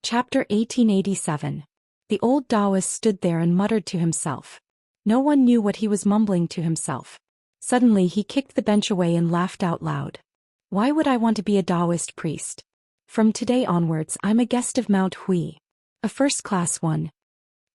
Chapter 1887. The old Daoist stood there and muttered to himself. No one knew what he was mumbling to himself. Suddenly he kicked the bench away and laughed out loud. Why would I want to be a Daoist priest? From today onwards I'm a guest of Mount Hui. A first-class one.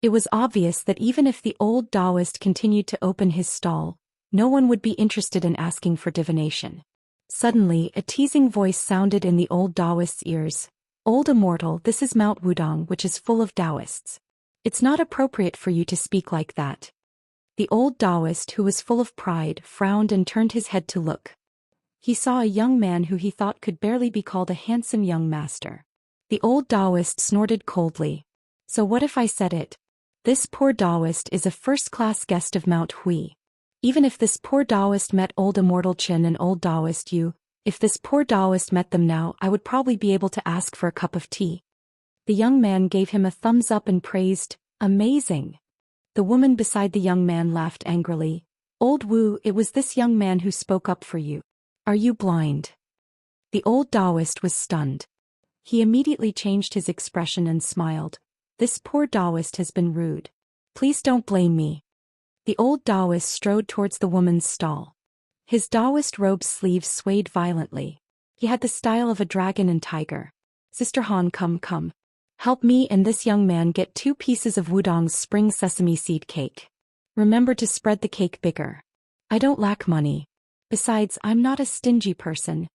It was obvious that even if the old Daoist continued to open his stall, no one would be interested in asking for divination. Suddenly a teasing voice sounded in the old Daoist's ears. Old Immortal, this is Mount Wudong, which is full of Daoists. It's not appropriate for you to speak like that. The old Daoist, who was full of pride, frowned and turned his head to look. He saw a young man who he thought could barely be called a handsome young master. The old Daoist snorted coldly. So what if I said it? This poor Daoist is a first-class guest of Mount Hui. Even if this poor Daoist met old Immortal Qin and old Daoist Yu, if this poor Daoist met them now, I would probably be able to ask for a cup of tea. The young man gave him a thumbs up and praised, amazing. The woman beside the young man laughed angrily. Old Wu, it was this young man who spoke up for you. Are you blind? The old Daoist was stunned. He immediately changed his expression and smiled. This poor Daoist has been rude. Please don't blame me. The old Daoist strode towards the woman's stall. His Daoist robe's sleeves swayed violently. He had the style of a dragon and tiger. Sister Han, come. Help me and this young man get 2 pieces of Wudong's spring sesame seed cake. Remember to spread the cake bigger. I don't lack money. Besides, I'm not a stingy person.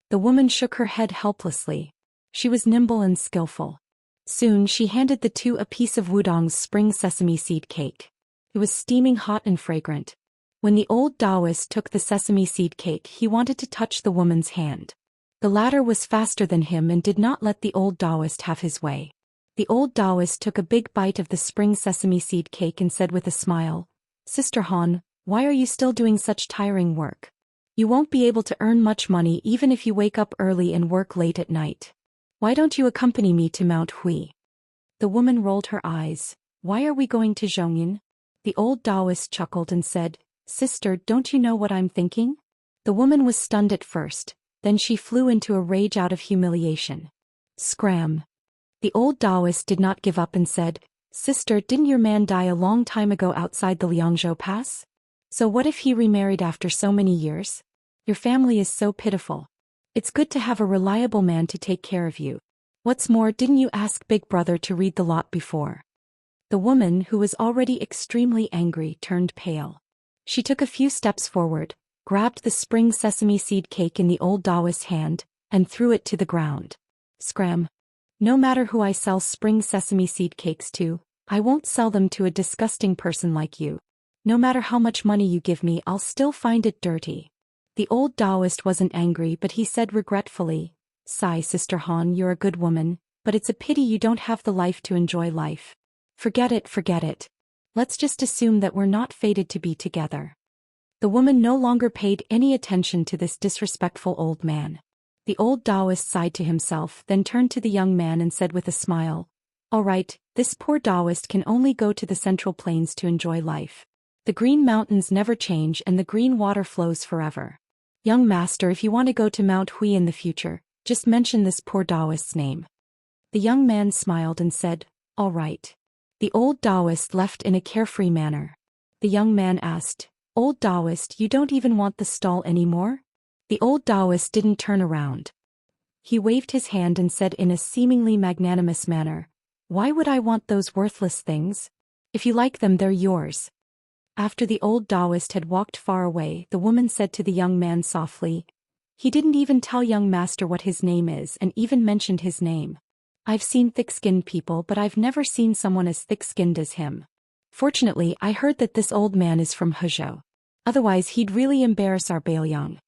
The woman shook her head helplessly. She was nimble and skillful. Soon she handed the 2 a piece of Wudong's spring sesame seed cake. It was steaming hot and fragrant. When the old Daoist took the sesame seed cake, he wanted to touch the woman's hand. The latter was faster than him and did not let the old Daoist have his way. The old Daoist took a big bite of the spring sesame seed cake and said with a smile, Sister Han, why are you still doing such tiring work? You won't be able to earn much money even if you wake up early and work late at night. Why don't you accompany me to Mount Hui? The woman rolled her eyes. Why are we going to Zhongyan? The old Daoist chuckled and said, Sister, don't you know what I'm thinking? The woman was stunned at first, then she flew into a rage out of humiliation. Scram. The old Daoist did not give up and said, Sister, didn't your man die a long time ago outside the Liangzhou Pass? So what if he remarried after so many years? Your family is so pitiful. It's good to have a reliable man to take care of you. What's more, didn't you ask Big Brother to read the lot before? The woman, who was already extremely angry, turned pale. She took a few steps forward, grabbed the spring sesame seed cake in the old Daoist's hand, and threw it to the ground. Scram. No matter who I sell spring sesame seed cakes to, I won't sell them to a disgusting person like you. No matter how much money you give me, I'll still find it dirty. The old Daoist wasn't angry, but he said regretfully, Sigh, Sister Han, you're a good woman, but it's a pity you don't have the life to enjoy life. Forget it. Let's just assume that we're not fated to be together. The woman no longer paid any attention to this disrespectful old man. The old Daoist sighed to himself, then turned to the young man and said with a smile, All right, this poor Daoist can only go to the Central Plains to enjoy life. The green mountains never change and the green water flows forever. Young master, if you want to go to Mount Hui in the future, just mention this poor Daoist's name. The young man smiled and said, All right. The old Daoist left in a carefree manner. The young man asked, Old Daoist, you don't even want the stall anymore? The old Daoist didn't turn around. He waved his hand and said in a seemingly magnanimous manner, Why would I want those worthless things? If you like them, they're yours. After the old Daoist had walked far away, the woman said to the young man softly, He didn't even tell young master what his name is and even mentioned his name. I've seen thick-skinned people, but I've never seen someone as thick-skinned as him. Fortunately, I heard that this old man is from Hezhou. Otherwise he'd really embarrass our Bailiang.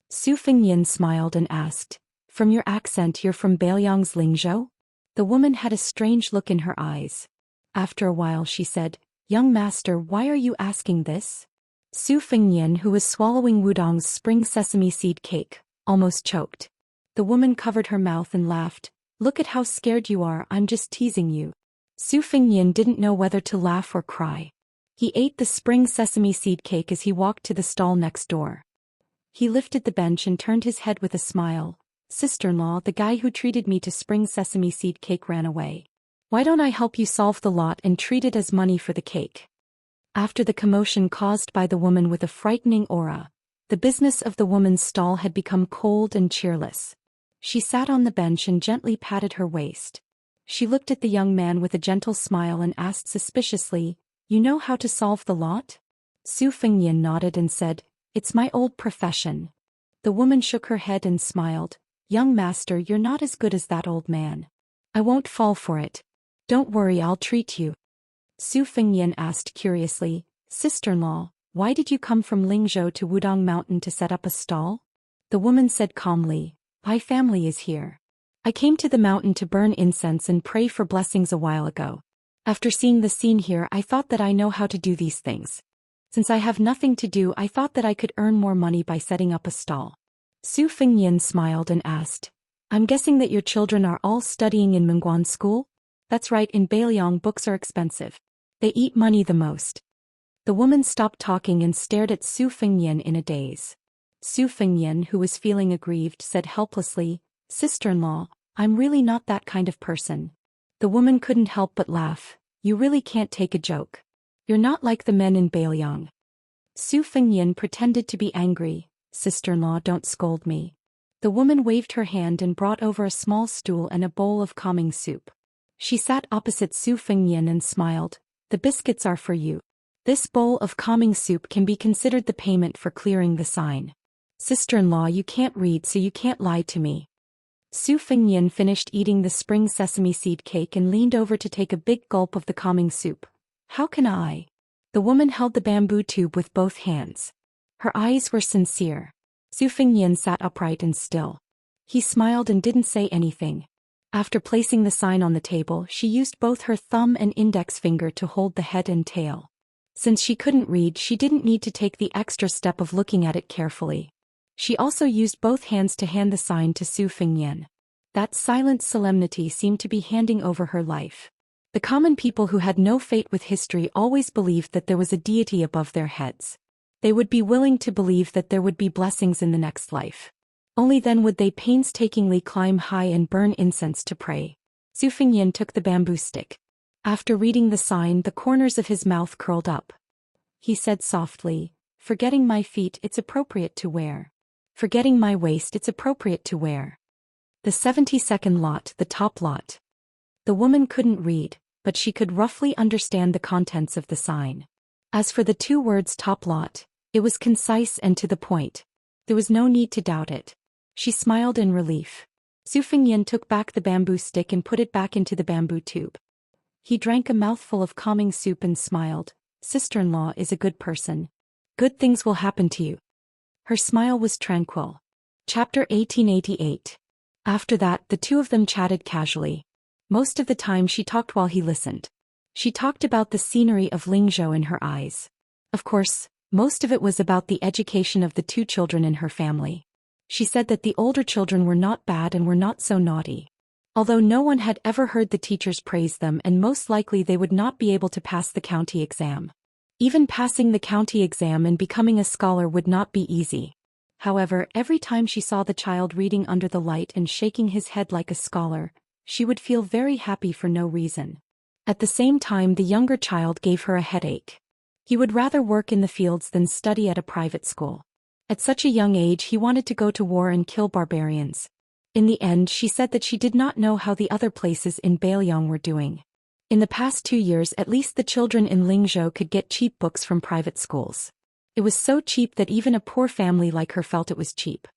Su Fengnian smiled and asked, From your accent you're from Bailiang's Lingzhou? The woman had a strange look in her eyes. After a while she said, Young master, why are you asking this? Su Fengnian, who was swallowing Wudong's spring sesame seed cake, almost choked. The woman covered her mouth and laughed. Look at how scared you are, I'm just teasing you. Su Fengnian didn't know whether to laugh or cry. He ate the spring sesame seed cake as he walked to the stall next door. He lifted the bench and turned his head with a smile. Sister-in-law, the guy who treated me to spring sesame seed cake ran away. Why don't I help you solve the lot and treat it as money for the cake?" After the commotion caused by the woman with a frightening aura, the business of the woman's stall had become cold and cheerless. She sat on the bench and gently patted her waist. She looked at the young man with a gentle smile and asked suspiciously, "You know how to solve the lot?" Su Fengyan nodded and said, "It's my old profession." The woman shook her head and smiled. "Young master, you're not as good as that old man. I won't fall for it. Don't worry, I'll treat you." Su Fengyan asked curiously, "Sister-in-law, why did you come from Lingzhou to Wudong Mountain to set up a stall?" The woman said calmly, "My family is here. I came to the mountain to burn incense and pray for blessings a while ago. After seeing the scene here, I thought that I know how to do these things. Since I have nothing to do, I thought that I could earn more money by setting up a stall." Su Fengyan smiled and asked, "I'm guessing that your children are all studying in Mingguan school?" "That's right, in Beiliang books are expensive. They eat money the most." The woman stopped talking and stared at Su Fengyan in a daze. Su Fengyan, who was feeling aggrieved, said helplessly, "Sister-in-law, I'm really not that kind of person." The woman couldn't help but laugh. "You really can't take a joke. You're not like the men in Beiliang." Su Fengyan pretended to be angry. "Sister-in-law, don't scold me." The woman waved her hand and brought over a small stool and a bowl of calming soup. She sat opposite Su Fengyan and smiled. "The biscuits are for you. This bowl of calming soup can be considered the payment for clearing the sign. Sister-in-law, you can't read, so you can't lie to me." Su Fengyan finished eating the spring sesame seed cake and leaned over to take a big gulp of the calming soup. "How can I?" The woman held the bamboo tube with both hands. Her eyes were sincere. Su Fengyan sat upright and still. He smiled and didn't say anything. After placing the sign on the table, she used both her thumb and index finger to hold the head and tail. Since she couldn't read, she didn't need to take the extra step of looking at it carefully. She also used both hands to hand the sign to Su Fengyan. That silent solemnity seemed to be handing over her life. The common people who had no fate with history always believed that there was a deity above their heads. They would be willing to believe that there would be blessings in the next life. Only then would they painstakingly climb high and burn incense to pray. Su Fengyan took the bamboo stick. After reading the sign, the corners of his mouth curled up. He said softly, "Forgetting my feet, it's appropriate to wear. Forgetting my waist, it's appropriate to wear. The 72nd lot, the top lot." The woman couldn't read, but she could roughly understand the contents of the sign. As for the two words top lot, it was concise and to the point. There was no need to doubt it. She smiled in relief. Su Fengyan took back the bamboo stick and put it back into the bamboo tube. He drank a mouthful of calming soup and smiled. "Sister-in-law is a good person. Good things will happen to you." Her smile was tranquil. Chapter 1888. After that, the two of them chatted casually. Most of the time she talked while he listened. She talked about the scenery of Lingzhou in her eyes. Of course, most of it was about the education of the two children in her family. She said that the older children were not bad and were not so naughty. Although no one had ever heard the teachers praise them, and most likely they would not be able to pass the county exam. Even passing the county exam and becoming a scholar would not be easy. However, every time she saw the child reading under the light and shaking his head like a scholar, she would feel very happy for no reason. At the same time, the younger child gave her a headache. He would rather work in the fields than study at a private school. At such a young age, he wanted to go to war and kill barbarians. In the end, she said that she did not know how the other places in Beiliang were doing. In the past 2 years, at least the children in Lingzhou could get cheap books from private schools. It was so cheap that even a poor family like her felt it was cheap.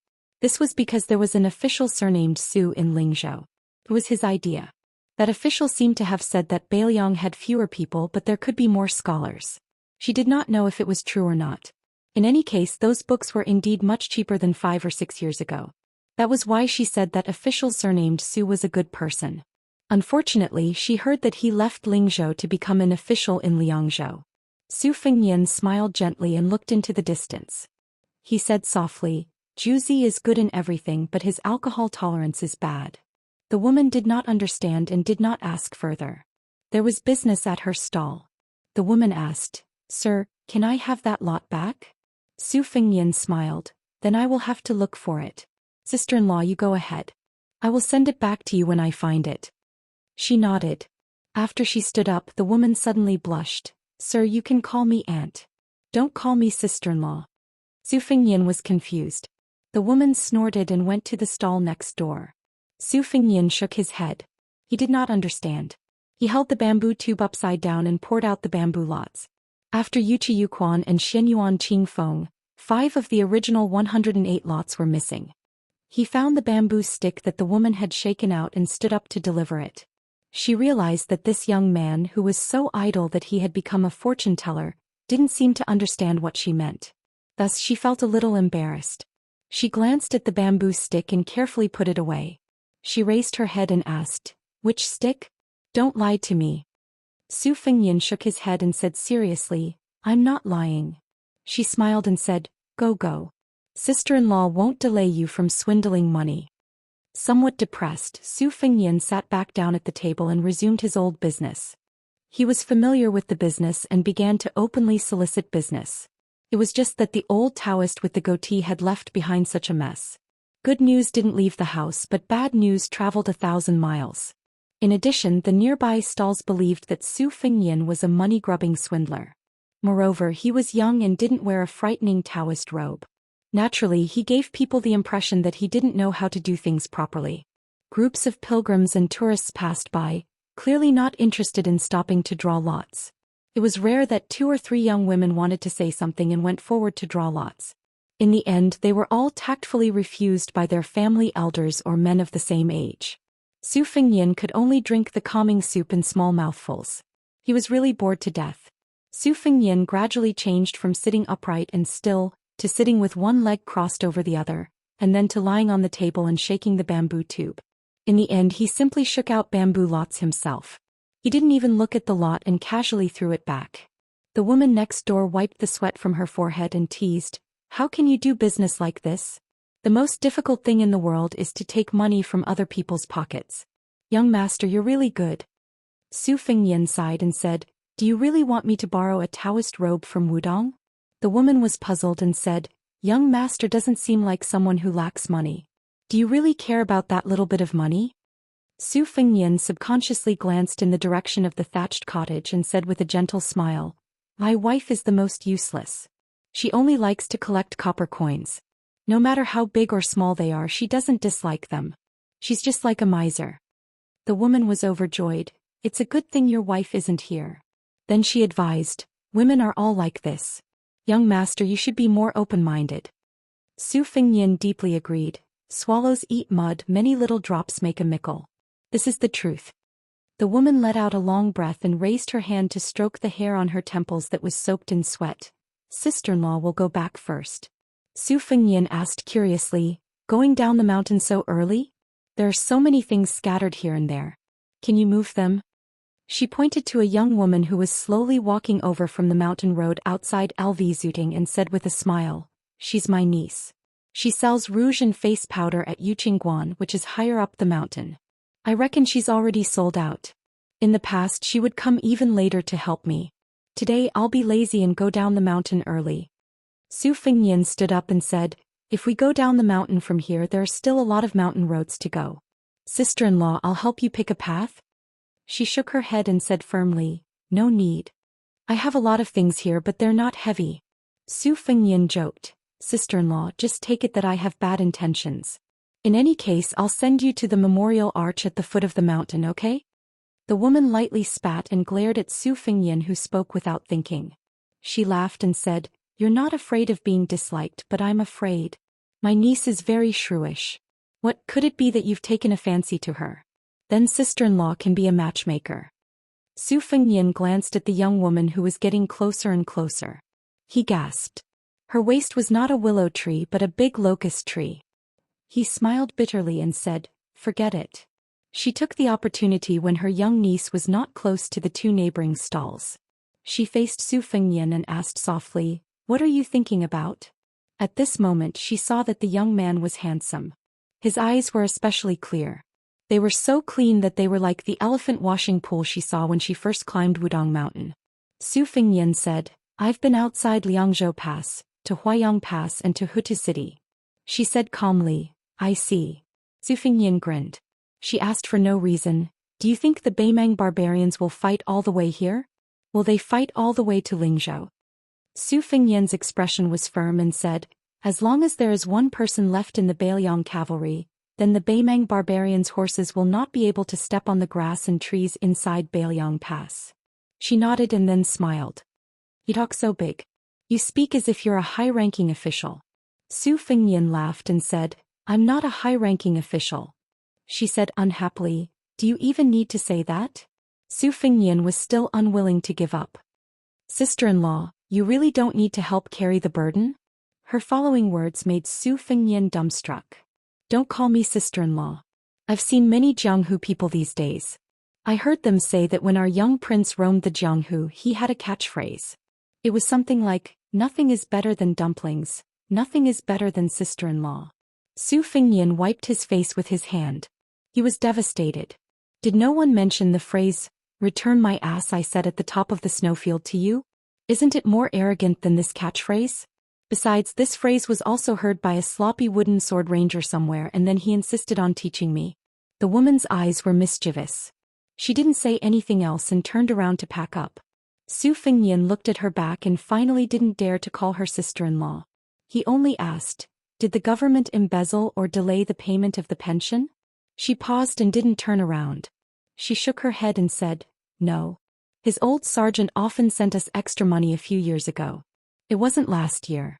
This was because there was an official surnamed Su in Lingzhou. It was his idea. That official seemed to have said that Beiliang had fewer people but there could be more scholars. She did not know if it was true or not. In any case, those books were indeed much cheaper than 5 or 6 years ago. That was why she said that official surnamed Su was a good person. Unfortunately, she heard that he left Lingzhou to become an official in Liangzhou. Su Fengyan smiled gently and looked into the distance. He said softly, "Juzi is good in everything but his alcohol tolerance is bad." The woman did not understand and did not ask further. There was business at her stall. The woman asked, "Sir, can I have that lot back?" Su Fengyan smiled, "Then I will have to look for it." Sister-in-law, you go ahead. I will send it back to you when I find it. She nodded. After she stood up, the woman suddenly blushed. Sir, you can call me aunt. Don't call me sister-in-law. Su Fengyan was confused. The woman snorted and went to the stall next door. Su Fengyan shook his head. He did not understand. He held the bamboo tube upside down and poured out the bamboo lots. After Yuchi Yuquan and Xianyuan Qingfeng, 5 of the original 108 lots were missing. He found the bamboo stick that the woman had shaken out and stood up to deliver it. She realized that this young man, who was so idle that he had become a fortune teller, didn't seem to understand what she meant. Thus she felt a little embarrassed. She glanced at the bamboo stick and carefully put it away. She raised her head and asked, "Which stick? Don't lie to me." Su Fengyan shook his head and said seriously, "I'm not lying." She smiled and said, Go. Sister-in-law won't delay you from swindling money." Somewhat depressed, Su Fengyan sat back down at the table and resumed his old business. He was familiar with the business and began to openly solicit business. It was just that the old Daoist with the goatee had left behind such a mess. Good news didn't leave the house, but bad news traveled 1,000 miles. In addition, the nearby stalls believed that Su Fengyan was a money-grubbing swindler. Moreover, he was young and didn't wear a frightening Daoist robe. Naturally, he gave people the impression that he didn't know how to do things properly. Groups of pilgrims and tourists passed by, clearly not interested in stopping to draw lots. It was rare that 2 or 3 young women wanted to say something and went forward to draw lots. In the end, they were all tactfully refused by their family elders or men of the same age. Su Fengyan could only drink the calming soup in small mouthfuls. He was really bored to death. Su Fengyan gradually changed from sitting upright and still, to sitting with one leg crossed over the other, and then to lying on the table and shaking the bamboo tube. In the end, he simply shook out bamboo lots himself. He didn't even look at the lot and casually threw it back. The woman next door wiped the sweat from her forehead and teased, "How can you do business like this? The most difficult thing in the world is to take money from other people's pockets. Young master, you're really good." Su Fengyan sighed and said, "Do you really want me to borrow a Taoist robe from Wudong?" The woman was puzzled and said, "Young master doesn't seem like someone who lacks money. Do you really care about that little bit of money?" Su Fengyan subconsciously glanced in the direction of the thatched cottage and said with a gentle smile, "My wife is the most useless. She only likes to collect copper coins. No matter how big or small they are, she doesn't dislike them. She's just like a miser." The woman was overjoyed. "It's a good thing your wife isn't here." Then she advised, "Women are all like this. Young master, you should be more open-minded." Su Fengyan deeply agreed. "Swallows eat mud, many little drops make a mickle. This is the truth." The woman let out a long breath and raised her hand to stroke the hair on her temples that was soaked in sweat. "Sister-in-law will go back first." Su Fengyan asked curiously, "Going down the mountain so early? There are so many things scattered here and there. Can you move them?" She pointed to a young woman who was slowly walking over from the mountain road outside Zhuting and said with a smile, "She's my niece. She sells rouge and face powder at Yuqingguan, which is higher up the mountain. I reckon she's already sold out. In the past she would come even later to help me. Today I'll be lazy and go down the mountain early." Su Fengyan stood up and said, "If we go down the mountain from here, there are still a lot of mountain roads to go. Sister-in-law, I'll help you pick a path?" She shook her head and said firmly, "No need. I have a lot of things here, but they're not heavy." Su Fengyan joked, "Sister-in-law, just take it that I have bad intentions. In any case, I'll send you to the memorial arch at the foot of the mountain, okay?" The woman lightly spat and glared at Su Fengyan, who spoke without thinking. She laughed and said, "You're not afraid of being disliked, but I'm afraid. My niece is very shrewish. What could it be that you've taken a fancy to her? Then sister-in-law can be a matchmaker." Su Fengyan glanced at the young woman who was getting closer and closer. He gasped. Her waist was not a willow tree but a big locust tree. He smiled bitterly and said, "Forget it." She took the opportunity when her young niece was not close to the 2 neighboring stalls. She faced Su Fengyan and asked softly, "What are you thinking about?" At this moment she saw that the young man was handsome. His eyes were especially clear. They were so clean that they were like the elephant washing pool she saw when she first climbed Wudong Mountain. Su Fengyan said, "I've been outside Liangzhou Pass, to Huayang Pass and to Hutu City." She said calmly, I see. Su Fengnian grinned. She asked for no reason, do you think the Beimang barbarians will fight all the way here? Will they fight all the way to Lingzhou? Su Fengnian's expression was firm and said, as long as there is one person left in the Beiliang cavalry, then the Beimang barbarians' horses will not be able to step on the grass and trees inside Beiliang Pass. She nodded and then smiled. You talk so big. You speak as if you're a high-ranking official. Su Fengnian laughed and said, I'm not a high-ranking official. She said unhappily, do you even need to say that? Su Fengnian was still unwilling to give up. Sister-in-law, you really don't need to help carry the burden? Her following words made Su Fengnian dumbstruck. Don't call me sister-in-law. I've seen many Jianghu people these days. I heard them say that when our young prince roamed the Jianghu he had a catchphrase. It was something like, nothing is better than dumplings, nothing is better than sister-in-law. Su Fengnian wiped his face with his hand. He was devastated. Did no one mention the phrase, return my ass I said at the top of the snowfield to you? Isn't it more arrogant than this catchphrase? Besides, this phrase was also heard by a sloppy wooden sword ranger somewhere and then he insisted on teaching me. The woman's eyes were mischievous. She didn't say anything else and turned around to pack up. Su Fengnian looked at her back and finally didn't dare to call her sister-in-law. He only asked, did the government embezzle or delay the payment of the pension? She paused and didn't turn around. She shook her head and said, no. His old sergeant often sent us extra money a few years ago. It wasn't last year.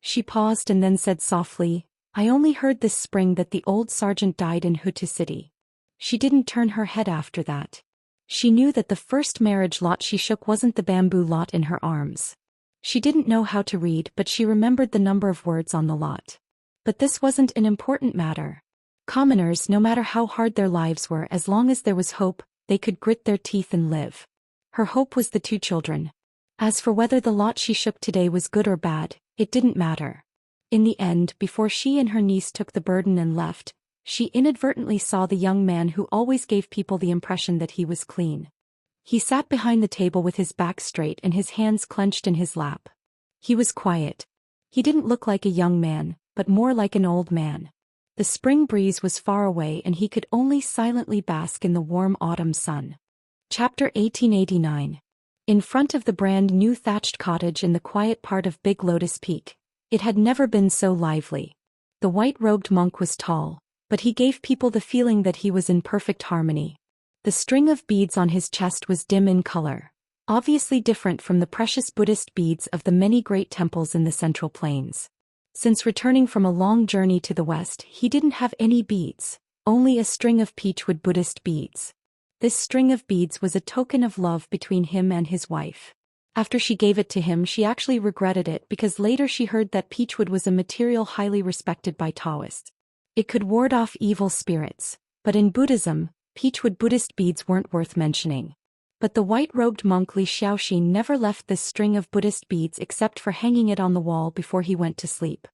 She paused and then said softly, I only heard this spring that the old sergeant died in Hutu City. She didn't turn her head after that. She knew that the first marriage lot she shook wasn't the bamboo lot in her arms. She didn't know how to read but she remembered the number of words on the lot. But this wasn't an important matter. Commoners, no matter how hard their lives were, as long as there was hope, they could grit their teeth and live. Her hope was the 2 children. As for whether the lot she shook today was good or bad, it didn't matter. In the end, before she and her niece took the burden and left, she inadvertently saw the young man who always gave people the impression that he was clean. He sat behind the table with his back straight and his hands clenched in his lap. He was quiet. He didn't look like a young man, but more like an old man. The spring breeze was far away and he could only silently bask in the warm autumn sun. Chapter 1889. In front of the brand new thatched cottage in the quiet part of Big Lotus Peak, it had never been so lively. The white-robed monk was tall, but he gave people the feeling that he was in perfect harmony. The string of beads on his chest was dim in color, obviously different from the precious Buddhist beads of the many great temples in the Central Plains. Since returning from a long journey to the west, he didn't have any beads, only a string of peachwood Buddhist beads. This string of beads was a token of love between him and his wife. After she gave it to him, she actually regretted it because later she heard that peachwood was a material highly respected by Daoists. It could ward off evil spirits, but in Buddhism, peachwood Buddhist beads weren't worth mentioning. But the white-robed monk Li Xiaoxin never left this string of Buddhist beads except for hanging it on the wall before he went to sleep.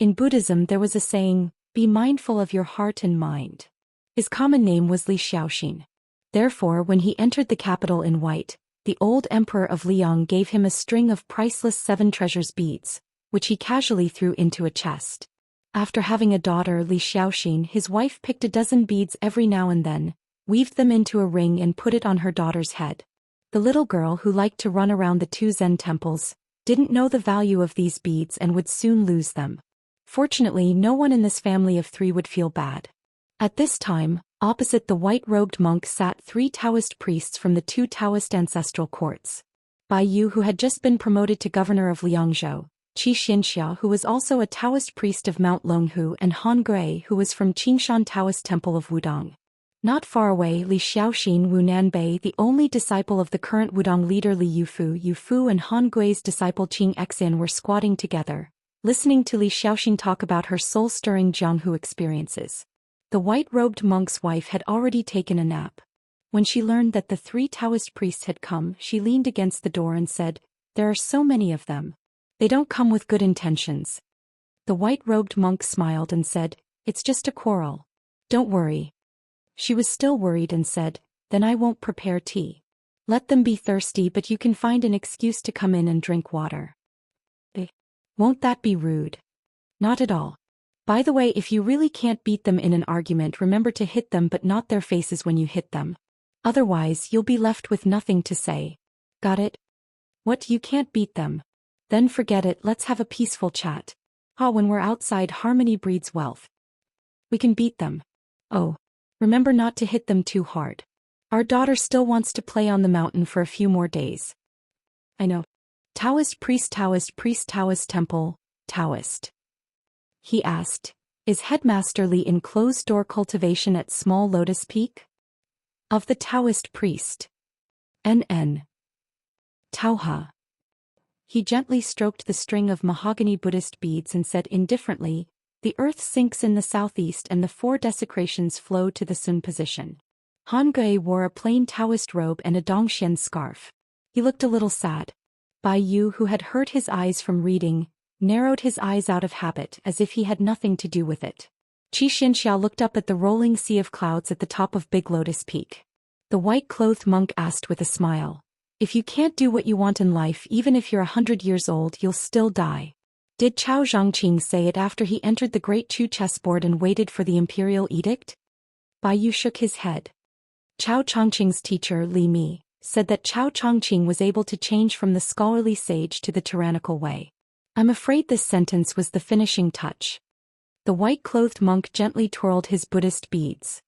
In Buddhism there was a saying, be mindful of your heart and mind. His common name was Li Xiaoxin. Therefore, when he entered the capital in white, the old emperor of Liang gave him a string of priceless 7 treasures beads, which he casually threw into a chest. After having a daughter, Li Xiaoxin, his wife picked a dozen beads every now and then, weaved them into a ring and put it on her daughter's head. The little girl, who liked to run around the 2 Zen temples, didn't know the value of these beads and would soon lose them. Fortunately, no one in this family of 3 would feel bad. At this time, opposite the white-robed monk sat 3 Taoist priests from the 2 Taoist ancestral courts. Bai Yu, who had just been promoted to governor of Liangzhou, Xianxia, who was also a Taoist priest of Mount Longhu, and Han Gui, who was from Qingshan Taoist Temple of Wudong. Not far away, Li Xiaoxin, Wu Nanbei, the only disciple of the current Wudong leader Li Yufu and Han Gui's disciple Qing Exin were squatting together, listening to Li Xiaoxin talk about her soul-stirring Jianghu experiences. The white-robed monk's wife had already taken a nap. When she learned that the 3 Taoist priests had come, she leaned against the door and said, there are so many of them. They don't come with good intentions. The white-robed monk smiled and said, it's just a quarrel. Don't worry. She was still worried and said, then I won't prepare tea. Let them be thirsty, but you can find an excuse to come in and drink water. Won't that be rude? Not at all. By the way, if you really can't beat them in an argument, remember to hit them but not their faces when you hit them. Otherwise, you'll be left with nothing to say. Got it? What, you can't beat them? Then forget it, let's have a peaceful chat. When we're outside, harmony breeds wealth. We can beat them. Oh. Remember not to hit them too hard. Our daughter still wants to play on the mountain for a few more days. I know. Taoist priest, Taoist temple, Taoist. He asked, is Headmaster Li in closed-door cultivation at Small Lotus Peak? Of the Taoist priest. NN. Taoha. He gently stroked the string of mahogany Buddhist beads and said indifferently, the earth sinks in the southeast and the 4 desecrations flow to the Sun position. Han Gui wore a plain Taoist robe and a Zhou Xian scarf. He looked a little sad. Bai Yu, who had hurt his eyes from reading, narrowed his eyes out of habit as if he had nothing to do with it. Xianxia looked up at the rolling sea of clouds at the top of Big Lotus Peak. The white-clothed monk asked with a smile, if you can't do what you want in life, even if you're 100 years old, you'll still die. Did Cao Zhangqing say it after he entered the Great Chu chessboard and waited for the imperial edict? Bai Yu shook his head. Cao Chongqing's teacher, Li Mi, said that Cao Chongqing was able to change from the scholarly sage to the tyrannical way. I'm afraid this sentence was the finishing touch. The white-clothed monk gently twirled his Buddhist beads.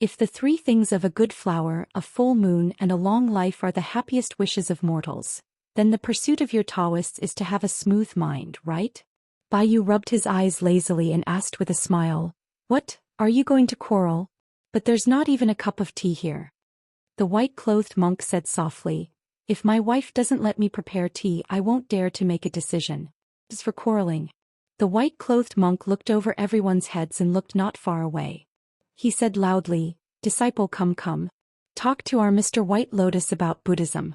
If the 3 things of a good flower, a full moon and a long life are the happiest wishes of mortals, then the pursuit of your Taoists is to have a smooth mind, right? Bai Yu rubbed his eyes lazily and asked with a smile, what, are you going to quarrel? But there's not even a cup of tea here. The white-clothed monk said softly, if my wife doesn't let me prepare tea, I won't dare to make a decision. As for quarreling. The white-clothed monk looked over everyone's heads and looked not far away. He said loudly, disciple, come. Talk to our Mr. White Lotus about Buddhism.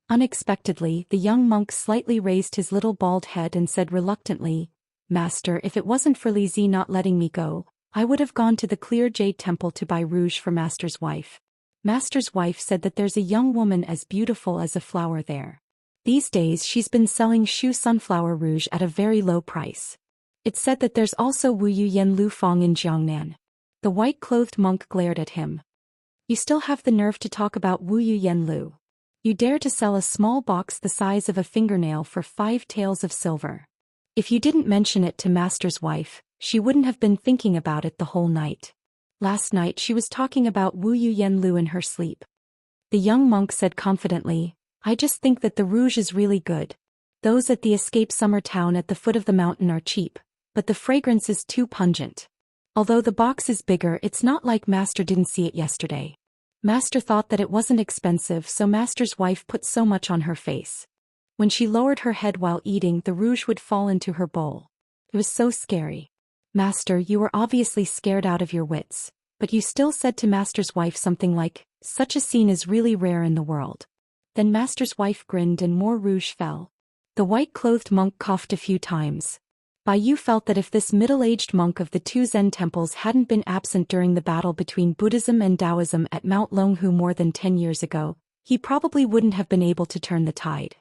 Unexpectedly, the young monk slightly raised his little bald head and said reluctantly, Master, if it wasn't for Li Zi not letting me go, I would have gone to the Clear Jade Temple to buy rouge for Master's wife. Master's wife said that there's a young woman as beautiful as a flower there. These days she's been selling Shu sunflower rouge at a very low price. It's said that there's also Wu Yu Yen Lu Fong in Jiangnan. The white-clothed monk glared at him. You still have the nerve to talk about Wu Yu Yen Lu. You dare to sell a small box the size of a fingernail for 5 taels of silver. If you didn't mention it to Master's wife, she wouldn't have been thinking about it the whole night. Last night she was talking about Wu Yu Yen Lu in her sleep. The young monk said confidently, I just think that the rouge is really good. Those at the Escape Summer Town at the foot of the mountain are cheap, but the fragrance is too pungent. Although the box is bigger, it's not like Master didn't see it yesterday. Master thought that it wasn't expensive, so Master's wife put so much on her face. When she lowered her head while eating, the rouge would fall into her bowl. It was so scary. Master, you were obviously scared out of your wits, but you still said to Master's wife something like, such a scene is really rare in the world. Then Master's wife grinned and more rouge fell. The white-clothed monk coughed a few times. Bai Yu felt that if this middle-aged monk of the 2 Zen temples hadn't been absent during the battle between Buddhism and Taoism at Mount Longhu more than 10 years ago, he probably wouldn't have been able to turn the tide.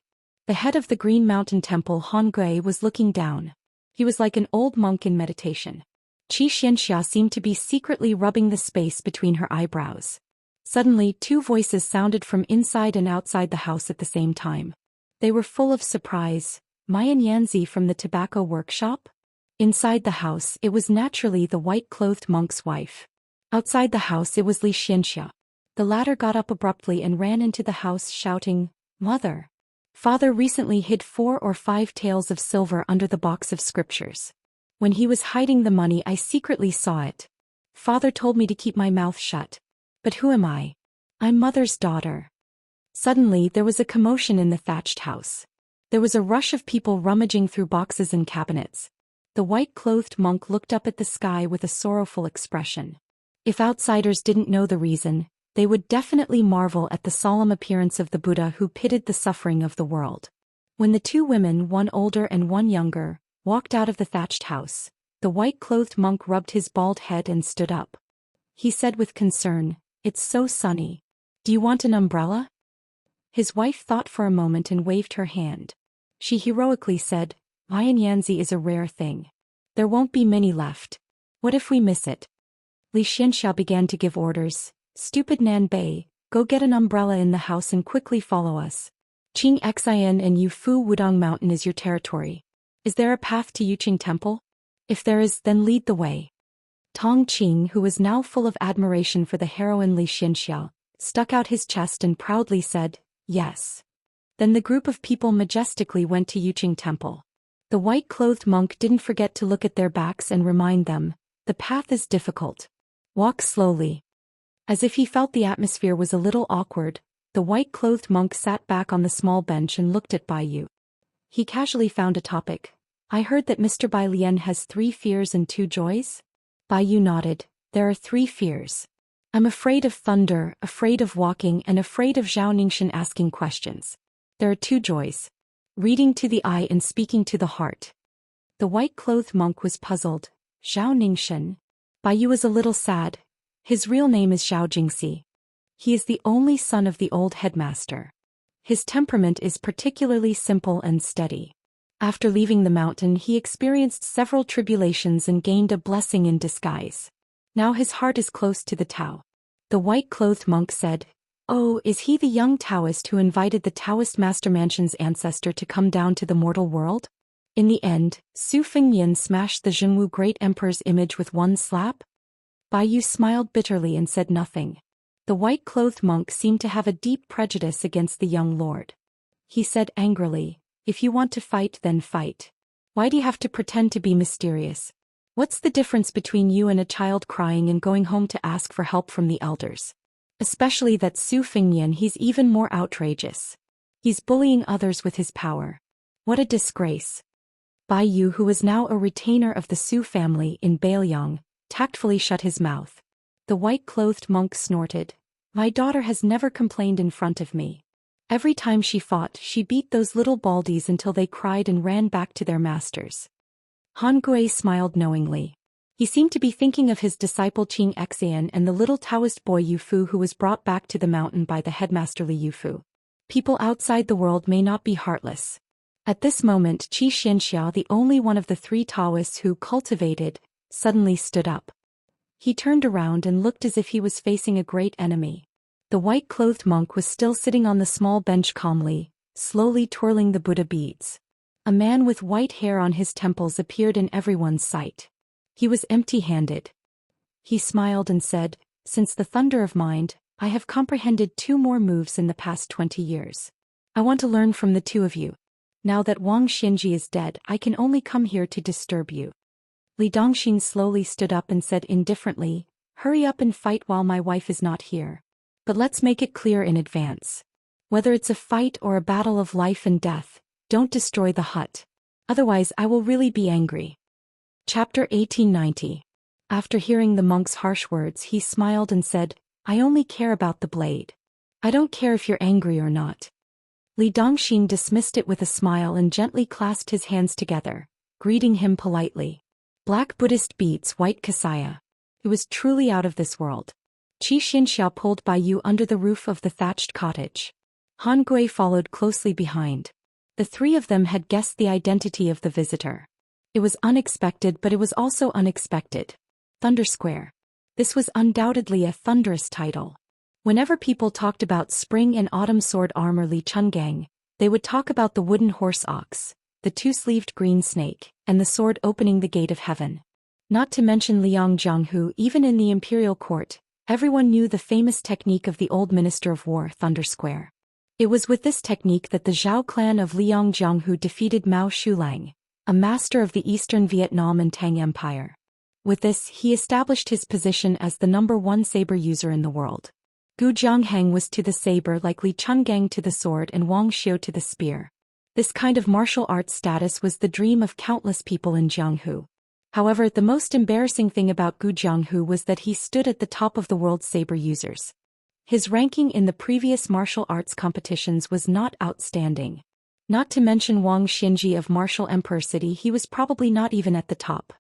The head of the Green Mountain Temple, Han Gui, was looking down. He was like an old monk in meditation. Xianxia seemed to be secretly rubbing the space between her eyebrows. Suddenly, 2 voices sounded from inside and outside the house at the same time. They were full of surprise. Mayan Yanzi from the tobacco workshop? Inside the house, it was naturally the white-clothed monk's wife. Outside the house, it was Li Xianxia. The latter got up abruptly and ran into the house shouting, Mother! Father recently hid 4 or 5 taels of silver under the box of scriptures. When he was hiding the money, I secretly saw it. Father told me to keep my mouth shut. But who am I? I'm Mother's daughter. Suddenly, there was a commotion in the thatched house. There was a rush of people rummaging through boxes and cabinets. The white-clothed monk looked up at the sky with a sorrowful expression. If outsiders didn't know the reason, they would definitely marvel at the solemn appearance of the Buddha who pitied the suffering of the world. When the 2 women, one older and one younger, walked out of the thatched house, the white-clothed monk rubbed his bald head and stood up. He said with concern, It's so sunny. Do you want an umbrella? His wife thought for a moment and waved her hand. She heroically said, Mayan Yanzi is a rare thing. There won't be many left. What if we miss it? Xianxia began to give orders. Stupid Nan Bei, go get an umbrella in the house and quickly follow us. Xian and Yufu Wudong Mountain is your territory. Is there a path to Yuqing Temple? If there is, then lead the way. Tong Qing, who was now full of admiration for the heroine Xianxia, stuck out his chest and proudly said, yes. Then the group of people majestically went to Yuqing Temple. The white-clothed monk didn't forget to look at their backs and remind them, the path is difficult. Walk slowly. As if he felt the atmosphere was a little awkward, the white-clothed monk sat back on the small bench and looked at Bai Yu. He casually found a topic. I heard that Mr. Bai Lian has 3 fears and 2 joys? Bai Yu nodded. There are 3 fears. I'm afraid of thunder, afraid of walking, and afraid of Zhao Ningxian asking questions. There are 2 joys. Reading to the eye and speaking to the heart. The white-clothed monk was puzzled. Zhao Ningxian. Bai Yu was a little sad. His real name is Zhao Jingxi. He is the only son of the old headmaster. His temperament is particularly simple and steady. After leaving the mountain, he experienced several tribulations and gained a blessing in disguise. Now his heart is close to the Tao. The white-clothed monk said, oh, is he the young Taoist who invited the Taoist Master Mansion's ancestor to come down to the mortal world? In the end, Su Fengnian smashed the Zhenwu Great Emperor's image with one slap? Bai Yu smiled bitterly and said nothing. The white-clothed monk seemed to have a deep prejudice against the young lord. He said angrily, if you want to fight, then fight. Why do you have to pretend to be mysterious? What's the difference between you and a child crying and going home to ask for help from the elders? Especially that Su Fengnian, he's even more outrageous. He's bullying others with his power. What a disgrace. Bai Yu, who was now a retainer of the Su family in Bailiang, tactfully shut his mouth. The white-clothed monk snorted. My daughter has never complained in front of me. Every time she fought, she beat those little baldies until they cried and ran back to their masters. Han Gui smiled knowingly. He seemed to be thinking of his disciple Xianxia and the little Taoist boy Yufu who was brought back to the mountain by the headmaster Li Yufu. People outside the world may not be heartless. At this moment, Xianxia, the only one of the 3 Taoists who cultivated, suddenly stood up. He turned around and looked as if he was facing a great enemy. The white-clothed monk was still sitting on the small bench calmly, slowly twirling the Buddha beads. A man with white hair on his temples appeared in everyone's sight. He was empty-handed. He smiled and said, since the thunder of mind, I have comprehended 2 more moves in the past 20 years. I want to learn from the 2 of you. Now that Wang Xinji is dead, I can only come here to disturb you. Li Dongxin slowly stood up and said indifferently, hurry up and fight while my wife is not here. But let's make it clear in advance. Whether it's a fight or a battle of life and death, don't destroy the hut. Otherwise I will really be angry. Chapter 1890. After hearing the monk's harsh words, he smiled and said, I only care about the blade. I don't care if you're angry or not. Li Dongxin dismissed it with a smile and gently clasped his hands together, greeting him politely. Black Buddhist beats white kasaya. It was truly out of this world. Xianxia pulled Bai Yu under the roof of the thatched cottage. Han Gui followed closely behind. The 3 of them had guessed the identity of the visitor. It was unexpected, but it was also unexpected. Thunder Square. This was undoubtedly a thunderous title. Whenever people talked about spring and autumn sword armor Li Chungang, they would talk about the wooden horse ox, the 2-sleeved green snake, and the sword opening the gate of heaven. Not to mention Liang Jianghu. Even in the imperial court, everyone knew the famous technique of the old minister of war, Thunder Square. It was with this technique that the Zhao clan of Liang Jianghu defeated Mao Shulang, a master of the Eastern Vietnam and Tang Empire. With this, he established his position as the #1 saber user in the world. Gu Jiangheng was to the saber like Li Chungang to the sword and Wang Xiu to the spear. This kind of martial arts status was the dream of countless people in Jianghu. However, the most embarrassing thing about Gu Jianghu was that he stood at the top of the world's saber users. His ranking in the previous martial arts competitions was not outstanding. Not to mention Wang Xinji of Martial Emperor City, he was probably not even at the top.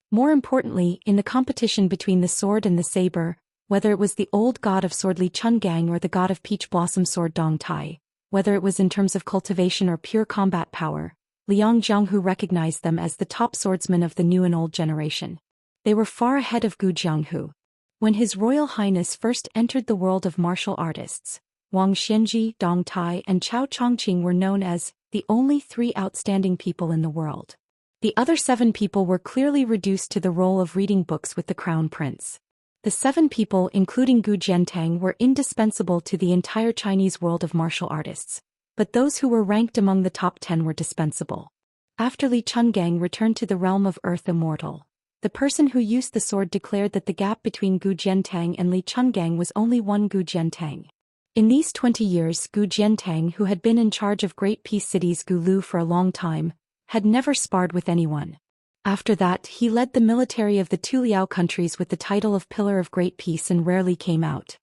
More importantly, in the competition between the sword and the saber, whether it was the old god of sword Li Chungang or the god of peach blossom sword Dong Tai, whether it was in terms of cultivation or pure combat power, Liang Jianghu recognized them as the top swordsmen of the new and old generation. They were far ahead of Gu Jianghu. When His Royal Highness first entered the world of martial artists, Wang Xianji, Dong Tai, and Chao Chongqing were known as the only 3 outstanding people in the world. The other 7 people were clearly reduced to the role of reading books with the crown prince. The 7 people, including Gu Jiantang, were indispensable to the entire Chinese world of martial artists, but those who were ranked among the top 10 were dispensable. After Li Chungang returned to the realm of Earth Immortal, the person who used the sword declared that the gap between Gu Jiantang and Li Chungang was only 1 Gu Jiantang. In these 20 years, Gu Jiantang, who had been in charge of Great Peace City's Gulu for a long time, had never sparred with anyone. After that, he led the military of the 2 Liao countries with the title of Pillar of Great Peace and rarely came out.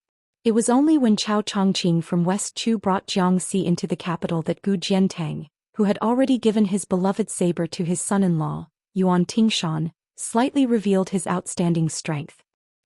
It was only when Chao Chongqing from West Chu brought Jiangxi into the capital that Gu Jiantang, who had already given his beloved saber to his son-in-law, Yuan Tingshan, slightly revealed his outstanding strength.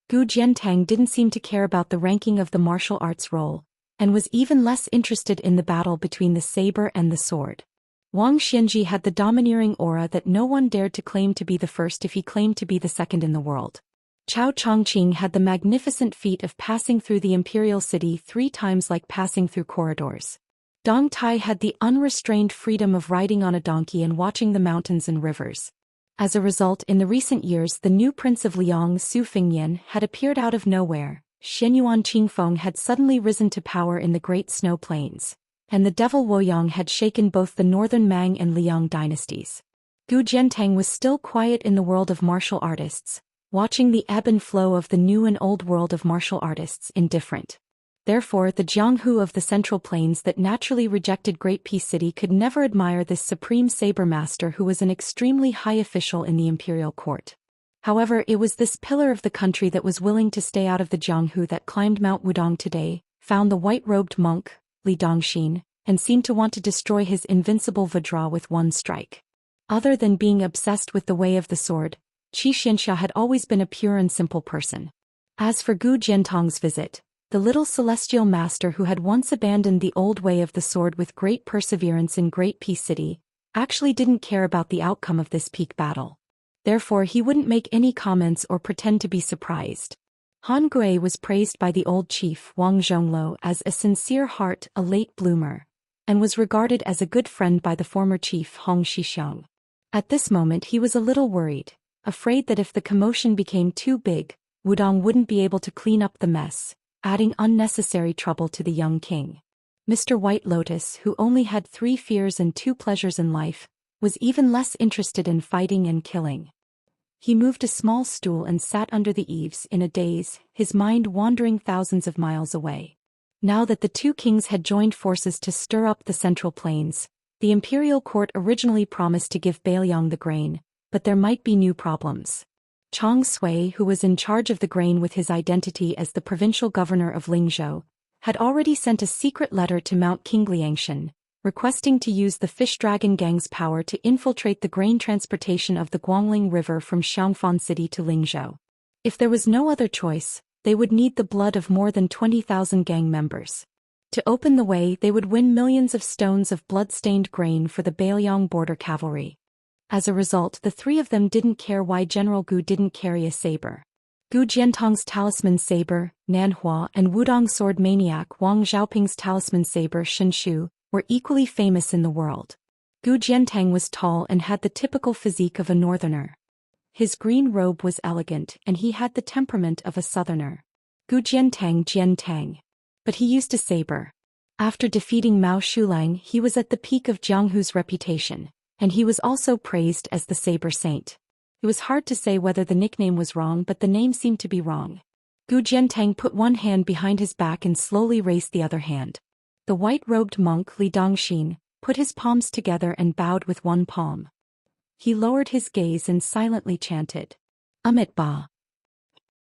Gu Jiantang didn't seem to care about the ranking of the martial arts role, and was even less interested in the battle between the saber and the sword. Wang Xianji had the domineering aura that no one dared to claim to be the first if he claimed to be the second in the world. Chao Chongqing had the magnificent feat of passing through the imperial city 3 times like passing through corridors. Dong Tai had the unrestrained freedom of riding on a donkey and watching the mountains and rivers. As a result, in the recent years, the new Prince of Liang, Su Fingyan, had appeared out of nowhere. Xianyuan Qingfeng had suddenly risen to power in the Great Snow Plains, and the Devil Woyang had shaken both the northern Mang and Liang dynasties. Gu Jiantang was still quiet in the world of martial artists, watching the ebb and flow of the new and old world of martial artists, indifferent. Therefore, the Jianghu of the Central Plains that naturally rejected Great Peace City could never admire this supreme saber master who was an extremely high official in the imperial court. However, it was this pillar of the country that was willing to stay out of the Jianghu that climbed Mount Wudong today, found the white-robed monk, Li Dongxin, and seemed to want to destroy his invincible Vajra with one strike. Other than being obsessed with the way of the sword, Xianxia had always been a pure and simple person. As for Gu Jiantang's visit, the little celestial master who had once abandoned the old way of the sword with great perseverance in Great Peace City, actually didn't care about the outcome of this peak battle. Therefore, he wouldn't make any comments or pretend to be surprised. Han Gui was praised by the old chief Wang Zhonglo as a sincere heart, a late bloomer, and was regarded as a good friend by the former chief Hong Shixiang. At this moment he was a little worried, afraid that if the commotion became too big, Wudong wouldn't be able to clean up the mess, adding unnecessary trouble to the young king. Mr. White Lotus, who only had 3 fears and 2 pleasures in life, was even less interested in fighting and killing. He moved a small stool and sat under the eaves in a daze, his mind wandering thousands of miles away. Now that the 2 kings had joined forces to stir up the Central Plains, the imperial court originally promised to give Bailiang the grain, but there might be new problems. Chang Sui, who was in charge of the grain with his identity as the provincial governor of Lingzhou, had already sent a secret letter to Mount Qingliangshan, requesting to use the Fish Dragon Gang's power to infiltrate the grain transportation of the Guangling River from Xiangfan City to Lingzhou. If there was no other choice, they would need the blood of more than 20,000 gang members. To open the way, they would win millions of stones of blood-stained grain for the Bailiang border cavalry. As a result, the 3 of them didn't care why General Gu didn't carry a saber. Gu Jiantang's talisman saber, Nanhua, and Wudong sword maniac Wang Xiaoping's talisman saber, Shenshu, were equally famous in the world. Gu Jiantang was tall and had the typical physique of a northerner. His green robe was elegant and he had the temperament of a southerner. Gu Jiantang. But he used a saber. After defeating Mao Shulang, he was at the peak of Jianghu's reputation, and he was also praised as the saber saint. It was hard to say whether the nickname was wrong, but the name seemed to be wrong. Gu Jiantang put one hand behind his back and slowly raised the other hand. The white-robed monk Li Dongxin put his palms together and bowed with one palm. He lowered his gaze and silently chanted, Amit Ba.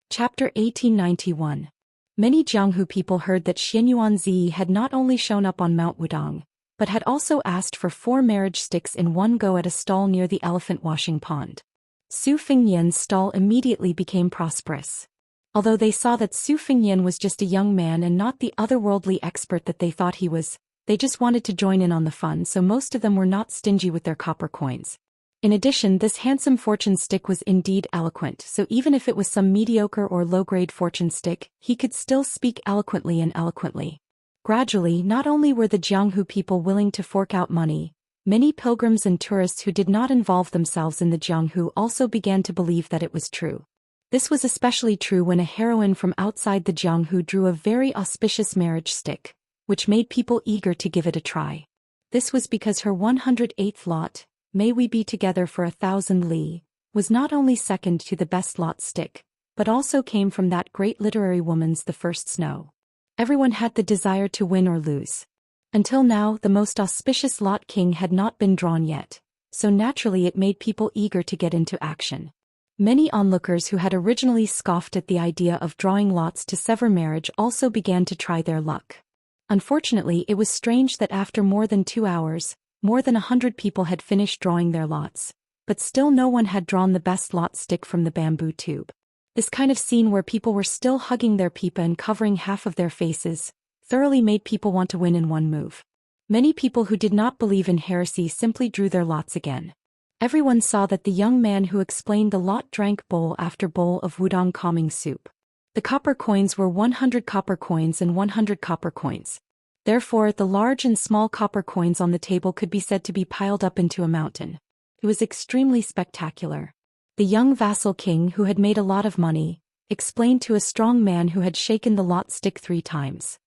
Chapter 1891. Many Jianghu people heard that Xianyuan Zi had not only shown up on Mount Wudong, but had also asked for 4 marriage sticks in one go at a stall near the elephant washing pond. Su Fingyan's stall immediately became prosperous. Although they saw that Su Fingyan was just a young man and not the otherworldly expert that they thought he was, They just wanted to join in on the fun, so most of them were not stingy with their copper coins. In addition, this handsome fortune stick was indeed eloquent, so even if it was some mediocre or low-grade fortune stick, he could still speak eloquently and eloquently. Gradually, not only were the Jianghu people willing to fork out money, many pilgrims and tourists who did not involve themselves in the Jianghu also began to believe that it was true. This was especially true when a heroine from outside the Jianghu drew a very auspicious marriage stick, which made people eager to give it a try. This was because her 108th lot, "May we be together for 1,000 li," was not only second to the best lot stick, but also came from that great literary woman's The First Snow. Everyone had the desire to win or lose. Until now, the most auspicious lot king had not been drawn yet, so naturally it made people eager to get into action. Many onlookers who had originally scoffed at the idea of drawing lots to sever marriage also began to try their luck. Unfortunately, it was strange that after more than 2 hours, more than 100 people had finished drawing their lots, but still no one had drawn the best lot stick from the bamboo tube. This kind of scene where people were still hugging their pipa and covering half of their faces thoroughly made people want to win in one move. Many people who did not believe in heresy simply drew their lots again. Everyone saw that the young man who explained the lot drank bowl after bowl of wudang calming soup. The copper coins were 100 copper coins and 100 copper coins. Therefore, the large and small copper coins on the table could be said to be piled up into a mountain. It was extremely spectacular. The young vassal king, who had made a lot of money, explained to a strong man who had shaken the lot stick 3 times.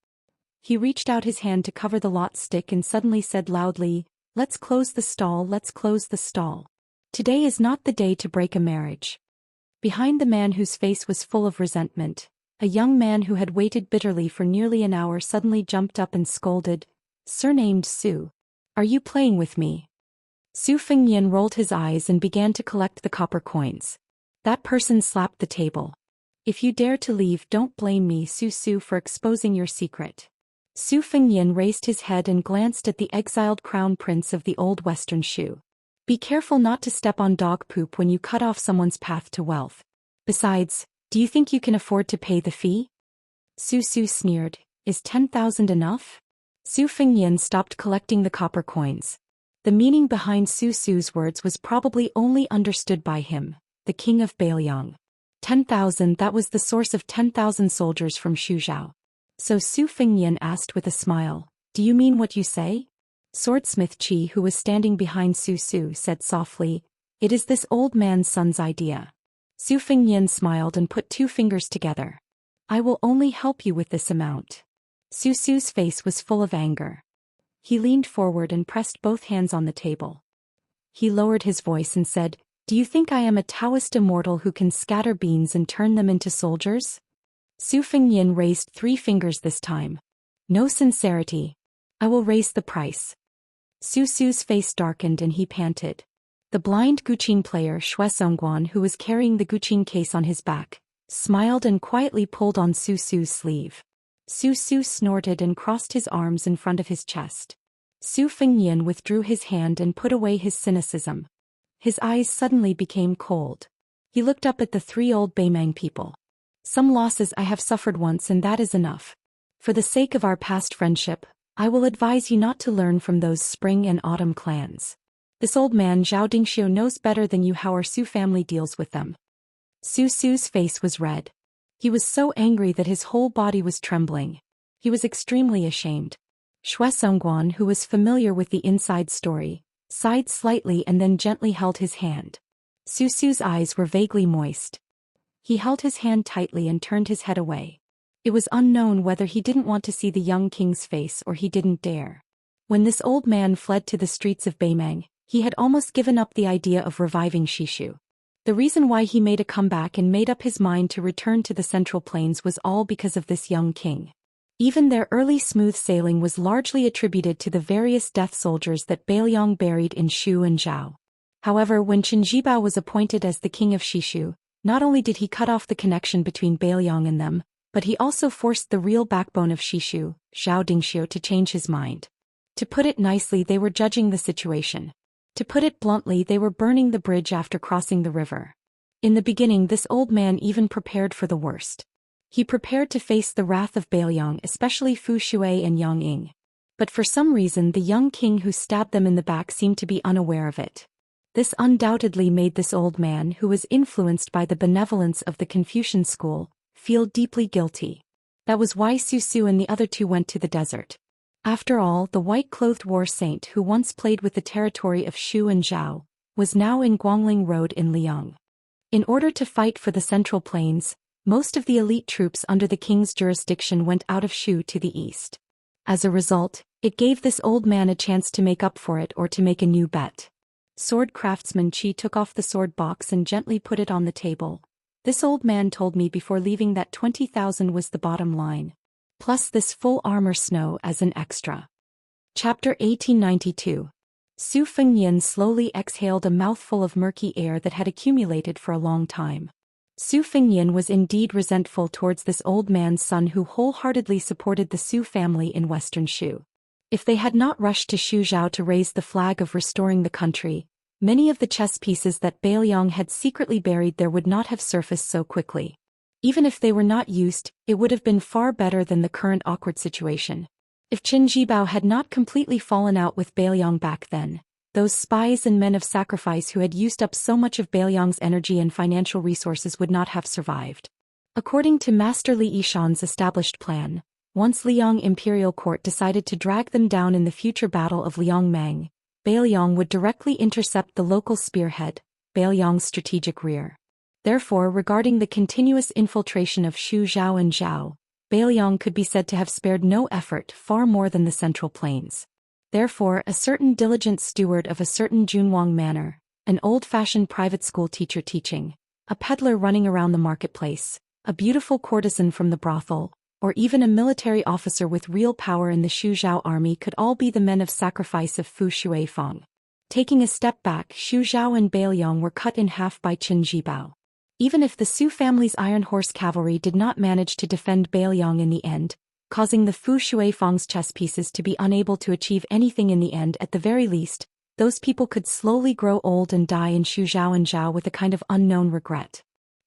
He reached out his hand to cover the lot stick and suddenly said loudly, "Let's close the stall, let's close the stall. Today is not the day to break a marriage." Behind the man whose face was full of resentment, a young man who had waited bitterly for nearly an hour suddenly jumped up and scolded, "Surnamed Su. Are you playing with me?" Su Fengnian rolled his eyes and began to collect the copper coins. That person slapped the table. "If you dare to leave, don't blame me, Su, for exposing your secret." Su Fengnian raised his head and glanced at the exiled crown prince of the old western Shu. "Be careful not to step on dog poop when you cut off someone's path to wealth. Besides, do you think you can afford to pay the fee?" Su sneered, "Is 10,000 enough?" Su Fengnian stopped collecting the copper coins. The meaning behind Su's words was probably only understood by him, the king of Bailiang. 10,000, that was the source of 10,000 soldiers from Shuzhou. So Su Fengnian asked with a smile, "Do you mean what you say?" Swordsmith Qi, who was standing behind Su, said softly, "It is this old man's son's idea." Su Fengnian smiled and put 2 fingers together. "I will only help you with this amount." Su's face was full of anger. He leaned forward and pressed both hands on the table. He lowered his voice and said, "Do you think I am a Daoist immortal who can scatter beans and turn them into soldiers?" Su Fengnian raised 3 fingers this time. "No sincerity. I will raise the price." Su's face darkened and he panted. The blind guqin player Xue Songguan, who was carrying the guqin case on his back, smiled and quietly pulled on Su's sleeve. Su snorted and crossed his arms in front of his chest. Su Fengnian withdrew his hand and put away his cynicism. His eyes suddenly became cold. He looked up at the 3 old Beimang people. "Some losses I have suffered once, and that is enough. For the sake of our past friendship, I will advise you not to learn from those spring and autumn clans. This old man Zhao Dingxiu knows better than you how our Su family deals with them." Su's face was red. He was so angry that his whole body was trembling. He was extremely ashamed. Xue Songguan, who was familiar with the inside story, sighed slightly and then gently held his hand. Su's eyes were vaguely moist. He held his hand tightly and turned his head away. It was unknown whether he didn't want to see the young king's face or he didn't dare. When this old man fled to the streets of Beimang, he had almost given up the idea of reviving Shishu. The reason why he made a comeback and made up his mind to return to the Central Plains was all because of this young king. Even their early smooth sailing was largely attributed to the various death soldiers that Bailiang buried in Shu and Zhao. However, when Qin Jibao was appointed as the king of Shishu, not only did he cut off the connection between Bailiang and them, but he also forced the real backbone of Shishu, Zhao Dingxiu, to change his mind. To put it nicely, they were judging the situation. To put it bluntly, they were burning the bridge after crossing the river. In the beginning, this old man even prepared for the worst. He prepared to face the wrath of Bailiang, especially Fu Shui and Yang Ying. But for some reason the young king who stabbed them in the back seemed to be unaware of it. This undoubtedly made this old man, who was influenced by the benevolence of the Confucian school, feel deeply guilty. That was why Su Su and the other two went to the desert. After all, the white-clothed war saint who once played with the territory of Shu and Zhao, was now in Guangling Road in Liang. In order to fight for the Central Plains, most of the elite troops under the king's jurisdiction went out of Shu to the east. As a result, it gave this old man a chance to make up for it or to make a new bet. Sword craftsman Qi took off the sword box and gently put it on the table. This old man told me before leaving that 20,000 was the bottom line. Plus this full armor snow as an extra. Chapter 1892. Su Fengnian slowly exhaled a mouthful of murky air that had accumulated for a long time. Su Fengnian was indeed resentful towards this old man's son who wholeheartedly supported the Su family in western Shu. If they had not rushed to Shuzhou to raise the flag of restoring the country, many of the chess pieces that Beiliang had secretly buried there would not have surfaced so quickly. Even if they were not used, it would have been far better than the current awkward situation. If Qin Jibao had not completely fallen out with Beiliang back then, those spies and men of sacrifice who had used up so much of Beiliang's energy and financial resources would not have survived. According to Master Li Yishan's established plan, once Liang Imperial Court decided to drag them down in the future Battle of Liangmang, Beiliang would directly intercept the local spearhead, Beiliang's strategic rear. Therefore, regarding the continuous infiltration of Shu Zhao and Zhao, Beiliang could be said to have spared no effort far more than the Central Plains. Therefore, a certain diligent steward of a certain Junwang manor, an old-fashioned private school teacher teaching, a peddler running around the marketplace, a beautiful courtesan from the brothel, or even a military officer with real power in the Shu Zhao army could all be the men of sacrifice of Fu Shuifang. Taking a step back, Shu Zhao and Beiliang were cut in half by Qin Jibao. Even if the Su family's Iron Horse cavalry did not manage to defend Beiliang in the end, causing the Fu Shuifang's chess pieces to be unable to achieve anything in the end, at the very least, those people could slowly grow old and die in Shu Zhao and Zhao with a kind of unknown regret.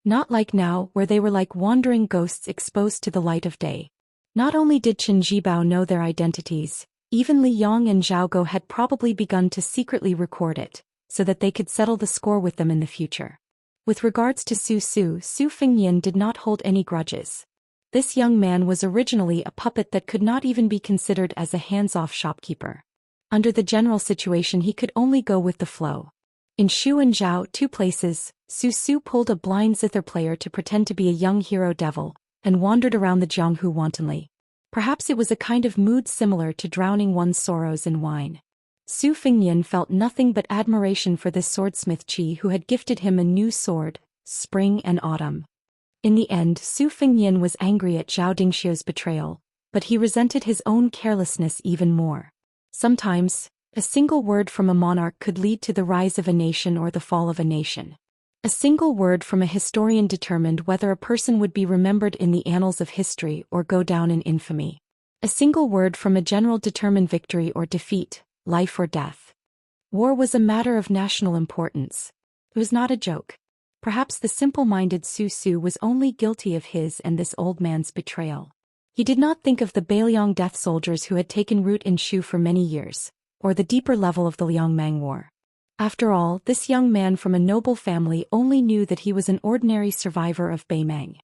Not like now, where they were like wandering ghosts exposed to the light of day. Not only did Qin Jibao know their identities, even Li Yang and Zhao Go had probably begun to secretly record it, so that they could settle the score with them in the future. With regards to Su Fengnian did not hold any grudges. This young man was originally a puppet that could not even be considered as a hands-off shopkeeper. Under the general situation he could only go with the flow. In Shu and Zhao, two places, Su pulled a blind zither player to pretend to be a young hero devil, and wandered around the Jianghu wantonly. Perhaps it was a kind of mood similar to drowning one's sorrows in wine. Su Fengnian felt nothing but admiration for this swordsmith Qi who had gifted him a new sword, Spring and Autumn. In the end, Su Fengnian was angry at Zhao Dingxia's betrayal, but he resented his own carelessness even more. Sometimes, a single word from a monarch could lead to the rise of a nation or the fall of a nation. A single word from a historian determined whether a person would be remembered in the annals of history or go down in infamy. A single word from a general determined victory or defeat, life or death. War was a matter of national importance. It was not a joke. Perhaps the simple-minded Su was only guilty of his and this old man's betrayal. He did not think of the Beiliang death soldiers who had taken root in Shu for many years, or the deeper level of the Liangmang War. After all, this young man from a noble family only knew that he was an ordinary survivor of Beimang.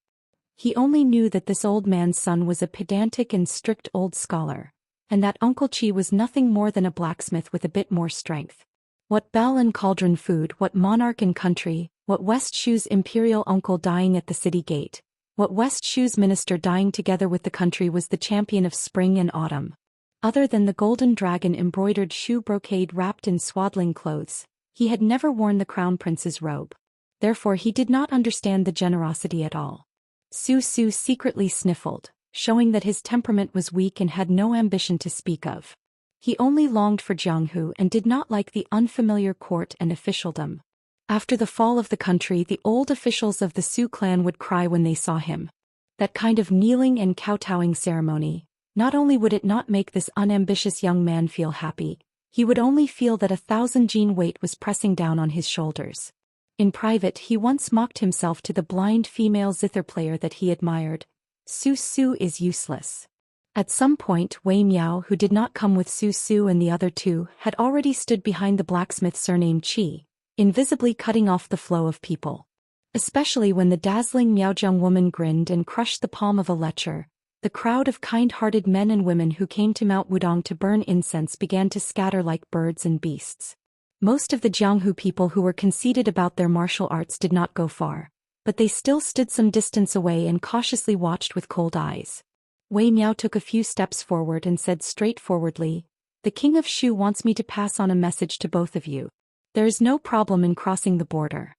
He only knew that this old man's son was a pedantic and strict old scholar, and that Uncle Qi was nothing more than a blacksmith with a bit more strength. What bell and cauldron food, what monarch and country, what West Shu's imperial uncle dying at the city gate, what West Shu's minister dying together with the country was the champion of spring and autumn. Other than the golden dragon embroidered Shu brocade wrapped in swaddling clothes, he had never worn the crown prince's robe. Therefore he did not understand the generosity at all. Su secretly sniffled, showing that his temperament was weak and had no ambition to speak of. He only longed for Jianghu and did not like the unfamiliar court and officialdom. After the fall of the country, the old officials of the Su clan would cry when they saw him. That kind of kneeling and kowtowing ceremony, not only would it not make this unambitious young man feel happy, he would only feel that 1,000 gene weight was pressing down on his shoulders. In private he once mocked himself to the blind female zither player that he admired. Su is useless. At some point Wei Miao, who did not come with Su Su and the other two, had already stood behind the blacksmith surnamed Qi, invisibly cutting off the flow of people. Especially when the dazzling Miaozheng woman grinned and crushed the palm of a lecher, the crowd of kind-hearted men and women who came to Mount Wudong to burn incense began to scatter like birds and beasts. Most of the Jianghu people who were conceited about their martial arts did not go far, but they still stood some distance away and cautiously watched with cold eyes. Wei Miao took a few steps forward and said straightforwardly, "The king of Shu wants me to pass on a message to both of you. There is no problem in crossing the border."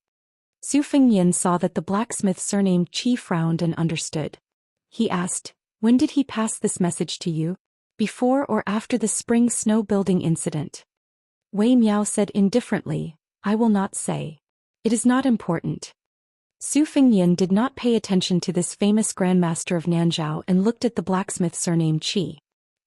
Su Fengyin saw that the blacksmith surnamed Qi frowned and understood. He asked, "When did he pass this message to you? Before or after the spring snow building incident?" Wei Miao said indifferently, "I will not say. It is not important." Su Fengyin did not pay attention to this famous grandmaster of Nanzhao and looked at the blacksmith surnamed Qi.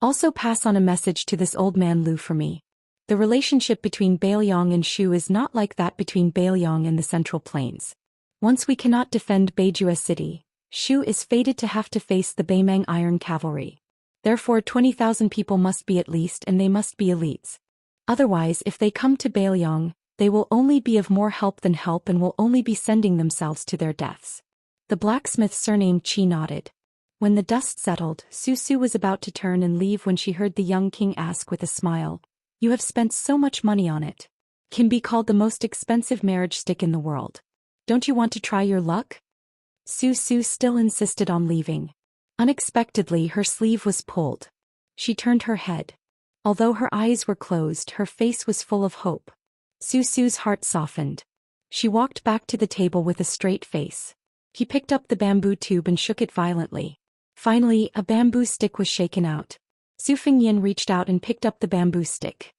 "Also pass on a message to this old man Lu for me. The relationship between Beiliang and Shu is not like that between Beiliang and the Central Plains. Once we cannot defend Beijua City, Shu is fated to have to face the Beimang Iron Cavalry. Therefore 20,000 people must be at least, and they must be elites. Otherwise, if they come to Beiliang, they will only be of more help than help and will only be sending themselves to their deaths." The blacksmith surnamed Qi nodded. When the dust settled, Su Su was about to turn and leave when she heard the young king ask with a smile, "You have spent so much money on it. Can be called the most expensive marriage stick in the world. Don't you want to try your luck?" Su Su still insisted on leaving. Unexpectedly her sleeve was pulled. She turned her head. Although her eyes were closed, her face was full of hope. Su Su's heart softened. She walked back to the table with a straight face. He picked up the bamboo tube and shook it violently. Finally, a bamboo stick was shaken out. Su Fengyin reached out and picked up the bamboo stick.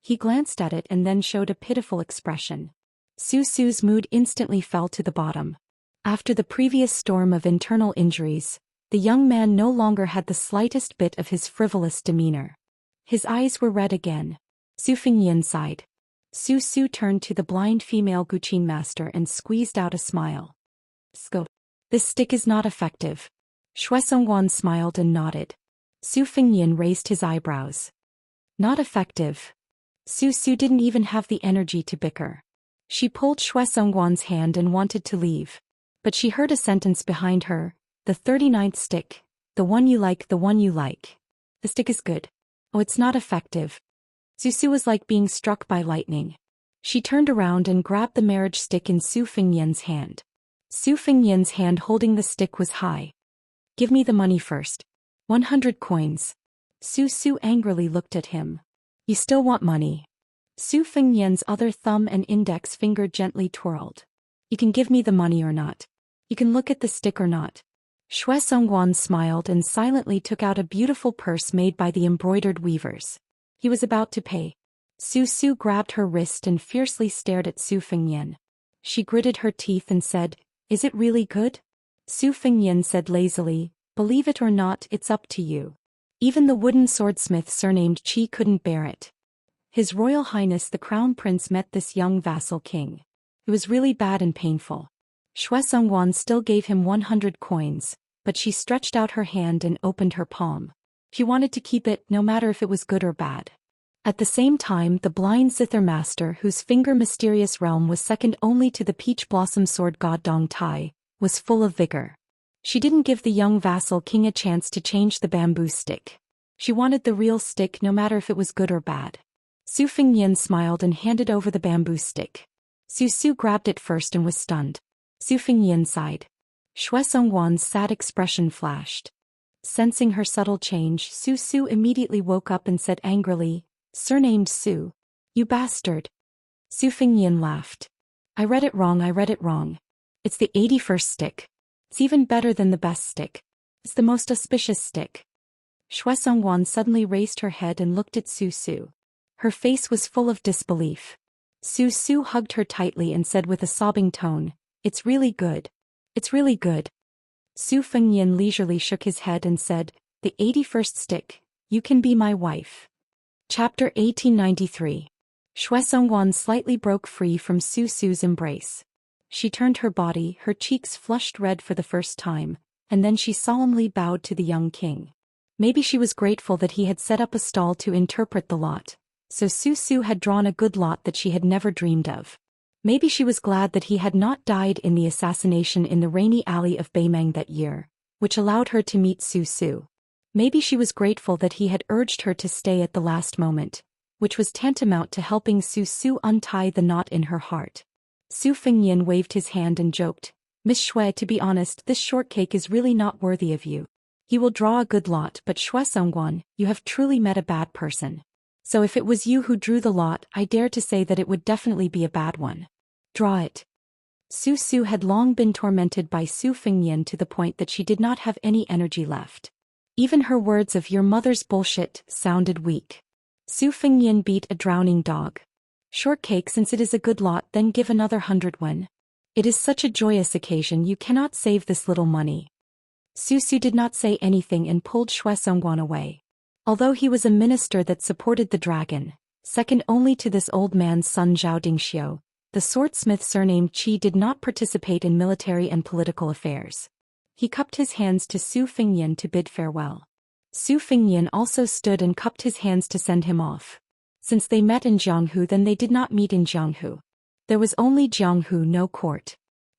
He glanced at it and then showed a pitiful expression. Su Su's mood instantly fell to the bottom. After the previous storm of internal injuries, the young man no longer had the slightest bit of his frivolous demeanor. His eyes were red again. Su Fengyin sighed. Su Su turned to the blind female Guqin master and squeezed out a smile. "Sco. This stick is not effective." Xue Songguan smiled and nodded. Su Fengyin raised his eyebrows. "Not effective." Su Su didn't even have the energy to bicker. She pulled Xue Songguan's hand and wanted to leave. But she heard a sentence behind her, "The 39th stick. The one you like, the one you like. The stick is good. Oh, it's not effective." Su Su was like being struck by lightning. She turned around and grabbed the marriage stick in Su Fengyin's hand. Su Fengyin's hand holding the stick was high. "Give me the money first. 100 coins. Su Su angrily looked at him. "You still want money?" Su Fengyin's other thumb and index finger gently twirled. "You can give me the money or not. You can look at the stick or not." Xue Songguan smiled and silently took out a beautiful purse made by the embroidered weavers. He was about to pay. Su Su grabbed her wrist and fiercely stared at Su Fengyin. She gritted her teeth and said, "Is it really good?" Su Fengyin said lazily, "Believe it or not, it's up to you." Even the wooden swordsmith surnamed Qi couldn't bear it. His Royal Highness the Crown Prince met this young vassal king. It was really bad and painful. Xue Songguan still gave him 100 coins, but she stretched out her hand and opened her palm. She wanted to keep it no matter if it was good or bad. At the same time, the blind zither master, whose finger mysterious realm was second only to the peach blossom sword god Dong Tai, was full of vigor. She didn't give the young vassal king a chance to change the bamboo stick. She wanted the real stick no matter if it was good or bad. Su Fengyin smiled and handed over the bamboo stick. Su Su grabbed it first and was stunned. Su Fengyin sighed. Xue Songguan's sad expression flashed. Sensing her subtle change, Su Su immediately woke up and said angrily, "Surnamed Su. You bastard." Su Fengyin laughed. I read it wrong. It's the 81st stick. It's even better than the best stick. It's the most auspicious stick." Xue Songguan suddenly raised her head and looked at Su Su. Her face was full of disbelief. Su Su hugged her tightly and said with a sobbing tone, "It's really good. It's really good." Su Fengyin leisurely shook his head and said, "The 81st stick. You can be my wife." Chapter 1893. Xue Songguan slightly broke free from Su Su's embrace. She turned her body, her cheeks flushed red for the first time, and then she solemnly bowed to the young king. Maybe she was grateful that he had set up a stall to interpret the lot. So Su Su had drawn a good lot that she had never dreamed of. Maybe she was glad that he had not died in the assassination in the rainy alley of Beimeng that year, which allowed her to meet Su Su. Maybe she was grateful that he had urged her to stay at the last moment, which was tantamount to helping Su Su untie the knot in her heart. Su Fengyan waved his hand and joked, "Miss Shui, to be honest, this shortcake is really not worthy of you. He will draw a good lot, but Shui Songguan, you have truly met a bad person. So if it was you who drew the lot, I dare to say that it would definitely be a bad one. Draw it." Su Su had long been tormented by Su Fengyan to the point that she did not have any energy left. Even her words of "your mother's bullshit" sounded weak. Su Fengyan beat a drowning dog. "Shortcake, since it is a good lot, then give another 100 wen. It is such a joyous occasion, you cannot save this little money." Su Su did not say anything and pulled Shui Songguan away. Although he was a minister that supported the dragon, second only to this old man's son Zhao Dingxiu, the swordsmith surnamed Qi did not participate in military and political affairs. He cupped his hands to Su Fengyan to bid farewell. Su Fengyan also stood and cupped his hands to send him off. Since they met in Jianghu, then they did not meet in Jianghu. There was only Jianghu, no court.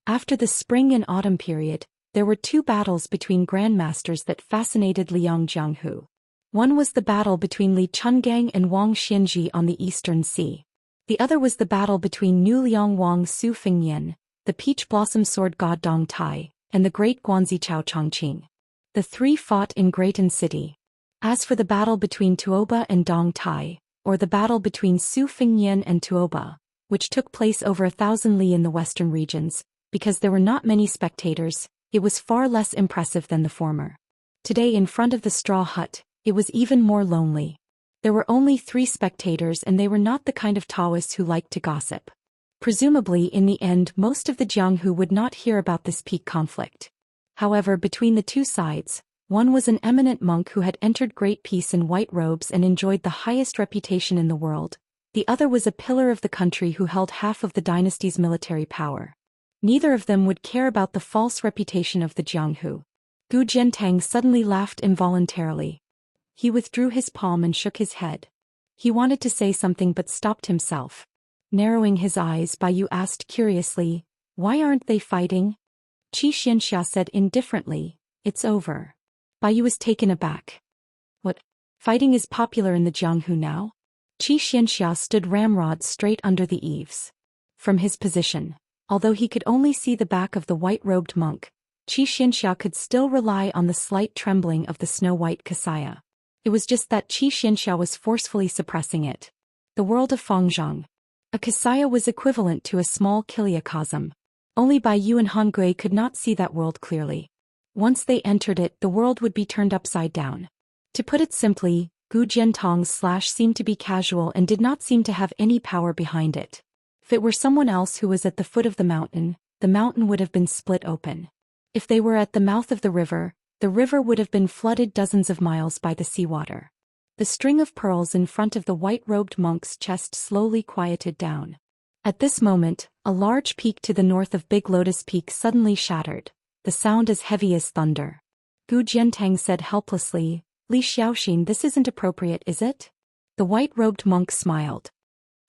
After the spring and autumn period, there were two battles between grandmasters that fascinated Liang Jianghu. One was the battle between Li Chungang and Wang Xianji on the Eastern Sea. The other was the battle between Nu Liang Wang Su Fengyan, the peach blossom sword god Dong Tai, and the great Guanzi Chao Chongqing. The three fought in Greaton City. As for the battle between Tuoba and Dong Tai, or the battle between Su Fengyan and Tuoba, which took place over 1,000 li in the western regions, because there were not many spectators, it was far less impressive than the former. Today in front of the straw hut, it was even more lonely. There were only 3 spectators, and they were not the kind of Daoists who liked to gossip. Presumably in the end most of the Jianghu would not hear about this peak conflict. However, between the two sides, one was an eminent monk who had entered great peace in white robes and enjoyed the highest reputation in the world. The other was a pillar of the country who held half of the dynasty's military power. Neither of them would care about the false reputation of the Jianghu. Gu Jiantang suddenly laughed involuntarily. He withdrew his palm and shook his head. He wanted to say something but stopped himself. Narrowing his eyes, Baiyu asked curiously, "Why aren't they fighting?" Xianxia said indifferently, "It's over." Baiyu was taken aback. "What? Fighting is popular in the Jianghu now?" Xianxia stood ramrod straight under the eaves. From his position, although he could only see the back of the white-robed monk, Xianxia could still rely on the slight trembling of the snow-white kasaya. It was just that Xianxia was forcefully suppressing it. The world of Fangzhong. A kasaya was equivalent to a small kiliacosm. Only Baiyu and Han Gui could not see that world clearly. Once they entered it, the world would be turned upside down. To put it simply, Gu Jiantang's slash seemed to be casual and did not seem to have any power behind it. If it were someone else who was at the foot of the mountain would have been split open. If they were at the mouth of the river would have been flooded dozens of miles by the seawater. The string of pearls in front of the white-robed monk's chest slowly quieted down. At this moment, a large peak to the north of Big Lotus Peak suddenly shattered, the sound as heavy as thunder. Gu Jiantang said helplessly, "Li Xiaoxin, this isn't appropriate, is it?" The white-robed monk smiled.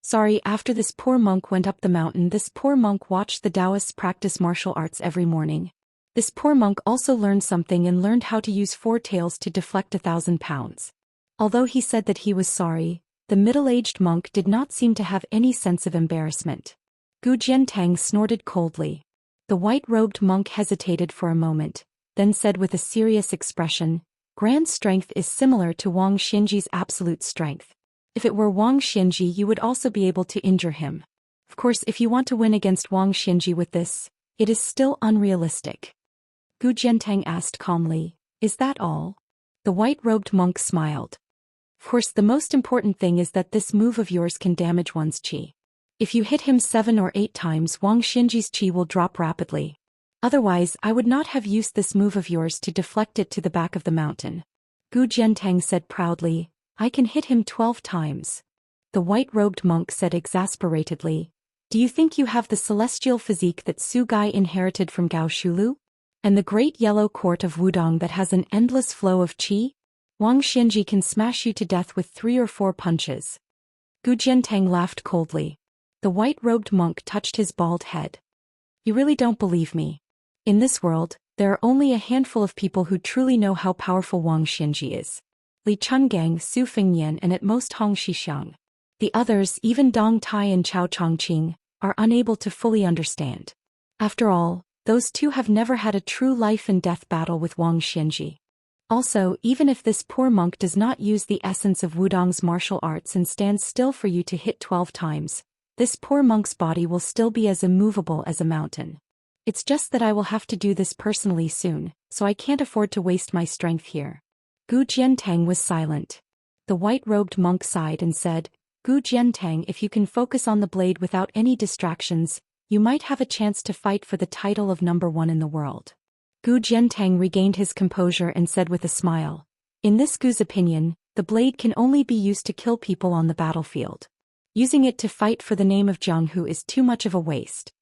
"Sorry, after this poor monk went up the mountain, this poor monk watched the Daoists practice martial arts every morning. This poor monk also learned something and learned how to use 4 tails to deflect 1,000 pounds. Although he said that he was sorry, the middle-aged monk did not seem to have any sense of embarrassment. Gu Jiantang snorted coldly. The white-robed monk hesitated for a moment, then said with a serious expression, "Grand strength is similar to Wang Xianji's absolute strength. If it were Wang Xianji, you would also be able to injure him. Of course, if you want to win against Wang Xianji with this, it is still unrealistic." Gu Jiantang asked calmly, "Is that all?" The white-robed monk smiled. "Of course, the most important thing is that this move of yours can damage one's qi. If you hit him 7 or 8 times, Wang Xianji's qi will drop rapidly. Otherwise, I would not have used this move of yours to deflect it to the back of the mountain." Gu Jiantang said proudly, "I can hit him 12 times. The white-robed monk said exasperatedly, "Do you think you have the celestial physique that Su Gai inherited from Gao Shulu? And the great yellow court of Wudong that has an endless flow of qi? Wang Xianji can smash you to death with 3 or 4 punches. Gu Jiantang laughed coldly. The white-robed monk touched his bald head. You really don't believe me. In this world, there are only a handful of people who truly know how powerful Wang Xianji is. Li Chungang, Su Fengyan, and at most Hong Shixiang. The others, even Dong Tai and Chao Chongqing, are unable to fully understand. After all, those two have never had a true life-and-death battle with Wang Xianji. Also, even if this poor monk does not use the essence of Wudong's martial arts and stands still for you to hit 12 times, this poor monk's body will still be as immovable as a mountain. It's just that I will have to do this personally soon, so I can't afford to waste my strength here. Gu Jiantang was silent. The white-robed monk sighed and said, Gu Jiantang, if you can focus on the blade without any distractions, you might have a chance to fight for the title of number 1 in the world. Gu Jiantang regained his composure and said with a smile, in this Gu's opinion, the blade can only be used to kill people on the battlefield. Using it to fight for the name of Jianghu is too much of a waste.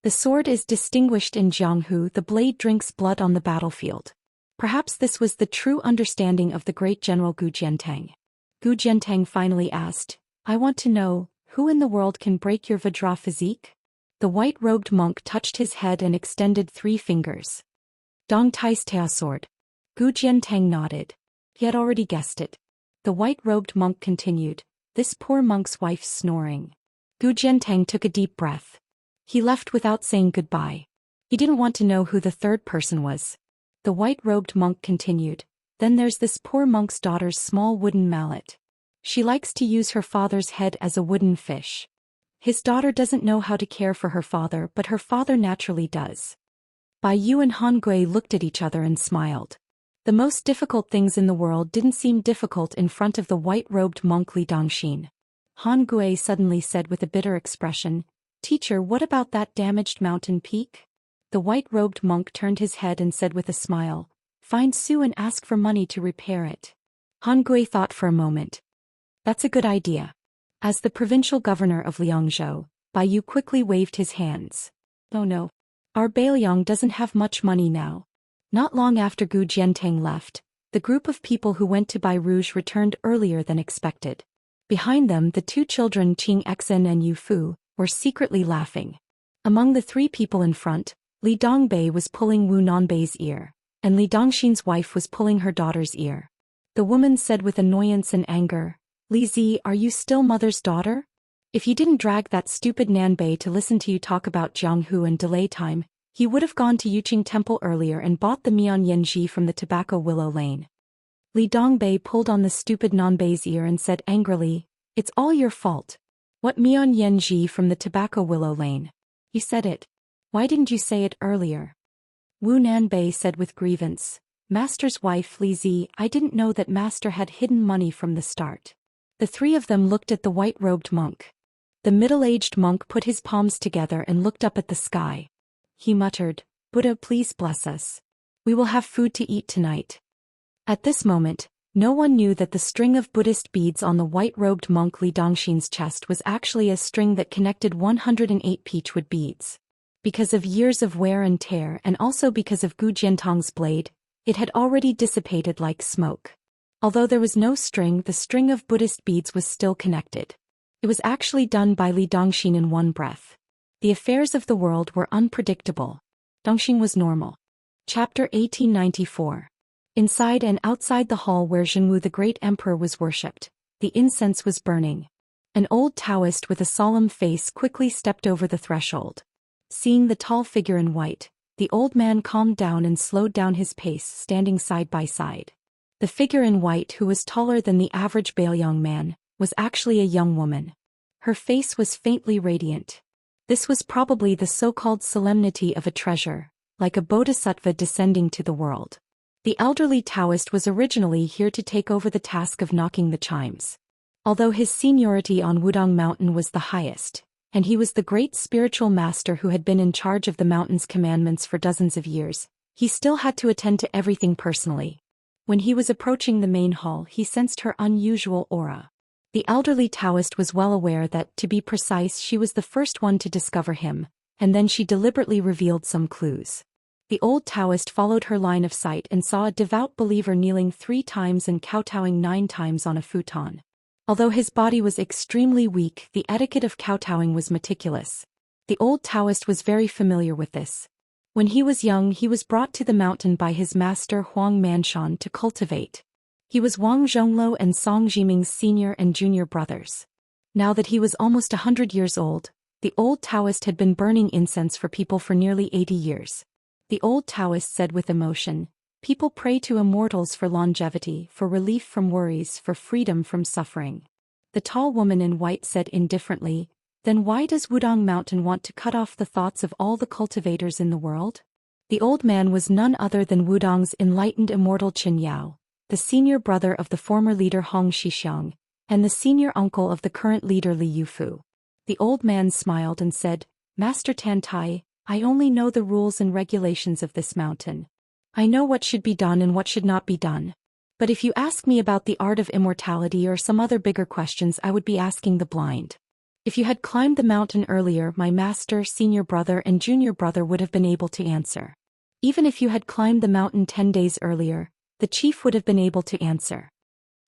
The sword is distinguished in Jianghu, the blade drinks blood on the battlefield. Perhaps this was the true understanding of the great general Gu Jiantang. Gu Jiantang finally asked, I want to know, who in the world can break your Vajra physique? The white-robed monk touched his head and extended 3 fingers. Dong Tai's Tao sword. Gu Jiantang nodded. He had already guessed it. The white-robed monk continued, this poor monk's wife's snoring. Gu Jiantang took a deep breath. He left without saying goodbye. He didn't want to know who the third person was. The white-robed monk continued, then there's this poor monk's daughter's small wooden mallet. She likes to use her father's head as a wooden fish. His daughter doesn't know how to care for her father, but her father naturally does. Bai Yu and Han Gui looked at each other and smiled. The most difficult things in the world didn't seem difficult in front of the white-robed monk Li Dongxin. Han Gui suddenly said with a bitter expression, Teacher, what about that damaged mountain peak? The white-robed monk turned his head and said with a smile, Find Su and ask for money to repair it. Han Gui thought for a moment. That's a good idea. As the provincial governor of Liangzhou, Bai Yu quickly waved his hands. Oh no. Our Bailiang doesn't have much money now. Not long after Gu Jiantang left, the group of people who went to Bai Rouge returned earlier than expected. Behind them, the 2 children Qing Exen and Yu Fu were secretly laughing. Among the 3 people in front, Li Dongbei was pulling Wu Nanbei's ear, and Li Dongxin's wife was pulling her daughter's ear. The woman said with annoyance and anger, Li Zi, are you still mother's daughter? If you didn't drag that stupid Nanbei to listen to you talk about Jianghu and delay time, he would have gone to Yuqing Temple earlier and bought the Mian Yanji from the Tobacco Willow Lane. Li Dongbei pulled on the stupid Nanbei's ear and said angrily, It's all your fault. What Mian Yanji from the Tobacco Willow Lane? You said it. Why didn't you say it earlier? Wu Nanbei said with grievance, Master's wife Li Zi, I didn't know that Master had hidden money from the start. The 3 of them looked at the white-robed monk. The middle-aged monk put his palms together and looked up at the sky. He muttered, Buddha, please bless us. We will have food to eat tonight. At this moment, no one knew that the string of Buddhist beads on the white-robed monk Li Dongxin's chest was actually a string that connected 108 peachwood beads. Because of years of wear and tear and also because of Gu Jiantang's blade, it had already dissipated like smoke. Although there was no string, the string of Buddhist beads was still connected. It was actually done by Li Dongxin in one breath. The affairs of the world were unpredictable. Dongxin was normal. Chapter 1894. Inside and outside the hall where Zhenwu the Great Emperor was worshipped, the incense was burning. An old Daoist with a solemn face quickly stepped over the threshold. Seeing the tall figure in white, the old man calmed down and slowed down his pace, standing side by side. The figure in white, who was taller than the average Bailiang man, was actually a young woman. Her face was faintly radiant. This was probably the so-called solemnity of a treasure, like a bodhisattva descending to the world. The elderly Daoist was originally here to take over the task of knocking the chimes. Although his seniority on Wudong Mountain was the highest, and he was the great spiritual master who had been in charge of the mountain's commandments for dozens of years, he still had to attend to everything personally. When he was approaching the main hall, he sensed her unusual aura. The elderly Daoist was well aware that, to be precise, she was the first one to discover him, and then she deliberately revealed some clues. The old Taoist followed her line of sight and saw a devout believer kneeling 3 times and kowtowing 9 times on a futon. Although his body was extremely weak, the etiquette of kowtowing was meticulous. The old Taoist was very familiar with this. When he was young, he was brought to the mountain by his master Huang Manshan to cultivate. He was Wang Zhongluo and Song Jiming's senior and junior brothers. Now that he was almost 100 years old, the old Taoist had been burning incense for people for nearly 80 years. The old Taoist said with emotion, "People pray to immortals for longevity, for relief from worries, for freedom from suffering." The tall woman in white said indifferently, "Then why does Wudong Mountain want to cut off the thoughts of all the cultivators in the world?" The old man was none other than Wudong's enlightened immortal Qianyao, the senior brother of the former leader Hong Xixiang, and the senior uncle of the current leader Li Yufu. The old man smiled and said, "Master Tantai, I only know the rules and regulations of this mountain. I know what should be done and what should not be done. But if you ask me about the art of immortality or some other bigger questions, I would be asking the blind. If you had climbed the mountain earlier, my master, senior brother and junior brother would have been able to answer. Even if you had climbed the mountain 10 days earlier, the chief would have been able to answer."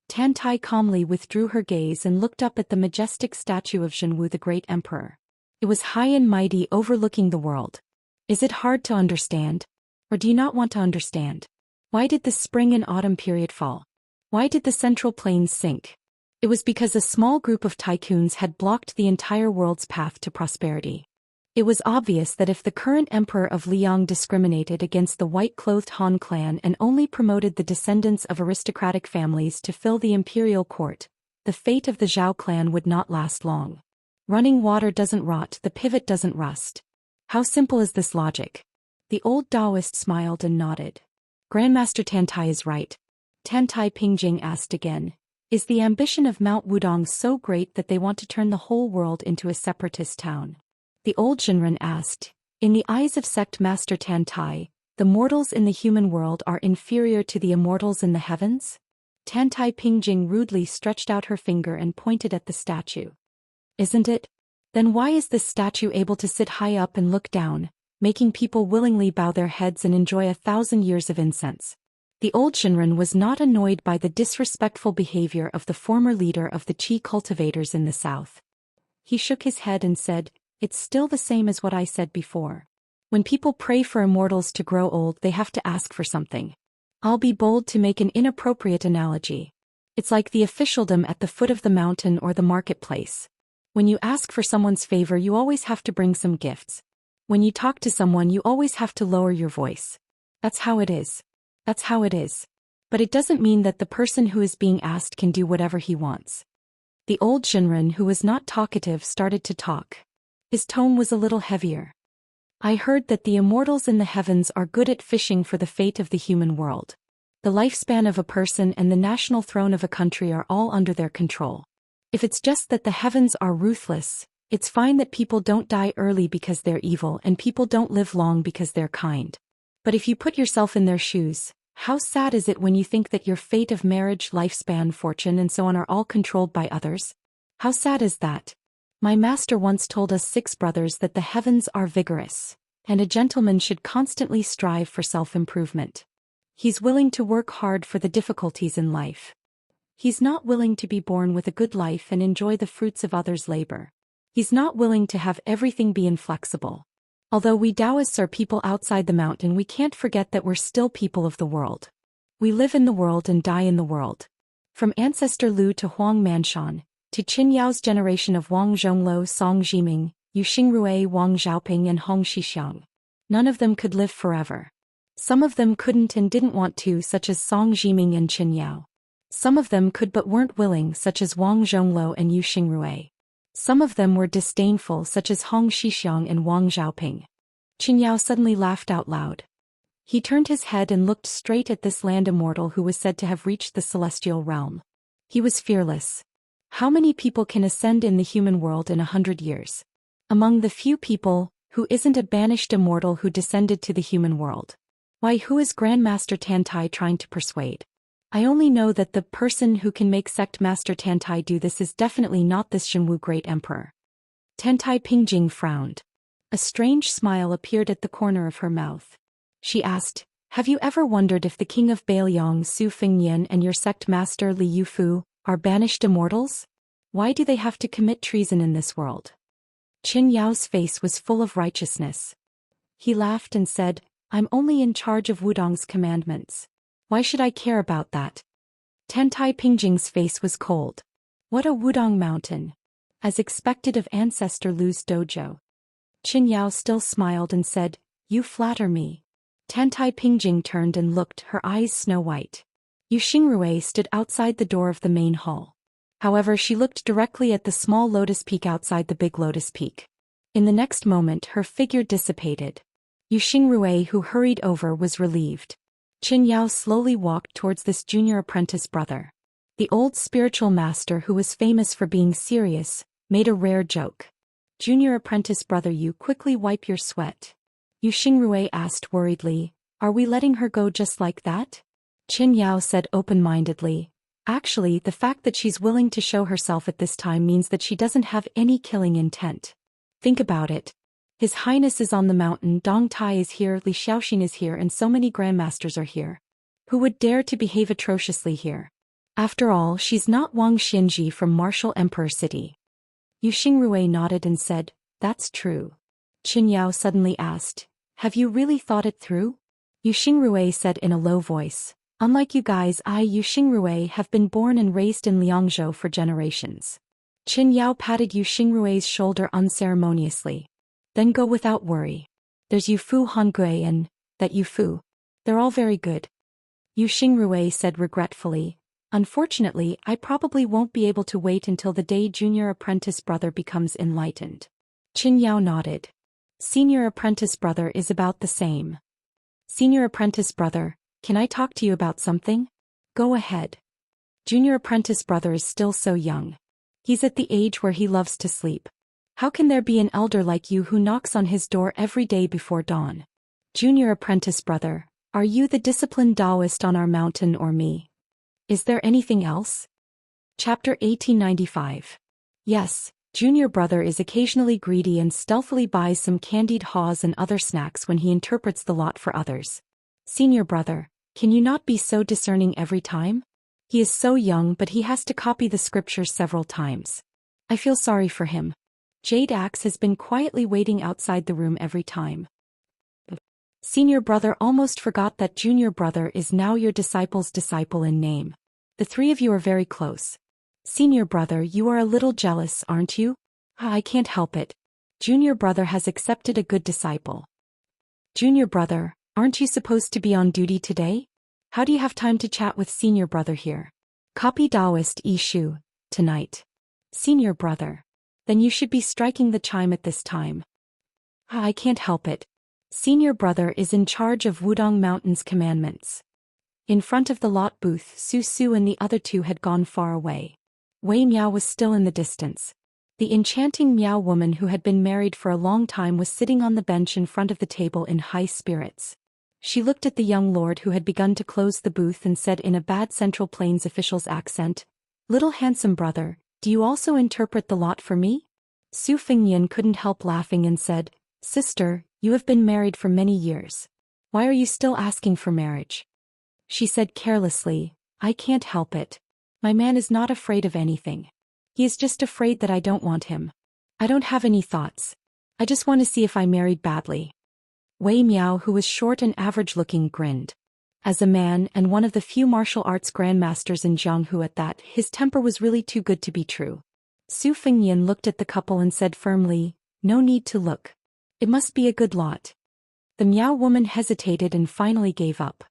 Tantai calmly withdrew her gaze and looked up at the majestic statue of Zhenwu the great emperor. It was high and mighty, overlooking the world. "Is it hard to understand? Or do you not want to understand? Why did the spring and autumn period fall? Why did the central plains sink? It was because a small group of tycoons had blocked the entire world's path to prosperity. It was obvious that if the current emperor of Liang discriminated against the white-clothed Han clan and only promoted the descendants of aristocratic families to fill the imperial court, the fate of the Zhao clan would not last long. Running water doesn't rot, the pivot doesn't rust. How simple is this logic?" The old Daoist smiled and nodded. "Grandmaster Tantai is right." Tantai Pingjing asked again, "Is the ambition of Mount Wudong so great that they want to turn the whole world into a separatist town?" The old Jinren asked, "In the eyes of sect master Tantai, the mortals in the human world are inferior to the immortals in the heavens?" Tantai Pingjing rudely stretched out her finger and pointed at the statue. "Isn't it? Then why is this statue able to sit high up and look down, making people willingly bow their heads and enjoy 1,000 years of incense?" The old Shinran was not annoyed by the disrespectful behavior of the former leader of the Qi cultivators in the south. He shook his head and said, "It's still the same as what I said before. When people pray for immortals to grow old, they have to ask for something. I'll be bold to make an inappropriate analogy. It's like the officialdom at the foot of the mountain or the marketplace. When you ask for someone's favor, you always have to bring some gifts. When you talk to someone, you always have to lower your voice. That's how it is. That's how it is. But it doesn't mean that the person who is being asked can do whatever he wants." The old Shinran, who was not talkative, started to talk. His tone was a little heavier. "I heard that the immortals in the heavens are good at fishing for the fate of the human world. The lifespan of a person and the national throne of a country are all under their control. If it's just that the heavens are ruthless, it's fine that people don't die early because they're evil and people don't live long because they're kind. But if you put yourself in their shoes, how sad is it when you think that your fate of marriage, lifespan, fortune and so on are all controlled by others? How sad is that? My master once told us 6 brothers that the heavens are vigorous, and a gentleman should constantly strive for self-improvement. He's willing to work hard for the difficulties in life. He's not willing to be born with a good life and enjoy the fruits of others' labor. He's not willing to have everything be inflexible. Although we Taoists are people outside the mountain, we can't forget that we're still people of the world. We live in the world and die in the world. From ancestor Lu to Huang Manshan, to Qin Yao's generation of Wang Zhongluo, Song Jiming, Yu Xingrui, Wang Xiaoping and Hong Xixiang. None of them could live forever. Some of them couldn't and didn't want to, such as Song Jiming and Qin Yao. Some of them could but weren't willing, such as Wang Zhongluo and Yu Xingrui. Some of them were disdainful, such as Hong Xixiang and Wang Xiaoping. Qin Yao suddenly laughed out loud. He turned his head and looked straight at this land immortal who was said to have reached the celestial realm. He was fearless. How many people can ascend in the human world in 100 years? Among the few people, who isn't a banished immortal who descended to the human world? Why, who is Grandmaster Tantai trying to persuade? I only know that the person who can make Sect Master Tantai do this is definitely not this Zhenwu Great Emperor. Tantai Pingjing frowned. A strange smile appeared at the corner of her mouth. She asked, have you ever wondered if the king of Bailiang Su Fengnian and your sect master Li Yufu are banished immortals? Why do they have to commit treason in this world? Qin Yao's face was full of righteousness. He laughed and said, I'm only in charge of Wudong's commandments. Why should I care about that? Tantai Pingjing's face was cold. What a Wudong mountain! As expected of ancestor Lu's dojo. Qin Yao still smiled and said, you flatter me. Tantai Pingjing turned and looked, her eyes snow-white. Yu Xingrui stood outside the door of the main hall. However, she looked directly at the small lotus peak outside the big lotus peak. In the next moment her figure dissipated. Yu Xingrui, who hurried over, was relieved. Qin Yao slowly walked towards this junior apprentice brother. The old spiritual master, who was famous for being serious, made a rare joke. Junior apprentice brother, you quickly wipe your sweat. Yu Xingrui asked worriedly, are we letting her go just like that? Qin Yao said open-mindedly, actually, the fact that she's willing to show herself at this time means that she doesn't have any killing intent. Think about it. His Highness is on the mountain, Dong Tai is here, Li Xiaoxin is here, and so many grandmasters are here. Who would dare to behave atrociously here? After all, she's not Wang Xianji from Martial Emperor City. Yu Xingrui nodded and said, that's true. Qin Yao suddenly asked, have you really thought it through? Yu Xingrui said in a low voice, unlike you guys, I, Yu Xingrui, have been born and raised in Liangzhou for generations. Qin Yao patted Yu Xingrui's shoulder unceremoniously. Then go without worry. There's Yu Fu Hongui and that Yu Fu. They're all very good. Yu Xingrui said regretfully, unfortunately, I probably won't be able to wait until the day junior apprentice brother becomes enlightened. Qin Yao nodded. Senior apprentice brother is about the same. Senior apprentice brother, can I talk to you about something? Go ahead. Junior apprentice brother is still so young. He's at the age where he loves to sleep. How can there be an elder like you who knocks on his door every day before dawn? Junior apprentice brother, are you the disciplined Daoist on our mountain or me? Is there anything else? Chapter 1895. Yes. Junior brother is occasionally greedy and stealthily buys some candied haws and other snacks when he interprets the lot for others. Senior brother, can you not be so discerning every time? He is so young, but he has to copy the scriptures several times. I feel sorry for him. Jade Axe has been quietly waiting outside the room every time. Senior brother almost forgot that junior brother is now your disciple's disciple in name. The three of you are very close. Senior brother, you are a little jealous, aren't you? I can't help it. Junior brother has accepted a good disciple. Junior brother, aren't you supposed to be on duty today? How do you have time to chat with senior brother here? Copy Daoist Ishu, tonight. Senior brother. Then you should be striking the chime at this time. I can't help it. Senior brother is in charge of Wudong Mountain's commandments. In front of the lot booth, Su Su and the other two had gone far away. Wei Miao was still in the distance. The enchanting Miao woman who had been married for a long time was sitting on the bench in front of the table in high spirits. She looked at the young lord who had begun to close the booth and said in a bad Central Plains official's accent, little handsome brother, do you also interpret the lot for me? Su Fengnian couldn't help laughing and said, sister, you have been married for many years. Why are you still asking for marriage? She said carelessly, I can't help it. My man is not afraid of anything. He is just afraid that I don't want him. I don't have any thoughts. I just want to see if I married badly. Wei Miao, who was short and average-looking, grinned. As a man and one of the few martial arts grandmasters in Jianghu at that, his temper was really too good to be true. Su Fengnian looked at the couple and said firmly, no need to look. It must be a good lot. The Miao woman hesitated and finally gave up.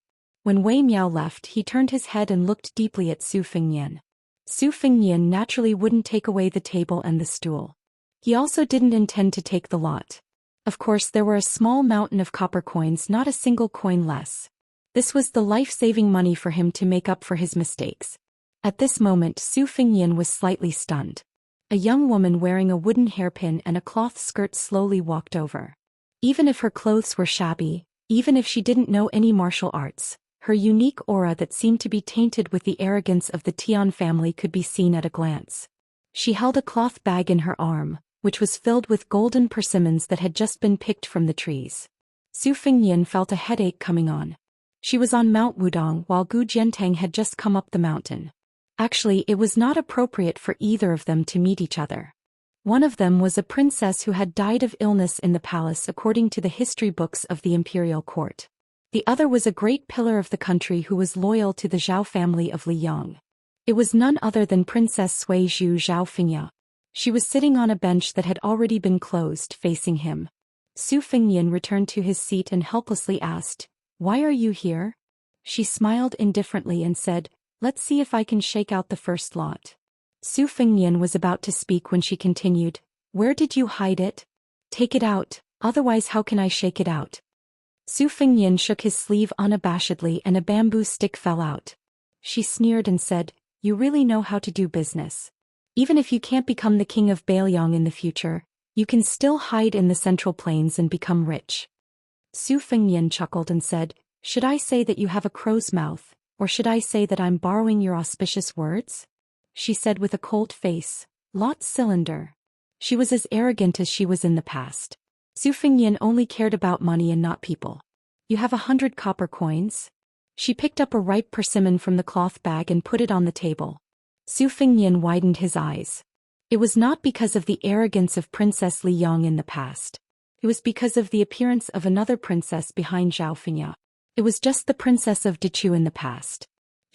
When Wei Miao left, he turned his head and looked deeply at Su Fengnian. Su Fengnian naturally wouldn't take away the table and the stool. He also didn't intend to take the lot. Of course, there were a small mountain of copper coins, not a single coin less. This was the life-saving money for him to make up for his mistakes. At this moment, Su Fengnian was slightly stunned. A young woman wearing a wooden hairpin and a cloth skirt slowly walked over. Even if her clothes were shabby, even if she didn't know any martial arts, her unique aura that seemed to be tainted with the arrogance of the Tian family could be seen at a glance. She held a cloth bag in her arm, which was filled with golden persimmons that had just been picked from the trees. Su Fingyan felt a headache coming on. She was on Mount Wudong while Gu Jiantang had just come up the mountain. Actually, it was not appropriate for either of them to meet each other. One of them was a princess who had died of illness in the palace according to the history books of the imperial court. The other was a great pillar of the country who was loyal to the Zhao family of Liyang. It was none other than Princess Sui Zhu Zhaofingya. She was sitting on a bench that had already been closed, facing him. Su Fingyan returned to his seat and helplessly asked, "Why are you here?" She smiled indifferently and said, "Let's see if I can shake out the first lot." Su Fingyan was about to speak when she continued, "Where did you hide it? Take it out, otherwise how can I shake it out?" Su Fingyan shook his sleeve unabashedly and a bamboo stick fell out. She sneered and said, "You really know how to do business. Even if you can't become the king of Bailiang in the future, you can still hide in the Central Plains and become rich." Su Fingyan chuckled and said, "Should I say that you have a crow's mouth, or should I say that I'm borrowing your auspicious words?" She said with a cold face, "Lot cylinder." She was as arrogant as she was in the past. Su Fingyan only cared about money and not people. "You have 100 copper coins?" She picked up a ripe persimmon from the cloth bag and put it on the table. Su Fingyan widened his eyes. It was not because of the arrogance of Princess Liyang in the past. It was because of the appearance of another princess behind Zhao Fingya. It was just the princess of Dichu in the past.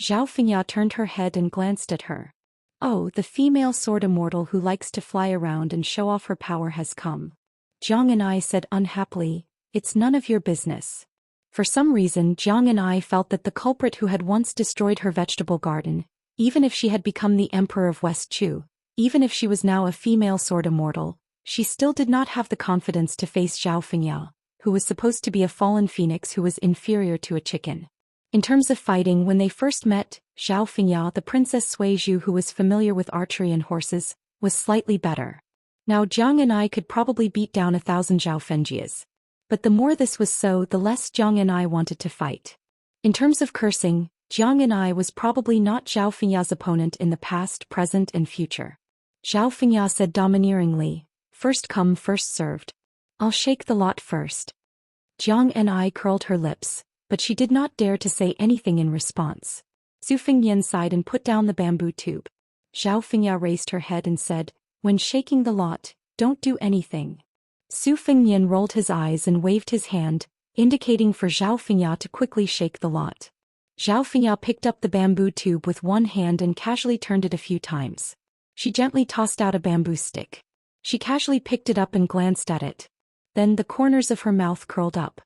Zhao Fingya turned her head and glanced at her. "Oh, the female sword immortal who likes to fly around and show off her power has come." Jiang and I said unhappily, "It's none of your business." For some reason Jiang and I felt that the culprit who had once destroyed her vegetable garden, even if she had become the emperor of West Chu, even if she was now a female sword immortal, she still did not have the confidence to face Zhao Fingya, who was supposed to be a fallen phoenix who was inferior to a chicken. In terms of fighting, when they first met, Zhao Fingya, the Princess Sui Zhu who was familiar with archery and horses, was slightly better. Now Jiang and I could probably beat down 1,000 Zhao Fengjias. But the more this was so, the less Jiang and I wanted to fight. In terms of cursing, Jiang and I was probably not Zhao Fingya's opponent in the past, present and future. Zhao Fingya said domineeringly, "First come, first served. I'll shake the lot first." Jiang and I curled her lips, but she did not dare to say anything in response. Su Fingyan sighed and put down the bamboo tube. Zhao Fingya raised her head and said, "When shaking the lot, don't do anything." Su Fingyan rolled his eyes and waved his hand, indicating for Zhao Fingya to quickly shake the lot. Zhao Fingya picked up the bamboo tube with one hand and casually turned it a few times. She gently tossed out a bamboo stick. She casually picked it up and glanced at it. Then the corners of her mouth curled up.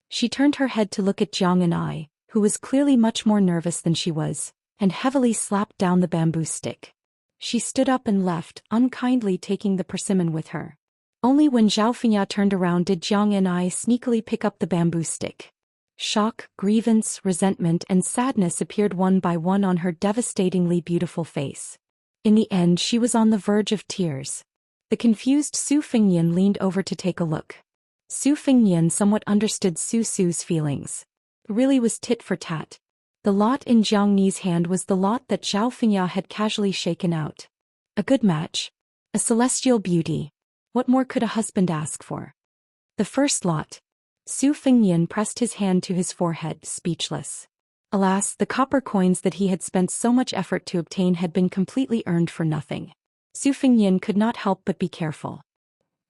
She turned her head to look at Jiang and I, who was clearly much more nervous than she was, and heavily slapped down the bamboo stick. She stood up and left, unkindly taking the persimmon with her. Only when Zhao Fingya turned around did Jiang and I sneakily pick up the bamboo stick. Shock, grievance, resentment and sadness appeared one by one on her devastatingly beautiful face. In the end she was on the verge of tears. The confused Su Fingyan leaned over to take a look. Su Fingyan somewhat understood Su's feelings. It really was tit for tat. The lot in Jiang Ni's hand was the lot that Zhao Fingya had casually shaken out. A good match. A celestial beauty. What more could a husband ask for? The first lot. Su Fingyan pressed his hand to his forehead, speechless. Alas, the copper coins that he had spent so much effort to obtain had been completely earned for nothing. Su Fingyan could not help but be careful.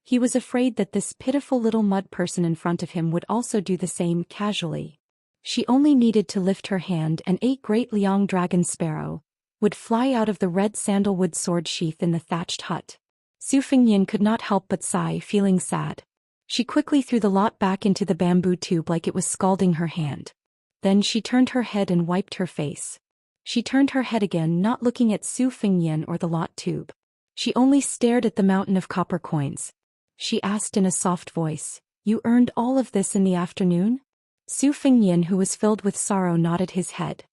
He was afraid that this pitiful little mud person in front of him would also do the same casually. She only needed to lift her hand and 8 great Liang dragon sparrow would fly out of the red sandalwood sword sheath in the thatched hut. Su Fingyan could not help but sigh, feeling sad. She quickly threw the lot back into the bamboo tube like it was scalding her hand. Then she turned her head and wiped her face. She turned her head again, not looking at Su Fingyan or the lot tube. She only stared at the mountain of copper coins. She asked in a soft voice, "You earned all of this in the afternoon?" Su Fingyan, who was filled with sorrow, nodded his head.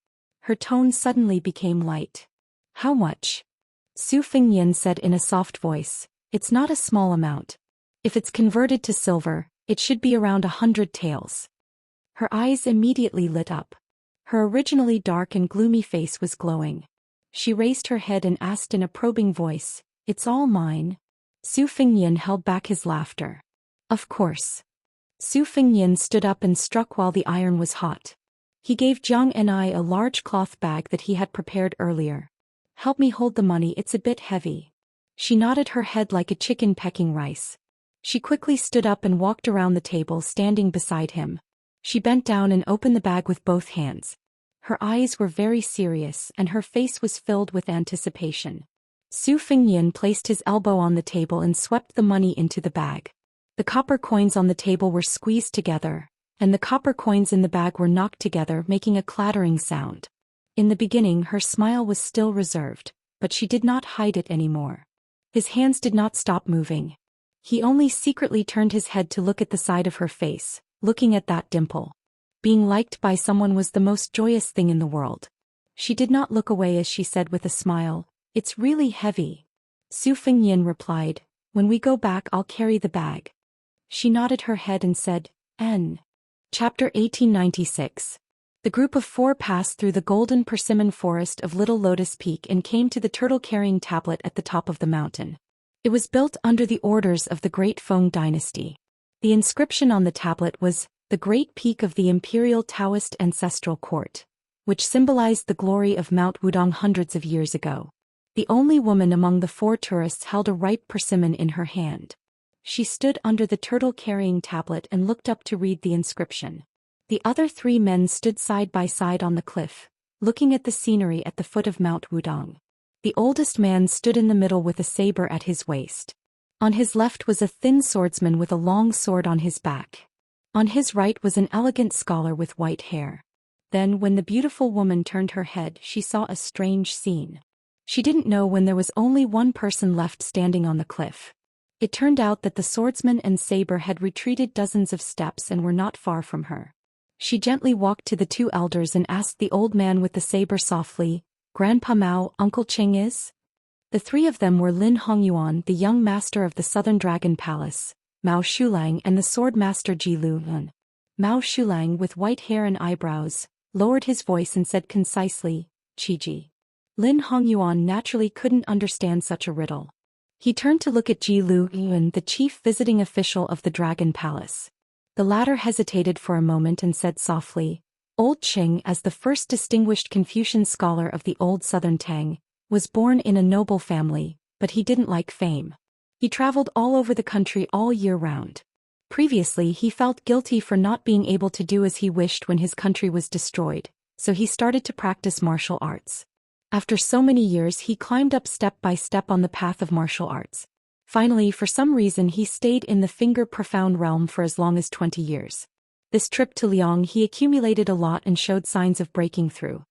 Her tone suddenly became light. "How much?" Su Fingyan said in a soft voice, "It's not a small amount. If it's converted to silver, it should be around 100 taels." Her eyes immediately lit up. Her originally dark and gloomy face was glowing. She raised her head and asked in a probing voice, "It's all mine?" Su Fingyan held back his laughter. "Of course. Su Fengnian stood up and struck while the iron was hot. He gave Jiang and I a large cloth bag that he had prepared earlier. Help me hold the money, it's a bit heavy. She nodded her head like a chicken pecking rice. She quickly stood up and walked around the table standing beside him. She bent down and opened the bag with both hands. Her eyes were very serious and her face was filled with anticipation. Su Fengnian placed his elbow on the table and swept the money into the bag. The copper coins on the table were squeezed together, and the copper coins in the bag were knocked together, making a clattering sound. In the beginning her smile was still reserved, but she did not hide it anymore. His hands did not stop moving. He only secretly turned his head to look at the side of her face, looking at that dimple. Being liked by someone was the most joyous thing in the world. She did not look away as she said with a smile, "It's really heavy." Su Fengnian replied, "When we go back I'll carry the bag." She nodded her head and said, "N." Chapter 1896. The group of 4 passed through the golden persimmon forest of Little Lotus Peak and came to the turtle-carrying tablet at the top of the mountain. It was built under the orders of the Great Feng dynasty. The inscription on the tablet was, "The Great Peak of the Imperial Daoist Ancestral Court," which symbolized the glory of Mount Wudong hundreds of years ago. The only woman among the 4 tourists held a ripe persimmon in her hand. She stood under the turtle-carrying tablet and looked up to read the inscription. The other 3 men stood side by side on the cliff, looking at the scenery at the foot of Mount Wudong. The oldest man stood in the middle with a saber at his waist. On his left was a thin swordsman with a long sword on his back. On his right was an elegant scholar with white hair. Then, when the beautiful woman turned her head, she saw a strange scene. She didn't know when there was only one person left standing on the cliff. It turned out that the swordsman and saber had retreated dozens of steps and were not far from her. She gently walked to the 2 elders and asked the old man with the saber softly, "Grandpa Mao, Uncle Qing is?" The 3 of them were Lin Hongyuan, the young master of the Southern Dragon Palace, Mao Shulang and the sword master Ji Luhan. Mao Shulang, with white hair and eyebrows, lowered his voice and said concisely, "Qiji." Lin Hongyuan naturally couldn't understand such a riddle. He turned to look at Ji Luhan, the chief visiting official of the Dragon Palace. The latter hesitated for a moment and said softly, "Old Qing, as the first distinguished Confucian scholar of the old Southern Tang, was born in a noble family, but he didn't like fame. He traveled all over the country all year round. Previously he felt guilty for not being able to do as he wished when his country was destroyed, so he started to practice martial arts. After so many years he climbed up step by step on the path of martial arts. Finally, for some reason he stayed in the Finger Profound realm for as long as 20 years. This trip to Liang he accumulated a lot and showed signs of breaking through.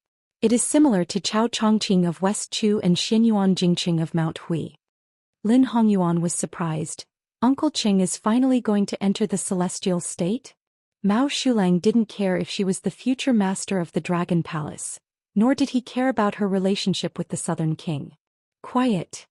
It is similar to Chao Chongqing of West Chu and Xianyuan Jingqing of Mount Hui." Lin Hongyuan was surprised. Uncle Qing is finally going to enter the celestial state? Mao Shulang didn't care if she was the future master of the Dragon Palace, nor did he care about her relationship with the Southern King. "Quiet."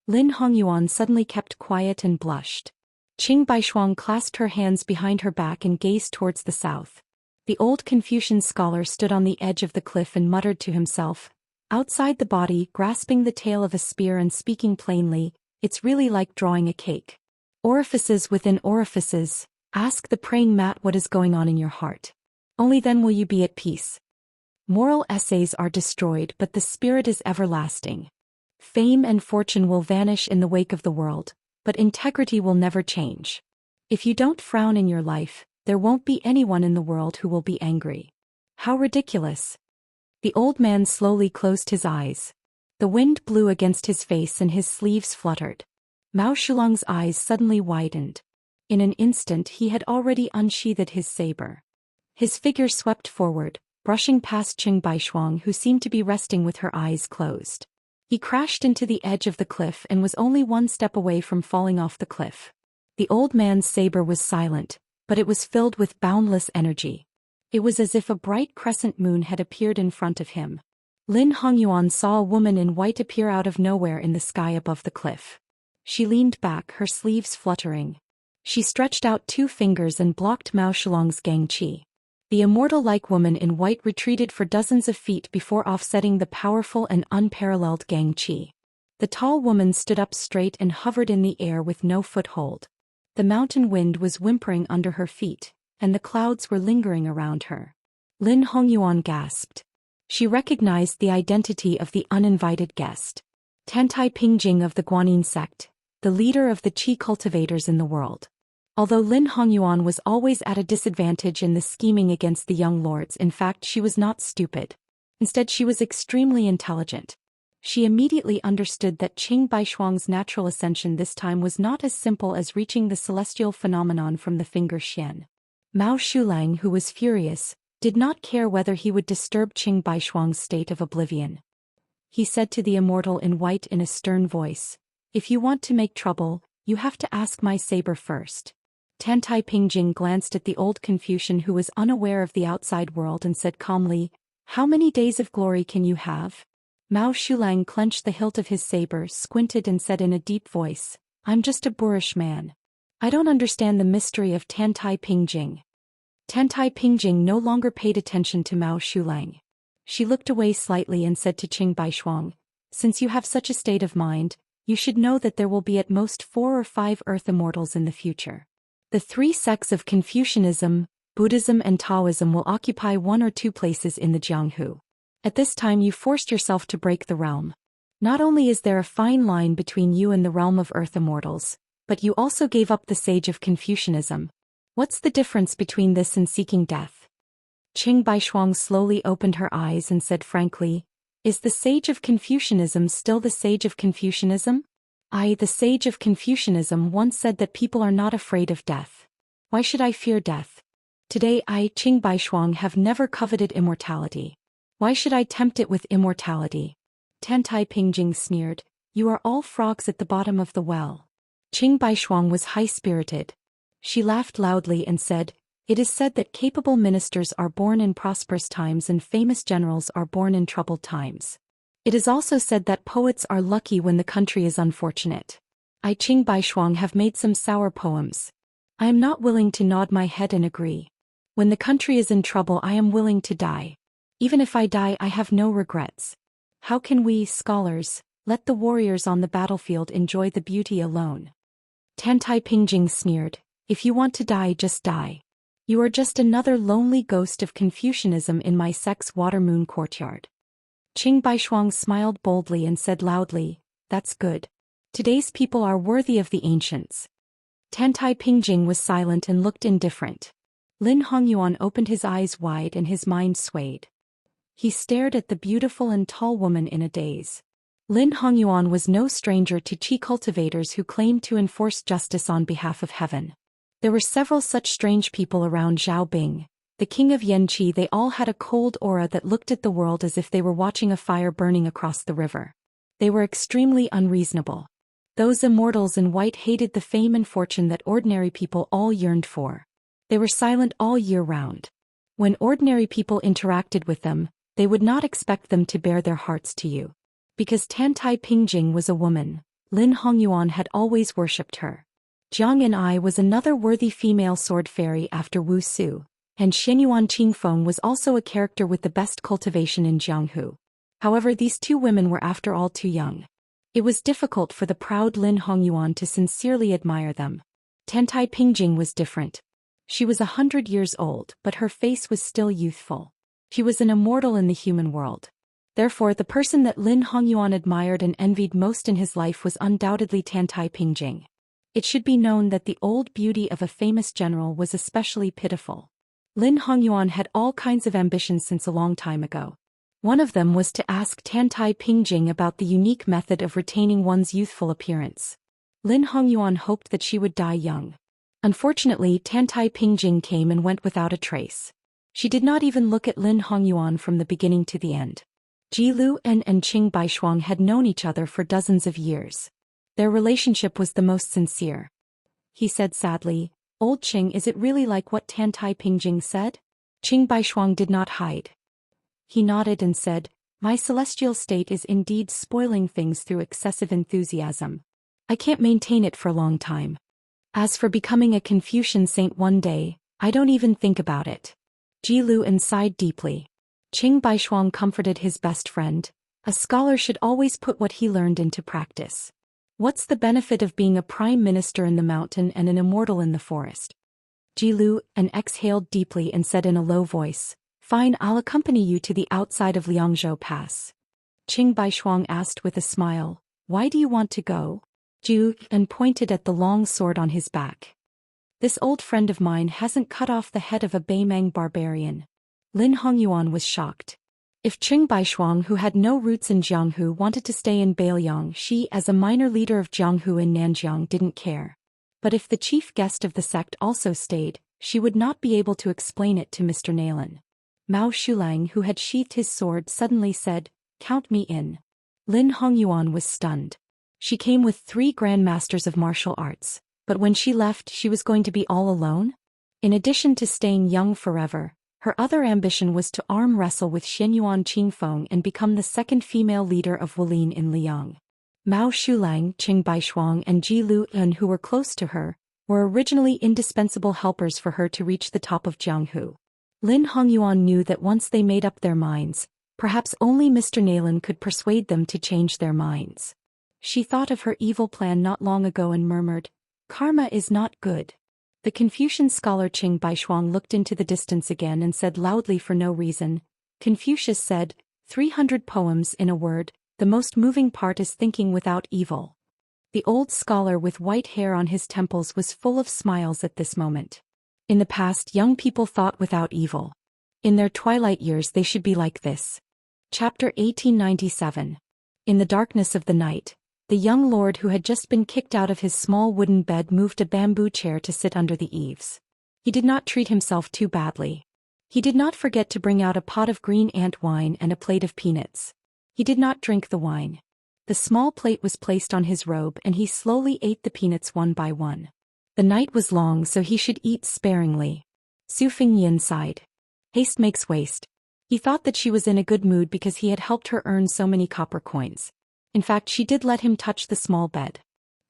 Lin Hongyuan suddenly kept quiet and blushed. Qing Baishuang clasped her hands behind her back and gazed towards the south. The old Confucian scholar stood on the edge of the cliff and muttered to himself, outside the body, grasping the tail of a spear and speaking plainly, "It's really like drawing a cake. Orifices within orifices. Ask the praying mat what is going on in your heart. Only then will you be at peace. Moral essays are destroyed, but the spirit is everlasting. Fame and fortune will vanish in the wake of the world, but integrity will never change. If you don't frown in your life, there won't be anyone in the world who will be angry." How ridiculous. The old man slowly closed his eyes. The wind blew against his face and his sleeves fluttered. Mao Shulang's eyes suddenly widened. In an instant he had already unsheathed his saber. His figure swept forward, brushing past Qing Baishuang, who seemed to be resting with her eyes closed. He crashed into the edge of the cliff and was only 1 step away from falling off the cliff. The old man's saber was silent, but it was filled with boundless energy. It was as if a bright crescent moon had appeared in front of him. Lin Hongyuan saw a woman in white appear out of nowhere in the sky above the cliff. She leaned back, her sleeves fluttering. She stretched out 2 fingers and blocked Mao Shulang's Gangqi. The immortal-like woman in white retreated for dozens of feet before offsetting the powerful and unparalleled Gangqi. The tall woman stood up straight and hovered in the air with no foothold. The mountain wind was whimpering under her feet, and the clouds were lingering around her. Lin Hongyuan gasped. She recognized the identity of the uninvited guest. Tantai Pingjing of the Guanyin sect, the leader of the qi cultivators in the world. Although Lin Hongyuan was always at a disadvantage in the scheming against the young lords, in fact she was not stupid. Instead she was extremely intelligent. She immediately understood that Qing Baishuang's natural ascension this time was not as simple as reaching the celestial phenomenon from the finger Xian. Mao Shulang, who was furious, did not care whether he would disturb Qing Baishuang's state of oblivion. He said to the Immortal in white in a stern voice, "If you want to make trouble, you have to ask my saber first." Tantai Pingjing glanced at the old Confucian who was unaware of the outside world and said calmly, "How many days of glory can you have?" Mao Shulang clenched the hilt of his saber, squinted and said in a deep voice, "I'm just a boorish man. I don't understand the mystery of Tantai Pingjing." Tantai Pingjing no longer paid attention to Mao Shulang. She looked away slightly and said to Qing Baishuang, "Since you have such a state of mind, you should know that there will be at most 4 or 5 Earth Immortals in the future. The 3 sects of Confucianism, Buddhism and Taoism will occupy 1 or 2 places in the Jianghu. At this time you forced yourself to break the realm. Not only is there a fine line between you and the realm of Earth Immortals, but you also gave up the sage of Confucianism. What's the difference between this and seeking death?" Qing Baishuang slowly opened her eyes and said frankly, "Is the sage of Confucianism still the sage of Confucianism? The sage of Confucianism once said that people are not afraid of death. Why should I fear death? Today Qing Baishuang, have never coveted immortality. Why should I tempt it with immortality?" Tantai Pingjing sneered, "You are all frogs at the bottom of the well." Qing Baishuang was high-spirited. She laughed loudly and said, "It is said that capable ministers are born in prosperous times and famous generals are born in troubled times. It is also said that poets are lucky when the country is unfortunate. I, Qing Baishuang, have made some sour poems. I am not willing to nod my head and agree. When the country is in trouble I am willing to die. Even if I die I have no regrets. How can we, scholars, let the warriors on the battlefield enjoy the beauty alone?" Tantai Pingjing sneered, "If you want to die, just die. You are just another lonely ghost of Confucianism in my sect's water moon courtyard." Qing Baishuang smiled boldly and said loudly, "That's good. Today's people are worthy of the ancients." Tantai Pingjing was silent and looked indifferent. Lin Hongyuan opened his eyes wide and his mind swayed. He stared at the beautiful and tall woman in a daze. Lin Hongyuan was no stranger to qi cultivators who claimed to enforce justice on behalf of heaven. There were several such strange people around Zhao Bing, the king of Yanqi. They all had a cold aura that looked at the world as if they were watching a fire burning across the river. They were extremely unreasonable. Those immortals in white hated the fame and fortune that ordinary people all yearned for. They were silent all year round. When ordinary people interacted with them, they would not expect them to bare their hearts to you. Because Tantai Pingjing was a woman, Lin Hongyuan had always worshipped her. Jiang Yan'ai was another worthy female sword fairy after Wu Su, and Xianyuan Qingfeng was also a character with the best cultivation in Jianghu. However, these 2 women were after all too young. It was difficult for the proud Lin Hongyuan to sincerely admire them. Tantai Pingjing was different. She was 100 years old, but her face was still youthful. She was an immortal in the human world. Therefore, the person that Lin Hongyuan admired and envied most in his life was undoubtedly Tantai Pingjing. It should be known that the old beauty of a famous general was especially pitiful. Lin Hongyuan had all kinds of ambitions since a long time ago. One of them was to ask Tantai Pingjing about the unique method of retaining one's youthful appearance. Lin Hongyuan hoped that she would die young. Unfortunately, Tantai Pingjing came and went without a trace. She did not even look at Lin Hongyuan from the beginning to the end. Ji Luan and Qing Baishuang had known each other for dozens of years. Their relationship was the most sincere. He said sadly, "Old Qing, is it really like what Tantai Pingjing said?" Qing Baishuang did not hide. He nodded and said, "My celestial state is indeed spoiling things through excessive enthusiasm. I can't maintain it for a long time. As for becoming a Confucian saint one day, I don't even think about it." Ji Luan sighed deeply. Qing Baishuang comforted his best friend. A scholar should always put what he learned into practice. What's the benefit of being a prime minister in the mountain and an immortal in the forest? Jilu exhaled deeply and said in a low voice, "Fine, I'll accompany you to the outside of Liangzhou Pass." Qing Baishuang asked with a smile, "Why do you want to go?" Zhu pointed at the long sword on his back. "This old friend of mine hasn't cut off the head of a Beimang barbarian." Lin Hongyuan was shocked. If Qing Baishuang, who had no roots in Jianghu, wanted to stay in Beiliang, she, as a minor leader of Jianghu in Nanjiang, didn't care. But if the chief guest of the sect also stayed, she would not be able to explain it to Mr. Nailan. Mao Shulang, who had sheathed his sword, suddenly said, "Count me in." Lin Hongyuan was stunned. She came with 3 grandmasters of martial arts, but when she left, she was going to be all alone? In addition to staying young forever, her other ambition was to arm wrestle with Xianyuan Qingfeng and become the second female leader of Wulin in Liang. Mao Shulang, Qing Baishuang and Ji Lu'en, who were close to her, were originally indispensable helpers for her to reach the top of Jianghu. Lin Hongyuan knew that once they made up their minds, perhaps only Mr. Nailan could persuade them to change their minds. She thought of her evil plan not long ago and murmured, "Karma is not good." The Confucian scholar Qing Baishuang looked into the distance again and said loudly for no reason, "Confucius said, 300 poems in a word, the most moving part is thinking without evil." The old scholar with white hair on his temples was full of smiles at this moment. In the past, young people thought without evil. In their twilight years they should be like this. Chapter 1897. In the darkness of the night, the young lord who had just been kicked out of his small wooden bed moved a bamboo chair to sit under the eaves. He did not treat himself too badly. He did not forget to bring out a pot of green ant wine and a plate of peanuts. He did not drink the wine. The small plate was placed on his robe and he slowly ate the peanuts one by one. The night was long, so he should eat sparingly. Su Fingyin sighed. Haste makes waste. He thought that she was in a good mood because he had helped her earn so many copper coins. In fact, she did let him touch the small bed.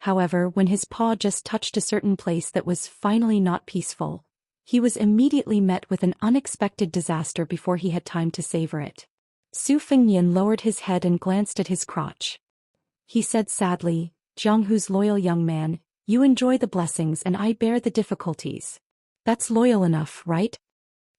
However, when his paw just touched a certain place that was finally not peaceful, he was immediately met with an unexpected disaster before he had time to savor it. Su Fingyin lowered his head and glanced at his crotch. He said sadly, "Jianghu's loyal young man, you enjoy the blessings and I bear the difficulties. That's loyal enough, right?"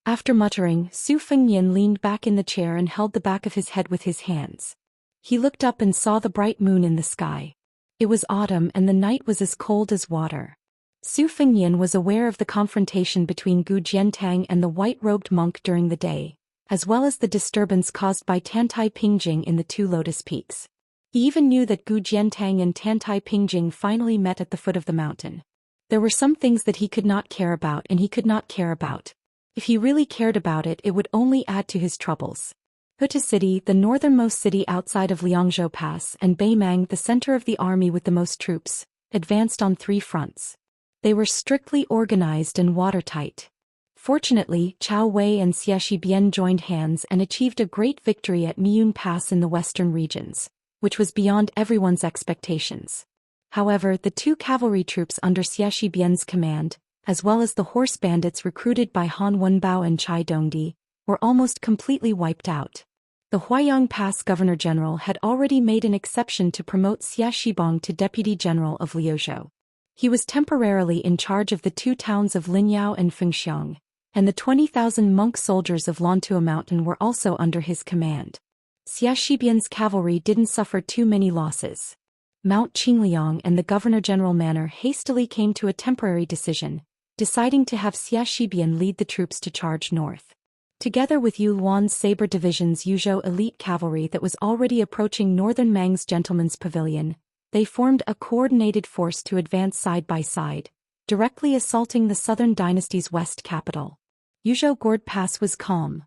After muttering, Su Fingyin leaned back in the chair and held the back of his head with his hands. He looked up and saw the bright moon in the sky. It was autumn and the night was as cold as water. Su Fingyin was aware of the confrontation between Gu Jiantang and the white-robed monk during the day, as well as the disturbance caused by Tantai Pingjing in the 2 lotus peaks. He even knew that Gu Jiantang and Tantai Pingjing finally met at the foot of the mountain. There were some things that he could not care about and he could not care about. If he really cared about it, it would only add to his troubles. Huta City, the northernmost city outside of Liangzhou Pass, and Beimang, the center of the army with the most troops, advanced on 3 fronts. They were strictly organized and watertight. Fortunately, Chao Wei and Xie Bian joined hands and achieved a great victory at Miyun Pass in the western regions, which was beyond everyone's expectations. However, the 2 cavalry troops under Xie Bian's command, as well as the horse bandits recruited by Han Wenbao and Chai Dongdi, were almost completely wiped out. The Huaiyang Pass Governor-General had already made an exception to promote Xia Shibong to Deputy General of Liuzhou. He was temporarily in charge of the 2 towns of Linyao and Fengxiang, and the 20,000 monk soldiers of Lantua Mountain were also under his command. Xia Shibian's cavalry didn't suffer too many losses. Mount Qingliang and the Governor-General Manor hastily came to a temporary decision, deciding to have Xia Shibian lead the troops to charge north. Together with Yu Luan's Saber Division's Yuzhou elite cavalry that was already approaching northern Mang's Gentleman's Pavilion, they formed a coordinated force to advance side by side, directly assaulting the southern dynasty's west capital. Yuzhou Gourd Pass was calm.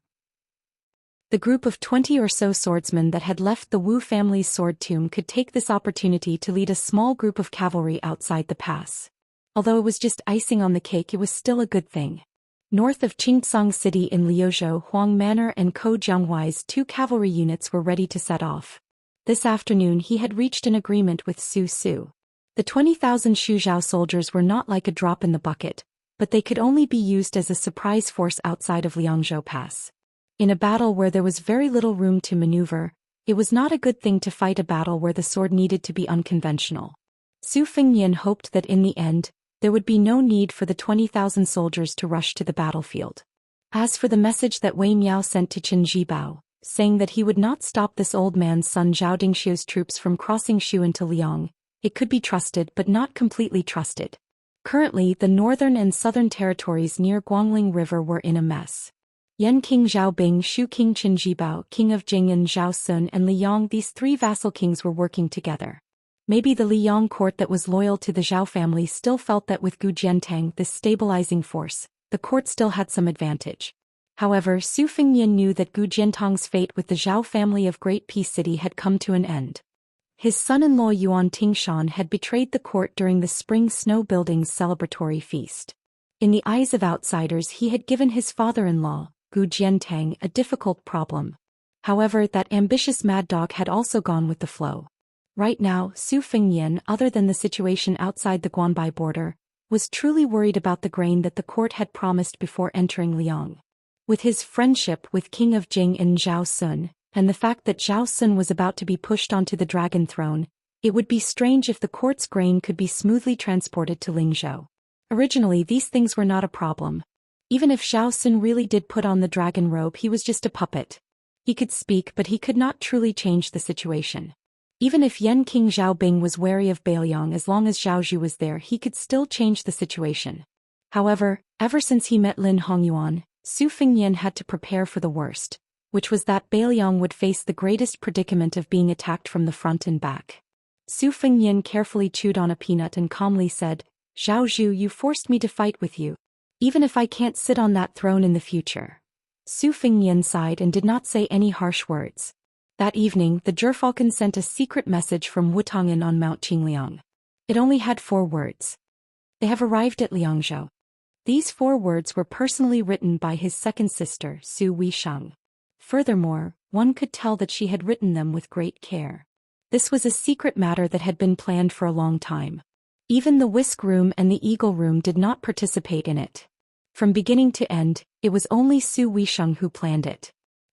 The group of 20 or so swordsmen that had left the Wu family's sword tomb could take this opportunity to lead a small group of cavalry outside the pass. Although it was just icing on the cake, it was still a good thing. North of Qingcang City in Liuzhou, Huang Manor and Ko Jianghuai's 2 cavalry units were ready to set off. This afternoon he had reached an agreement with Su Su. The 20,000 Shuzhou soldiers were not like a drop in the bucket, but they could only be used as a surprise force outside of Liangzhou Pass. In a battle where there was very little room to maneuver, it was not a good thing to fight a battle where the sword needed to be unconventional. Su Fengnian hoped that in the end, there would be no need for the 20,000 soldiers to rush to the battlefield. As for the message that Wei Miao sent to Qin Jibao, saying that he would not stop this old man's son Zhao Dingxiu's troops from crossing Shu into Liang, it could be trusted but not completely trusted. Currently, the northern and southern territories near Guangling River were in a mess. Yan King Zhao Bing, Shu King Qin Jibao, King of Jing and Zhao Sun and Liang, these three vassal kings were working together. Maybe the Liang court that was loyal to the Zhao family still felt that with Gu Jiantang, this stabilizing force, the court still had some advantage. However, Su Fengnian knew that Gu Jiantang's fate with the Zhao family of Great Peace City had come to an end. His son-in-law Yuan Tingshan had betrayed the court during the Spring Snow Building's celebratory feast. In the eyes of outsiders, he had given his father-in-law, Gu Jiantang, a difficult problem. However, that ambitious mad dog had also gone with the flow. Right now, Su Fengnian, other than the situation outside the Guanbai border, was truly worried about the grain that the court had promised before entering Liang. With his friendship with King of Jing and Zhao Sun, and the fact that Zhao Sun was about to be pushed onto the dragon throne, it would be strange if the court's grain could be smoothly transported to Lingzhou. Originally, these things were not a problem. Even if Zhao Sun really did put on the dragon robe, he was just a puppet. He could speak, but he could not truly change the situation. Even if Yan King Zhao Bing was wary of Beiliang, as long as Zhao Zhu was there, he could still change the situation. However, ever since he met Lin Hongyuan, Su Fengnian had to prepare for the worst, which was that Beiliang would face the greatest predicament of being attacked from the front and back. Su Fengnian carefully chewed on a peanut and calmly said, "Zhao Zhu, you forced me to fight with you. Even if I can't sit on that throne in the future." Su Fengnian sighed and did not say any harsh words. That evening, the Gerfalcon sent a secret message from Wutong'an on Mount Qingliang. It only had 4 words. "They have arrived at Liangzhou." These 4 words were personally written by his second sister, Su Weisheng. Furthermore, one could tell that she had written them with great care. This was a secret matter that had been planned for a long time. Even the Whisk Room and the Eagle Room did not participate in it. From beginning to end, it was only Su Weisheng who planned it.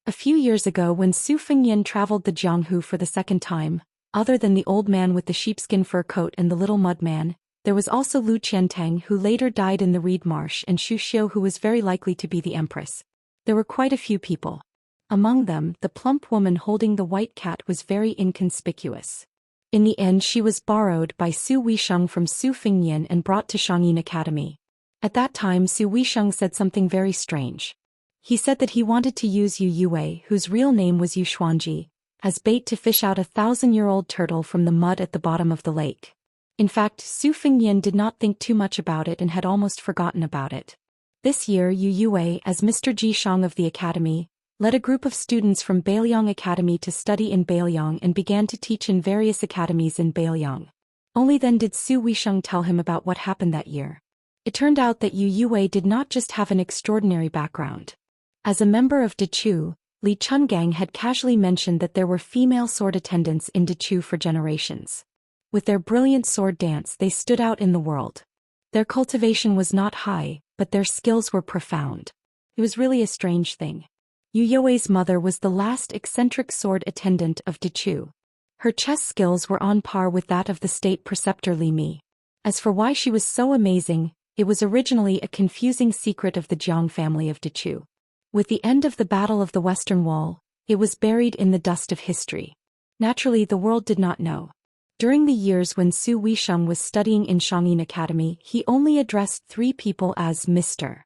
A few years ago, when Su Fengnian traveled the Jianghu for the second time, other than the old man with the sheepskin fur coat and the little mud man, there was also Lu Qiantang, who later died in the reed marsh, and Xu Xiu, who was very likely to be the empress. There were quite a few people. Among them, the plump woman holding the white cat was very inconspicuous. In the end, she was borrowed by Su Weisheng from Su Fengnian and brought to Shangyin Academy. At that time, Su Weisheng said something very strange. He said that he wanted to use Yu Yue, whose real name was Yu Xuanji, as bait to fish out a 1,000-year-old turtle from the mud at the bottom of the lake. In fact, Su Fengnian did not think too much about it and had almost forgotten about it. This year, Yu Yue, as Mr. Ji Shang of the academy, led a group of students from Beiliang Academy to study in Beiliang and began to teach in various academies in Beiliang. Only then did Su Weisheng tell him about what happened that year. It turned out that Yu Yue did not just have an extraordinary background. As a member of Dechu, Li Chungang had casually mentioned that there were female sword attendants in Dechu for generations. With their brilliant sword dance, they stood out in the world. Their cultivation was not high, but their skills were profound. It was really a strange thing. Yu Yue's mother was the last eccentric sword attendant of Dechu. Her chess skills were on par with that of the state preceptor Li Mi. As for why she was so amazing, it was originally a confusing secret of the Jiang family of Dechu. With the end of the Battle of the Western Wall, it was buried in the dust of history. Naturally, the world did not know. During the years when Su Weisheng was studying in Shangyin Academy, he only addressed 3 people as Mr.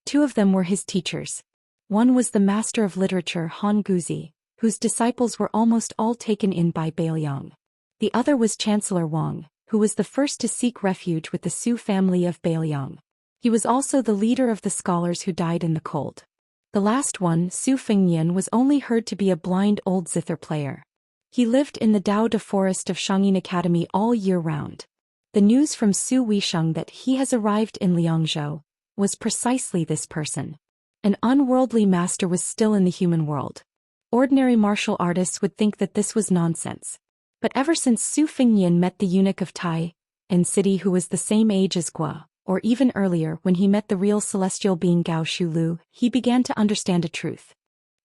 2 of them were his teachers. One was the master of literature Han Guzi, whose disciples were almost all taken in by Beiliang. The other was Chancellor Wang, who was the first to seek refuge with the Su family of Beiliang. He was also the leader of the scholars who died in the cold. The last one, Su Fengnian, was only heard to be a blind old zither player. He lived in the Dao De forest of Shangyin Academy all year round. The news from Su Weisheng that he has arrived in Liangzhou was precisely this person. An unworldly master was still in the human world. Ordinary martial artists would think that this was nonsense. But ever since Su Fengnian met the eunuch of Tai and City, who was the same age as Gua, or even earlier when he met the real celestial being Gao Shulu, he began to understand a truth.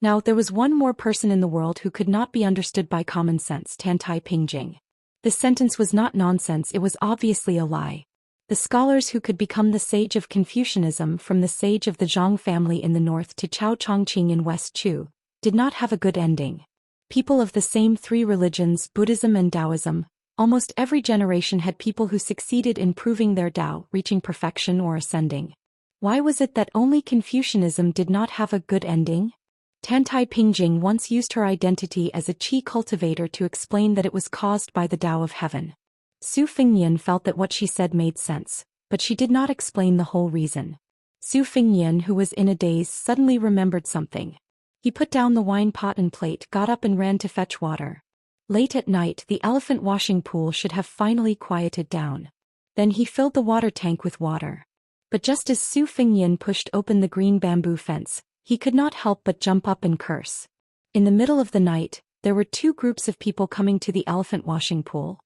Now there was one more person in the world who could not be understood by common sense, Tantai Pingjing. This sentence was not nonsense, it was obviously a lie. The scholars who could become the sage of Confucianism, from the sage of the Zhang family in the north to Chao Chongqing in West Chu, did not have a good ending. People of the same three religions, Buddhism and Taoism, almost every generation had people who succeeded in proving their Tao, reaching perfection or ascending. Why was it that only Confucianism did not have a good ending? Tantai Pingjing once used her identity as a qi cultivator to explain that it was caused by the Tao of heaven. Su Fingyan felt that what she said made sense, but she did not explain the whole reason. Su Fingyan, who was in a daze, suddenly remembered something. He put down the wine pot and plate, got up and ran to fetch water. Late at night, the elephant washing pool should have finally quieted down. Then he filled the water tank with water. But just as Su Fingyan pushed open the green bamboo fence, he could not help but jump up and curse. In the middle of the night, there were two groups of people coming to the elephant washing pool.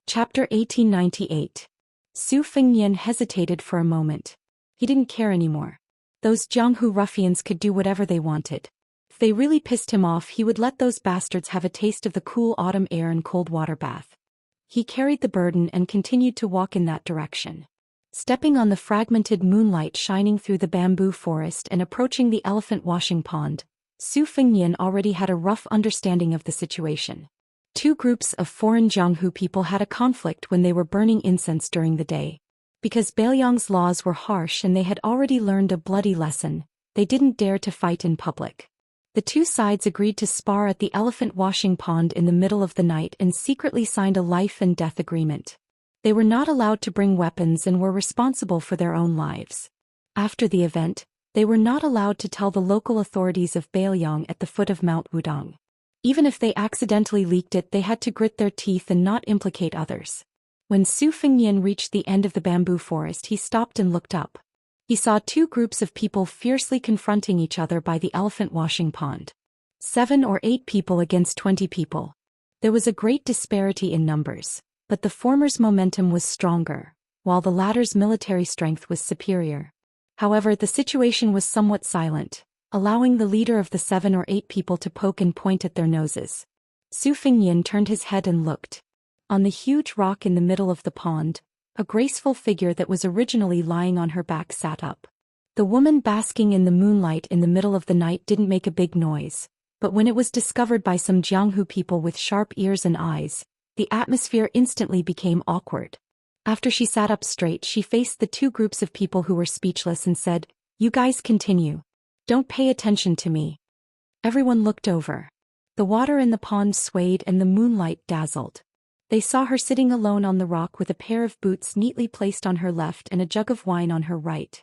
Chapter 1898. Su Fingyan hesitated for a moment. He didn't care anymore. Those Jianghu ruffians could do whatever they wanted. If they really pissed him off, he would let those bastards have a taste of the cool autumn air and cold water bath. He carried the burden and continued to walk in that direction. Stepping on the fragmented moonlight shining through the bamboo forest and approaching the elephant washing pond, Su Fingyan already had a rough understanding of the situation. Two groups of foreign Jianghu people had a conflict when they were burning incense during the day. Because Bailiang's laws were harsh and they had already learned a bloody lesson, they didn't dare to fight in public. The two sides agreed to spar at the elephant washing pond in the middle of the night and secretly signed a life and death agreement. They were not allowed to bring weapons and were responsible for their own lives. After the event, they were not allowed to tell the local authorities of Bailiang at the foot of Mount Wudong. Even if they accidentally leaked it, they had to grit their teeth and not implicate others. When Su Fingyan reached the end of the bamboo forest, he stopped and looked up. He saw two groups of people fiercely confronting each other by the elephant washing pond. 7 or 8 people against 20 people. There was a great disparity in numbers, but the former's momentum was stronger, while the latter's military strength was superior. However, the situation was somewhat silent, allowing the leader of the 7 or 8 people to poke and point at their noses. Su Fingyan turned his head and looked. On the huge rock in the middle of the pond, a graceful figure that was originally lying on her back sat up. The woman basking in the moonlight in the middle of the night didn't make a big noise, but when it was discovered by some Jianghu people with sharp ears and eyes, the atmosphere instantly became awkward. After she sat up straight, she faced the two groups of people who were speechless and said, "You guys continue. Don't pay attention to me." Everyone looked over. The water in the pond swayed and the moonlight dazzled. They saw her sitting alone on the rock with a pair of boots neatly placed on her left and a jug of wine on her right.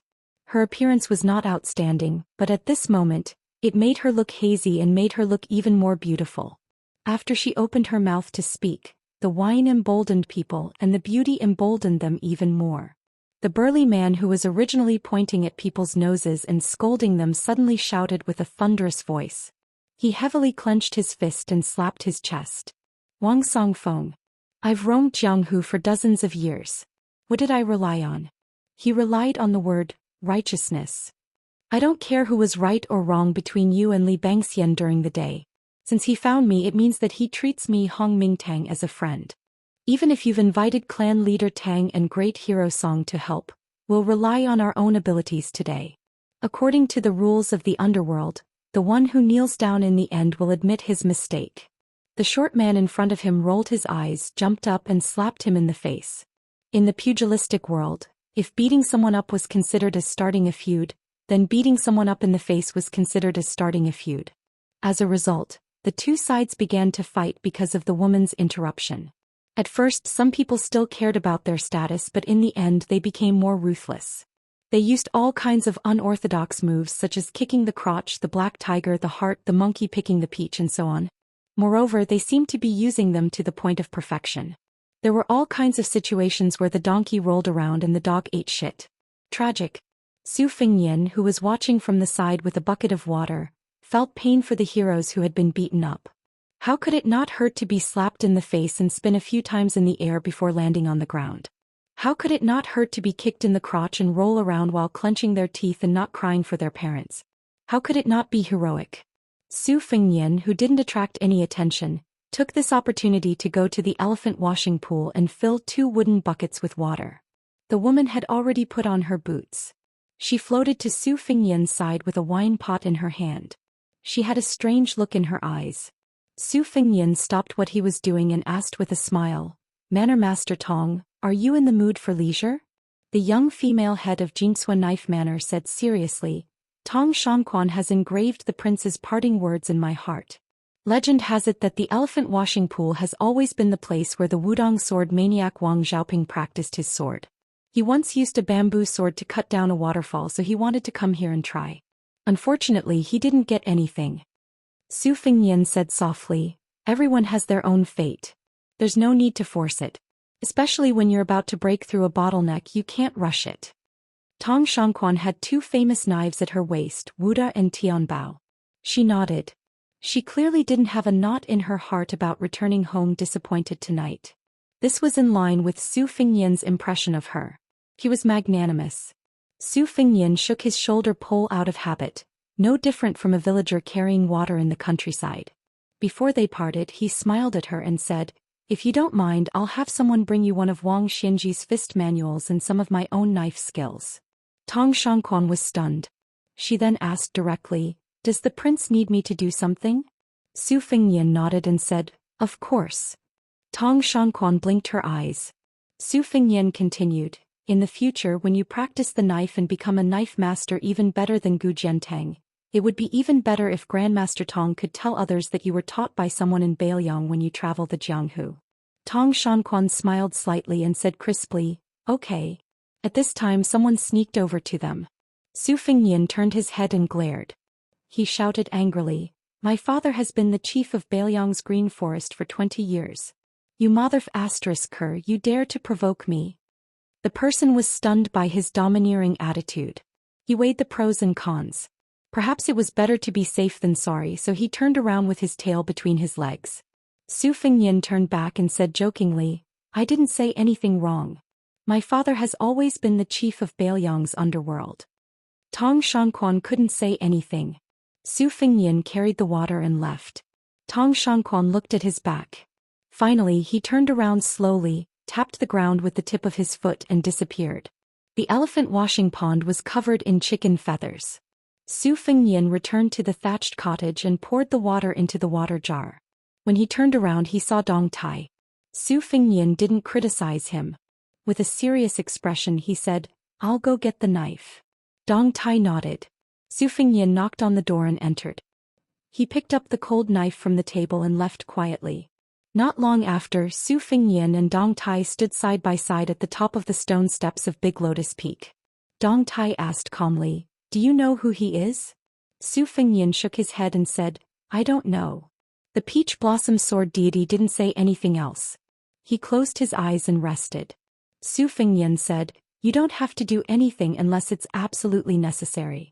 Her appearance was not outstanding, but at this moment, it made her look hazy and made her look even more beautiful. After she opened her mouth to speak, the wine emboldened people and the beauty emboldened them even more. The burly man who was originally pointing at people's noses and scolding them suddenly shouted with a thunderous voice. He heavily clenched his fist and slapped his chest. "Wang Songfeng. I've roamed Jianghu for dozens of years. What did I rely on?" He relied on the word, righteousness. "I don't care who was right or wrong between you and Li Bangxian during the day. Since he found me, it means that he treats me, Hong Mingtang, as a friend. Even if you've invited clan leader Tang and great hero Song to help, we'll rely on our own abilities today. According to the rules of the underworld, the one who kneels down in the end will admit his mistake." The short man in front of him rolled his eyes, jumped up and slapped him in the face. In the pugilistic world, if beating someone up was considered as starting a feud, then beating someone up in the face was considered as starting a feud. As a result, the two sides began to fight because of the woman's interruption. At first, some people still cared about their status, but in the end they became more ruthless. They used all kinds of unorthodox moves such as kicking the crotch, the black tiger, the heart, the monkey picking the peach, and so on. Moreover, they seemed to be using them to the point of perfection. There were all kinds of situations where the donkey rolled around and the dog ate shit. Tragic. Su Fingyan, who was watching from the side with a bucket of water, felt pain for the heroes who had been beaten up. How could it not hurt to be slapped in the face and spin a few times in the air before landing on the ground? How could it not hurt to be kicked in the crotch and roll around while clenching their teeth and not crying for their parents? How could it not be heroic? Su Fingyan, who didn't attract any attention, took this opportunity to go to the elephant washing pool and fill 2 wooden buckets with water. The woman had already put on her boots. She floated to Su Fingyan's side with a wine pot in her hand. She had a strange look in her eyes. Su Fingyan stopped what he was doing and asked with a smile, "Manor Master Tong, are you in the mood for leisure?" The young female head of Jinsua Knife Manor said seriously, "Tong Shanquan has engraved the prince's parting words in my heart. Legend has it that the elephant washing pool has always been the place where the Wudong sword maniac Wang Xiaoping practiced his sword. He once used a bamboo sword to cut down a waterfall, so he wanted to come here and try. Unfortunately, he didn't get anything." Su Fingyan said softly, "Everyone has their own fate. There's no need to force it. Especially when you're about to break through a bottleneck, you can't rush it." Tong Shanquan had 2 famous knives at her waist, Wuda and Tianbao. She nodded. She clearly didn't have a knot in her heart about returning home disappointed tonight. This was in line with Su Fingyan's impression of her. He was magnanimous. Su Fingyan shook his shoulder pole out of habit, no different from a villager carrying water in the countryside. Before they parted, he smiled at her and said, "If you don't mind, I'll have someone bring you one of Wang Xinji's fist manuals and some of my own knife skills." Tong Shanquan was stunned. She then asked directly, "Does the prince need me to do something?" Su Fingyan nodded and said, "Of course." Tong Shanquan blinked her eyes. Su Fingyan continued, "In the future, when you practice the knife and become a knife master even better than Gu Jiantang, it would be even better if Grandmaster Tong could tell others that you were taught by someone in Bailiang when you travel the Jianghu." Tong Shanquan smiled slightly and said crisply, "Okay." At this time someone sneaked over to them. Su Fingyan turned his head and glared. He shouted angrily, "My father has been the chief of Bailiang's green forest for 20 years. You mother****, you dare to provoke me." The person was stunned by his domineering attitude. He weighed the pros and cons. Perhaps it was better to be safe than sorry, so he turned around with his tail between his legs. Su Fingyan turned back and said jokingly, "I didn't say anything wrong. My father has always been the chief of Bailiang's underworld." Tong Shanquan couldn't say anything. Su Fingyan carried the water and left. Tong Shanquan looked at his back. Finally he turned around slowly, tapped the ground with the tip of his foot and disappeared. The elephant washing pond was covered in chicken feathers. Su Fingyan returned to the thatched cottage and poured the water into the water jar. When he turned around he saw Dong Tai. Su Fingyan didn't criticize him. With a serious expression he said, "I'll go get the knife." Dong Tai nodded. Su Fingyan knocked on the door and entered. He picked up the cold knife from the table and left quietly. Not long after, Su Fingyan and Dong Tai stood side by side at the top of the stone steps of Big Lotus Peak. Dong Tai asked calmly, "Do you know who he is?" Su Fingyan shook his head and said, "I don't know." The peach blossom sword deity didn't say anything else. He closed his eyes and rested. Su Fingyan said, "You don't have to do anything unless it's absolutely necessary."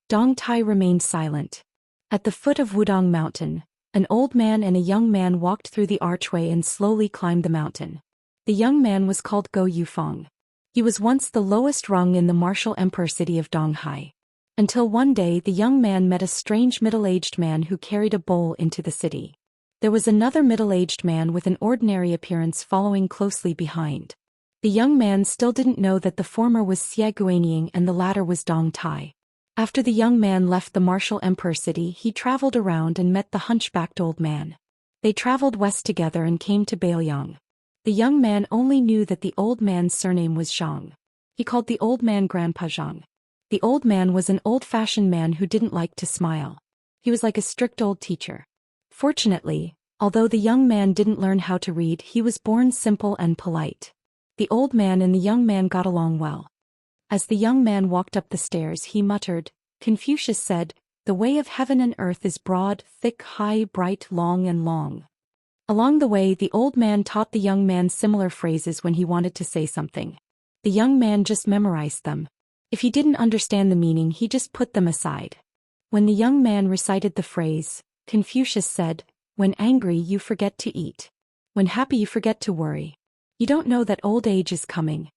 Dong Tai remained silent. At the foot of Wudong Mountain, an old man and a young man walked through the archway and slowly climbed the mountain. The young man was called Go Yufeng. He was once the lowest rung in the martial emperor city of Donghai. Until one day the young man met a strange middle-aged man who carried a bowl into the city. There was another middle-aged man with an ordinary appearance following closely behind. The young man still didn't know that the former was Xie Guanying and the latter was Dong Tai. After the young man left the martial emperor city, he traveled around and met the hunchbacked old man. They traveled west together and came to Bailiang. The young man only knew that the old man's surname was Zhang. He called the old man Grandpa Zhang. The old man was an old-fashioned man who didn't like to smile. He was like a strict old teacher. Fortunately, although the young man didn't learn how to read, he was born simple and polite. The old man and the young man got along well. As the young man walked up the stairs, he muttered, "Confucius said, 'The way of heaven and earth is broad, thick, high, bright, long and long.'" Along the way, the old man taught the young man similar phrases when he wanted to say something. The young man just memorized them. If he didn't understand the meaning, he just put them aside. When the young man recited the phrase, Confucius said, "When angry you forget to eat. When happy you forget to worry. You don't know that old age is coming."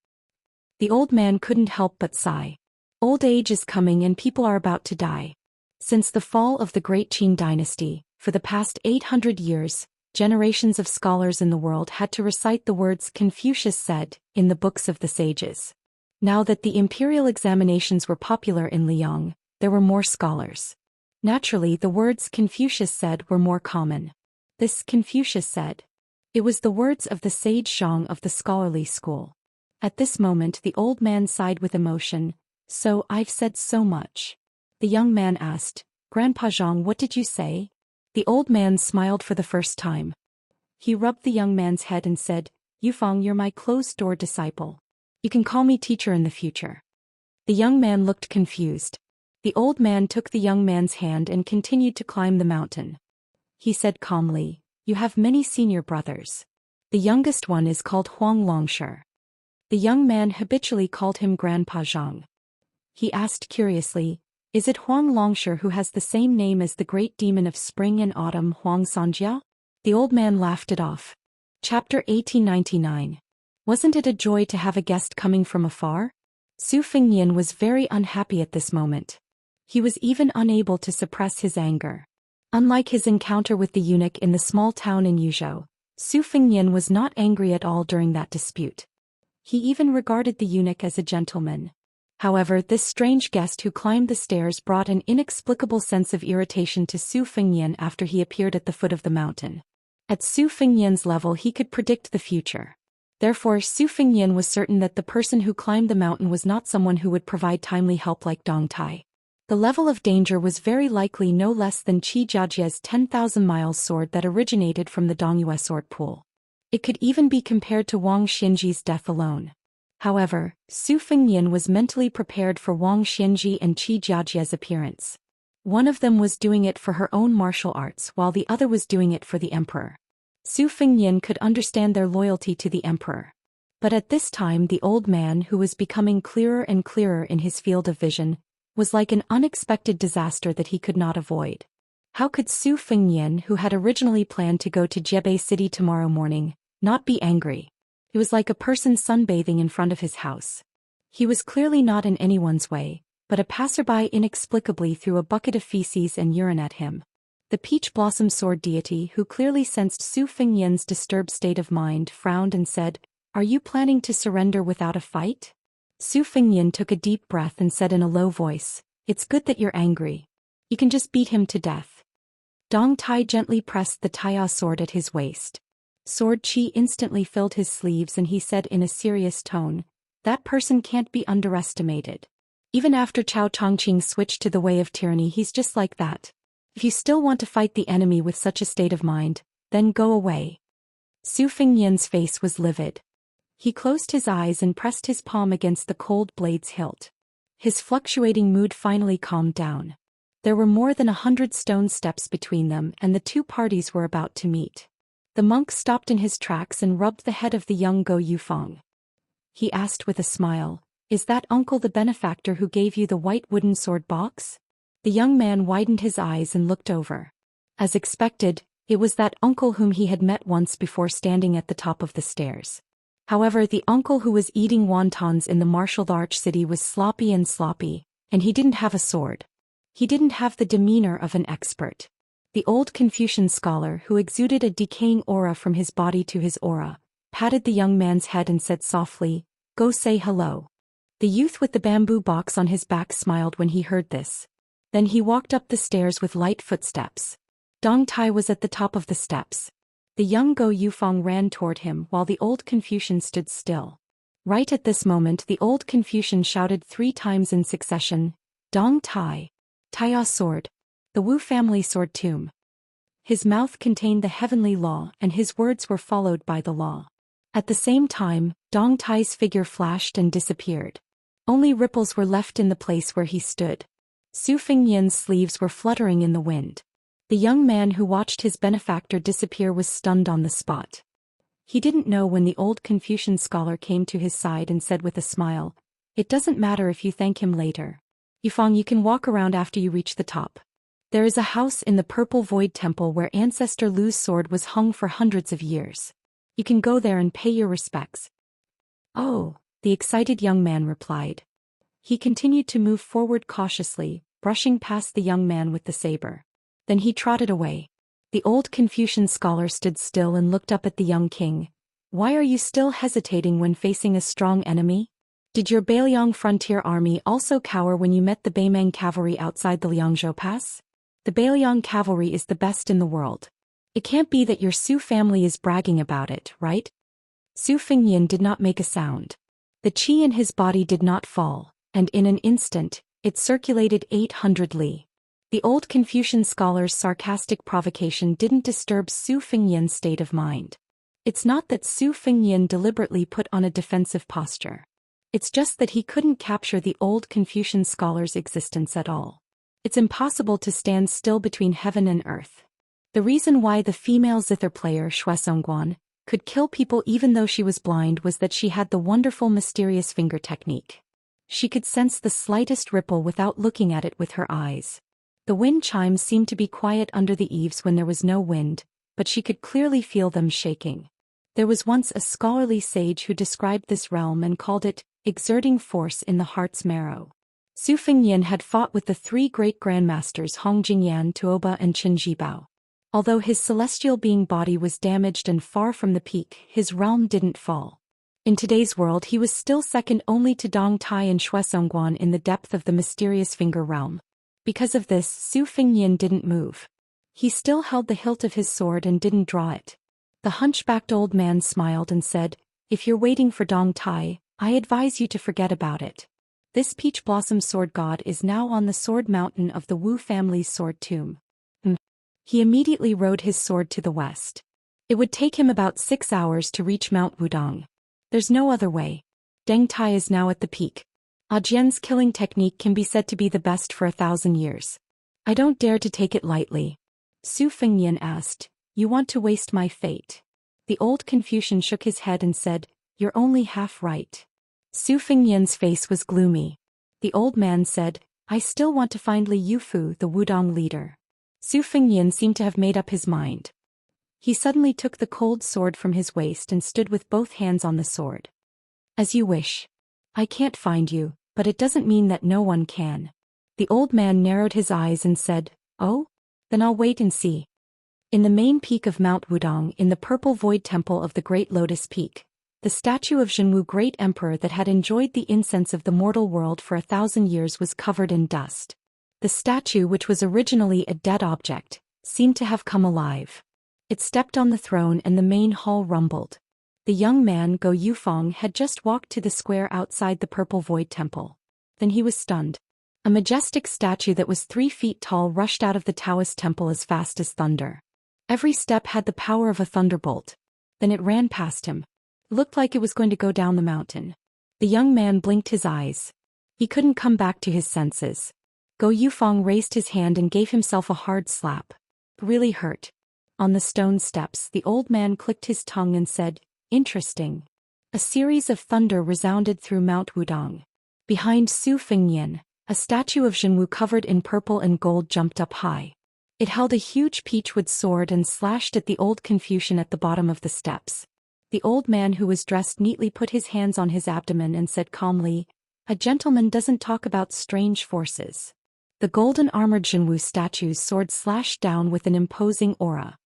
The old man couldn't help but sigh. Old age is coming and people are about to die. Since the fall of the Great Qin dynasty, for the past 800 years, generations of scholars in the world had to recite the words Confucius said in the books of the sages. Now that the imperial examinations were popular in Liang, there were more scholars. Naturally, the words Confucius said were more common. This Confucius said. It was the words of the sage Zhang of the scholarly school. At this moment the old man sighed with emotion. So I've said so much. The young man asked, Grandpa Zhang, what did you say? The old man smiled for the first time. He rubbed the young man's head and said, Yufeng, you're my closed-door disciple. You can call me teacher in the future. The young man looked confused. The old man took the young man's hand and continued to climb the mountain. He said calmly, You have many senior brothers. The youngest one is called Huang Longshi. The young man habitually called him Grandpa Zhang. He asked curiously, Is it Huang Longshi who has the same name as the great demon of spring and autumn, Huang Xianxia? The old man laughed it off. Chapter 1899. Wasn't it a joy to have a guest coming from afar? Su Fengnian was very unhappy at this moment. He was even unable to suppress his anger. Unlike his encounter with the eunuch in the small town in Yuzhou, Su Fengnian was not angry at all during that dispute. He even regarded the eunuch as a gentleman. However, this strange guest who climbed the stairs brought an inexplicable sense of irritation to Su Fengnian after he appeared at the foot of the mountain. At Su Fengnian's level he could predict the future. Therefore, Su Fengnian was certain that the person who climbed the mountain was not someone who would provide timely help like Dong Tai. The level of danger was very likely no less than Qi Jiajie's 10,000 miles sword that originated from the Dongyue sword pool. It could even be compared to Wang Xinji's death alone. However, Su Fengnian was mentally prepared for Wang Xinji and Qi Jiajie's appearance. One of them was doing it for her own martial arts while the other was doing it for the emperor. Su Fengnian could understand their loyalty to the emperor. But at this time the old man, who was becoming clearer and clearer in his field of vision, was like an unexpected disaster that he could not avoid. How could Su Fengnian, who had originally planned to go to Jebei City tomorrow morning, not be angry? He was like a person sunbathing in front of his house. He was clearly not in anyone's way, but a passerby inexplicably threw a bucket of feces and urine at him. The peach blossom sword deity, who clearly sensed Su Fengnian's disturbed state of mind, frowned and said, Are you planning to surrender without a fight? Su Fengnian took a deep breath and said in a low voice, It's good that you're angry. You can just beat him to death. Dong Tai gently pressed the Taiya sword at his waist. Sword Qi instantly filled his sleeves and he said in a serious tone, That person can't be underestimated. Even after Cao Chongqing switched to the way of tyranny, he's just like that. If you still want to fight the enemy with such a state of mind, then go away. Su Fengnian's face was livid. He closed his eyes and pressed his palm against the cold blade's hilt. His fluctuating mood finally calmed down. There were more than 100 stone steps between them and the two parties were about to meet. The monk stopped in his tracks and rubbed the head of the young Go Yufeng. He asked with a smile, Is that uncle the benefactor who gave you the white wooden sword box? The young man widened his eyes and looked over. As expected, it was that uncle whom he had met once before standing at the top of the stairs. However, the uncle who was eating wontons in the martial arts city was sloppy, and he didn't have a sword. He didn't have the demeanor of an expert. The old Confucian scholar, who exuded a decaying aura from his body to his aura, patted the young man's head and said softly, Go say hello. The youth with the bamboo box on his back smiled when he heard this. Then he walked up the stairs with light footsteps. Dong Tai was at the top of the steps. The young Go Yufeng ran toward him while the old Confucian stood still. Right at this moment the old Confucian shouted 3 times in succession, Dong Tai. Taiya sword. The Wu family sword tomb. His mouth contained the heavenly law and his words were followed by the law. At the same time, Dong Tai's figure flashed and disappeared. Only ripples were left in the place where he stood. Su Fengnian's sleeves were fluttering in the wind. The young man who watched his benefactor disappear was stunned on the spot. He didn't know when the old Confucian scholar came to his side and said with a smile, It doesn't matter if you thank him later. Yufeng, you can walk around after you reach the top. There is a house in the Purple Void Temple where Ancestor Lu's sword was hung for hundreds of years. You can go there and pay your respects. Oh, the excited young man replied. He continued to move forward cautiously, brushing past the young man with the saber. Then he trotted away. The old Confucian scholar stood still and looked up at the young king. Why are you still hesitating when facing a strong enemy? Did your Beiliang frontier army also cower when you met the Beimeng cavalry outside the Liangzhou Pass? The Beiliang cavalry is the best in the world. It can't be that your Su family is bragging about it, right? Su Fengyan did not make a sound. The qi in his body did not fall, and in an instant, it circulated 800 li. The old Confucian scholar's sarcastic provocation didn't disturb Su Fengyan's state of mind. It's not that Su Fengyan deliberately put on a defensive posture. It's just that he couldn't capture the old Confucian scholar's existence at all. It's impossible to stand still between heaven and earth. The reason why the female zither player Shuesongguan could kill people even though she was blind was that she had the wonderful mysterious finger technique. She could sense the slightest ripple without looking at it with her eyes. The wind chimes seemed to be quiet under the eaves when there was no wind, but she could clearly feel them shaking. There was once a scholarly sage who described this realm and called it exerting force in the heart's marrow. Su Fengyan had fought with the three great grandmasters Hong Jingyan, Tuoba and Qin Jibao. Although his celestial being body was damaged and far from the peak, his realm didn't fall. In today's world he was still second only to Dong Tai and Shuesongguan in the depth of the mysterious finger realm. Because of this, Su Fengyan didn't move. He still held the hilt of his sword and didn't draw it. The hunchbacked old man smiled and said, "If you're waiting for Dong Tai, I advise you to forget about it. This peach blossom sword god is now on the sword mountain of the Wu family's sword tomb." He immediately rode his sword to the west. It would take him about 6 hours to reach Mount Wudong. There's no other way. Deng Tai is now at the peak. Jian's killing technique can be said to be the best for 1,000 years. I don't dare to take it lightly. Su Fengyan asked, "You want to waste my fate?" The old Confucian shook his head and said, "You're only half right." Su Fengyan's face was gloomy. The old man said, "I still want to find Li Yufu, the Wudong leader." Su Fengyan seemed to have made up his mind. He suddenly took the cold sword from his waist and stood with both hands on the sword. "As you wish. I can't find you, but it doesn't mean that no one can." The old man narrowed his eyes and said, "Oh? Then I'll wait and see." In the main peak of Mount Wudong, in the purple void temple of the Great Lotus Peak, the statue of Zhenwu, great emperor that had enjoyed the incense of the mortal world for 1,000 years, was covered in dust. The statue, which was originally a dead object, seemed to have come alive. It stepped on the throne and the main hall rumbled. The young man Go Yufeng had just walked to the square outside the purple void temple. Then he was stunned. A majestic statue that was 3 feet tall rushed out of the Daoist temple as fast as thunder. Every step had the power of a thunderbolt. Then it ran past him. It looked like it was going to go down the mountain. The young man blinked his eyes. He couldn't come back to his senses. Go Yufeng raised his hand and gave himself a hard slap. It really hurt. On the stone steps, the old man clicked his tongue and said, "Interesting." A series of thunder resounded through Mount Wudong. Behind Su Fengyan, a statue of Zhenwu covered in purple and gold jumped up high. It held a huge peachwood sword and slashed at the old Confucian at the bottom of the steps. The old man, who was dressed neatly, put his hands on his abdomen and said calmly, "A gentleman doesn't talk about strange forces." The golden-armored Zhenwu statue's sword slashed down with an imposing aura.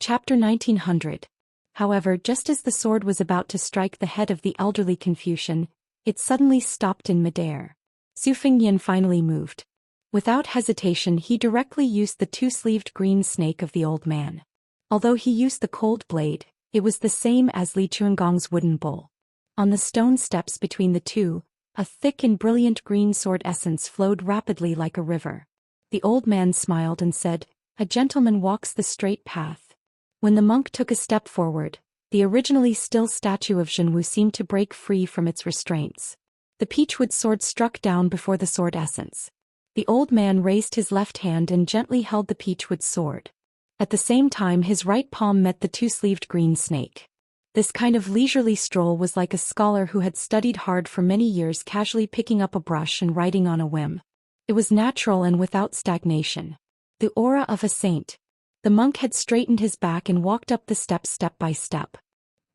Chapter 1900. However, just as the sword was about to strike the head of the elderly Confucian, it suddenly stopped in midair. Su Fengyan finally moved. Without hesitation, he directly used the 2-sleeved green snake of the old man. Although he used the cold blade, it was the same as Li Chuangong's wooden bowl. On the stone steps between the two, a thick and brilliant green sword essence flowed rapidly like a river. The old man smiled and said, "A gentleman walks the straight path." When the monk took a step forward, the originally still statue of Zhenwu seemed to break free from its restraints. The peachwood sword struck down before the sword essence. The old man raised his left hand and gently held the peachwood sword. At the same time, his right palm met the 2-sleeved green snake. This kind of leisurely stroll was like a scholar who had studied hard for many years casually picking up a brush and writing on a whim. It was natural and without stagnation. The aura of a saint. The monk had straightened his back and walked up the steps step by step.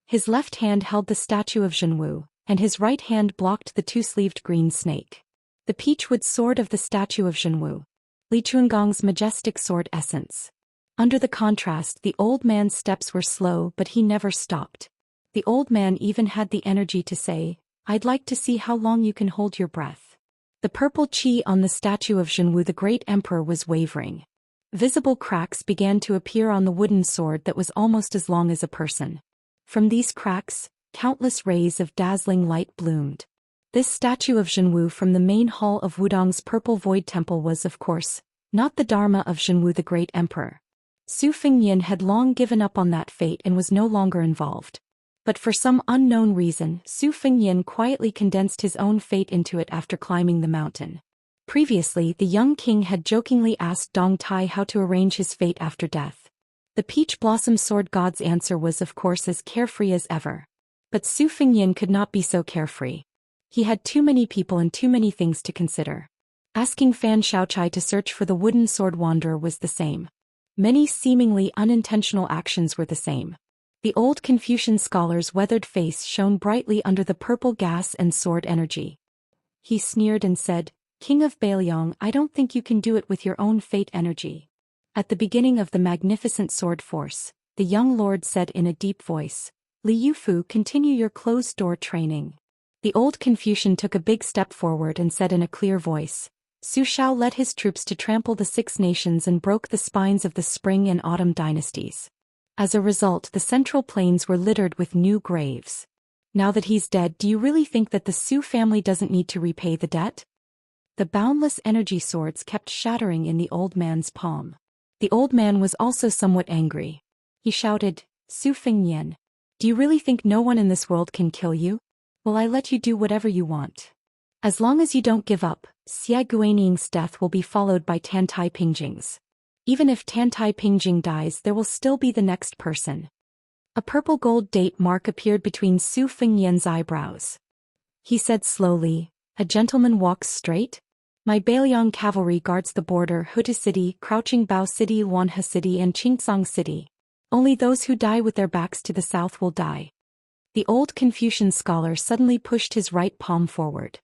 His left hand held the statue of Zhenwu, and his right hand blocked the 2-sleeved green snake. The peachwood sword of the statue of Zhenwu. Li Chuangong's majestic sword essence. Under the contrast, the old man's steps were slow, but he never stopped. The old man even had the energy to say, "I'd like to see how long you can hold your breath." The purple qi on the statue of Zhenwu the Great Emperor was wavering. Visible cracks began to appear on the wooden sword that was almost as long as a person. From these cracks, countless rays of dazzling light bloomed. This statue of Zhenwu from the main hall of Wudong's Purple Void Temple was, of course, not the Dharma of Zhenwu the Great Emperor. Su Fengnian had long given up on that fate and was no longer involved. But for some unknown reason, Su Fengnian quietly condensed his own fate into it after climbing the mountain. Previously, the young king had jokingly asked Dong Tai how to arrange his fate after death. The Peach Blossom Sword God's answer was of course as carefree as ever. But Su Fengnian could not be so carefree. He had too many people and too many things to consider. Asking Fan Shaochai to search for the wooden sword wanderer was the same. Many seemingly unintentional actions were the same. The old Confucian scholar's weathered face shone brightly under the purple gas and sword energy. He sneered and said, "King of Bailiang, I don't think you can do it with your own fate energy." At the beginning of the magnificent sword force, the young lord said in a deep voice, "Li Yufu, continue your closed-door training." The old Confucian took a big step forward and said in a clear voice, "Su Shao led his troops to trample the 6 nations and broke the spines of the Spring and Autumn dynasties. As a result, the Central Plains were littered with new graves. Now that he's dead, do you really think that the Su family doesn't need to repay the debt?" The boundless energy swords kept shattering in the old man's palm. The old man was also somewhat angry. He shouted, "Su Fengnian, do you really think no one in this world can kill you? Well, I let you do whatever you want. As long as you don't give up, Xia Guaniying's death will be followed by Tantai Pingjing's. Even if Tantai Pingjing dies, there will still be the next person." A purple gold date mark appeared between Su Fengnian's eyebrows. He said slowly, "A gentleman walks straight? My Bailiang cavalry guards the border, Huta City, Crouching Bao City, Wanhe City and Qingsong City. Only those who die with their backs to the south will die." The old Confucian scholar suddenly pushed his right palm forward.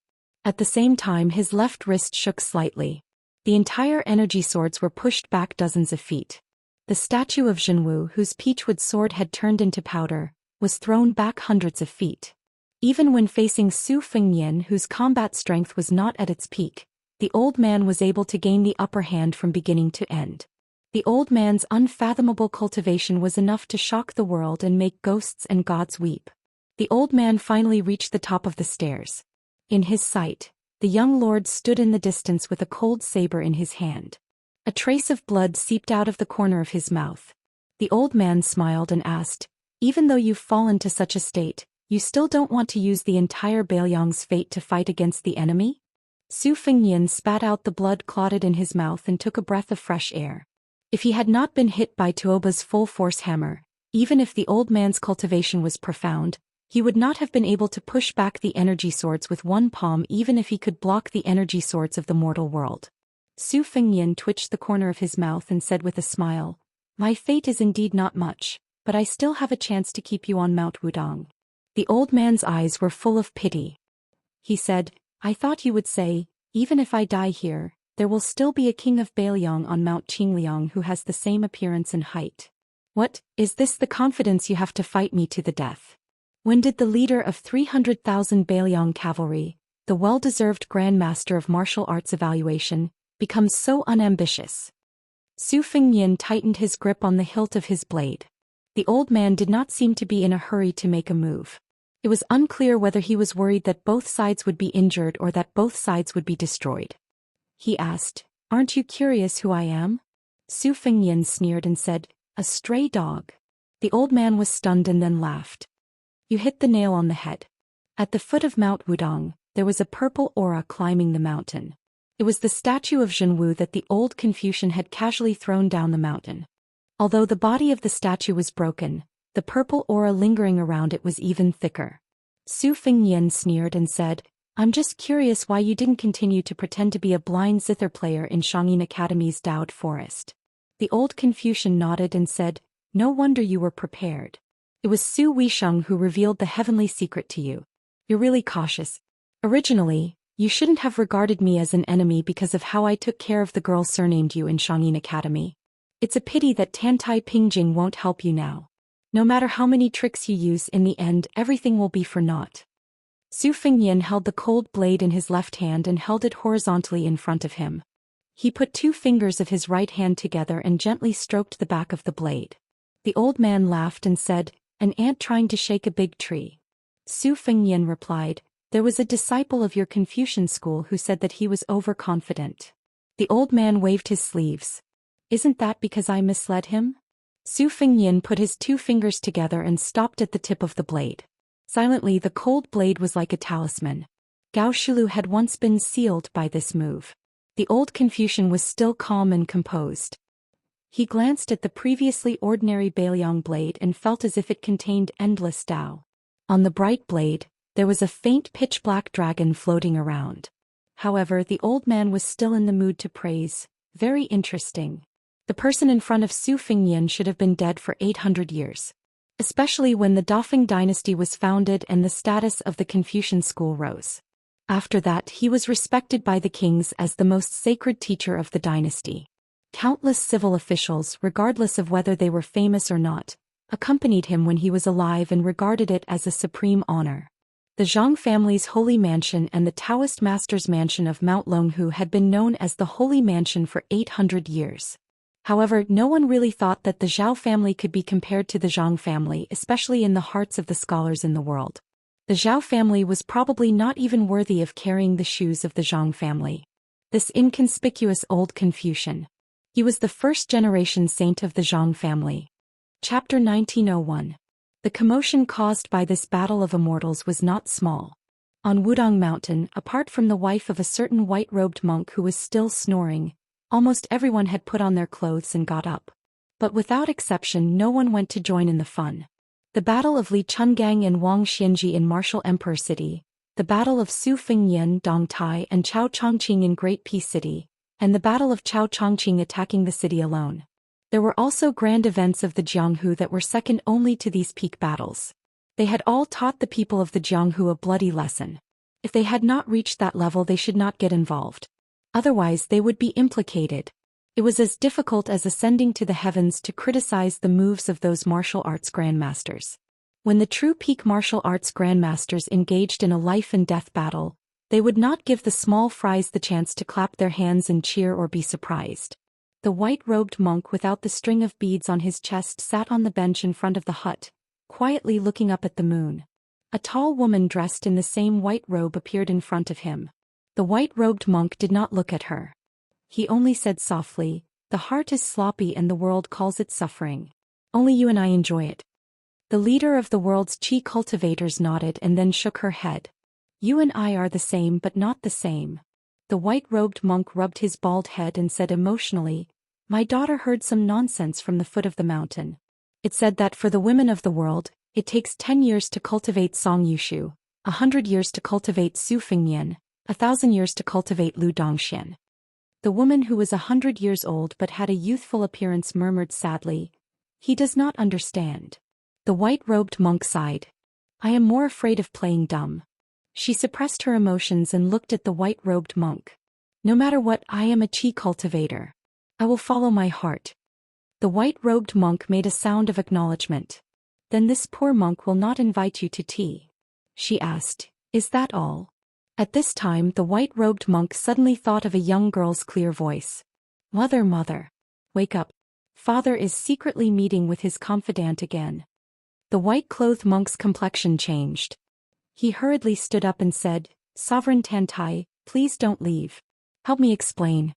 At the same time, his left wrist shook slightly. The entire energy swords were pushed back dozens of feet. The statue of Zhenwu, whose peachwood sword had turned into powder, was thrown back hundreds of feet. Even when facing Su Fengnian, whose combat strength was not at its peak, the old man was able to gain the upper hand from beginning to end. The old man's unfathomable cultivation was enough to shock the world and make ghosts and gods weep. The old man finally reached the top of the stairs. In his sight, the young lord stood in the distance with a cold saber in his hand. A trace of blood seeped out of the corner of his mouth. The old man smiled and asked, "Even though you've fallen to such a state, you still don't want to use the entire Bailiang's fate to fight against the enemy?" Su Fengnian spat out the blood clotted in his mouth and took a breath of fresh air. If he had not been hit by Tuoba's full-force hammer, even if the old man's cultivation was profound, he would not have been able to push back the energy swords with one palm even if he could block the energy swords of the mortal world. Su Fengnian twitched the corner of his mouth and said with a smile, "My fate is indeed not much, but I still have a chance to keep you on Mount Wudong." The old man's eyes were full of pity. He said, "I thought you would say, even if I die here, there will still be a king of Bailiang on Mount Qingliang who has the same appearance and height. What, is this the confidence you have to fight me to the death? When did the leader of 300,000 Bailiang cavalry, the well-deserved Grand Master of Martial Arts Evaluation, become so unambitious?" Su Fengnian tightened his grip on the hilt of his blade. The old man did not seem to be in a hurry to make a move. It was unclear whether he was worried that both sides would be injured or that both sides would be destroyed. He asked, "Aren't you curious who I am?" Su Fengnian sneered and said, "A stray dog." The old man was stunned and then laughed. "You hit the nail on the head." At the foot of Mount Wudong, there was a purple aura climbing the mountain. It was the statue of Zhenwu that the old Confucian had casually thrown down the mountain. Although the body of the statue was broken, the purple aura lingering around it was even thicker. Su Fengnian sneered and said, "I'm just curious why you didn't continue to pretend to be a blind zither player in Shangyin Academy's Daoist forest." The old Confucian nodded and said, "No wonder you were prepared. It was Su Weisheng who revealed the heavenly secret to you. You're really cautious. Originally, you shouldn't have regarded me as an enemy because of how I took care of the girl surnamed you in Shangyin Academy. It's a pity that Tantai Pingjing won't help you now. No matter how many tricks you use, in the end everything will be for naught. Su Fengyan held the cold blade in his left hand and held it horizontally in front of him. He put 2 fingers of his right hand together and gently stroked the back of the blade. The old man laughed and said, "An ant trying to shake a big tree." Su Fengyan replied, "There was a disciple of your Confucian school who said that he was overconfident." The old man waved his sleeves. "Isn't that because I misled him?" Su Fengyan put his 2 fingers together and stopped at the tip of the blade. Silently, the cold blade was like a talisman. Gao Shulu had once been sealed by this move. The old Confucian was still calm and composed. He glanced at the previously ordinary Bailiang blade and felt as if it contained endless Tao. On the bright blade, there was a faint pitch-black dragon floating around. However, the old man was still in the mood to praise. Very interesting. The person in front of Su Fengyan should have been dead for 800 years. Especially when the Dafeng dynasty was founded and the status of the Confucian school rose. After that, he was respected by the kings as the most sacred teacher of the dynasty. Countless civil officials, regardless of whether they were famous or not, accompanied him when he was alive and regarded it as a supreme honor. The Zhang family's holy mansion and the Taoist master's mansion of Mount Longhu had been known as the Holy Mansion for 800 years. However, no one really thought that the Zhao family could be compared to the Zhang family, especially in the hearts of the scholars in the world. The Zhao family was probably not even worthy of carrying the shoes of the Zhang family. This inconspicuous old Confucian. He was the first-generation saint of the Zhang family. Chapter 1901. The commotion caused by this battle of immortals was not small. On Wudong Mountain, apart from the wife of a certain white-robed monk who was still snoring, almost everyone had put on their clothes and got up. But without exception, no one went to join in the fun. The Battle of Li Chungang and Wang Xianji in Martial Emperor City, the Battle of Su Fengyan, Dongtai and Chao Chongqing in Great Peace City, and the Battle of Chao Chongqing attacking the city alone. There were also grand events of the Jianghu that were second only to these peak battles. They had all taught the people of the Jianghu a bloody lesson. If they had not reached that level, they should not get involved. Otherwise, they would be implicated. It was as difficult as ascending to the heavens to criticize the moves of those martial arts grandmasters. When the true peak martial arts grandmasters engaged in a life-and-death battle, they would not give the small fries the chance to clap their hands and cheer or be surprised. The white-robed monk without the string of beads on his chest sat on the bench in front of the hut, quietly looking up at the moon. A tall woman dressed in the same white robe appeared in front of him. The white-robed monk did not look at her. He only said softly, "The heart is sloppy and the world calls it suffering. Only you and I enjoy it." The leader of the world's qi cultivators nodded and then shook her head. "You and I are the same but not the same." The white-robed monk rubbed his bald head and said emotionally, "My daughter heard some nonsense from the foot of the mountain. It said that for the women of the world, it takes 10 years to cultivate Song Yushu, 100 years to cultivate Su Fengyan, 1,000 years to cultivate Lu Dongxian." The woman who was 100 years old but had a youthful appearance murmured sadly, "He does not understand." The white-robed monk sighed. "I am more afraid of playing dumb." She suppressed her emotions and looked at the white-robed monk. "No matter what, I am a qi cultivator. I will follow my heart." The white-robed monk made a sound of acknowledgement. "Then this poor monk will not invite you to tea?" she asked. "Is that all?" At this time, the white-robed monk suddenly thought of a young girl's clear voice. "Mother, mother. Wake up. Father is secretly meeting with his confidant again." The white-clothed monk's complexion changed. He hurriedly stood up and said, "Sovereign Tantai, please don't leave. Help me explain."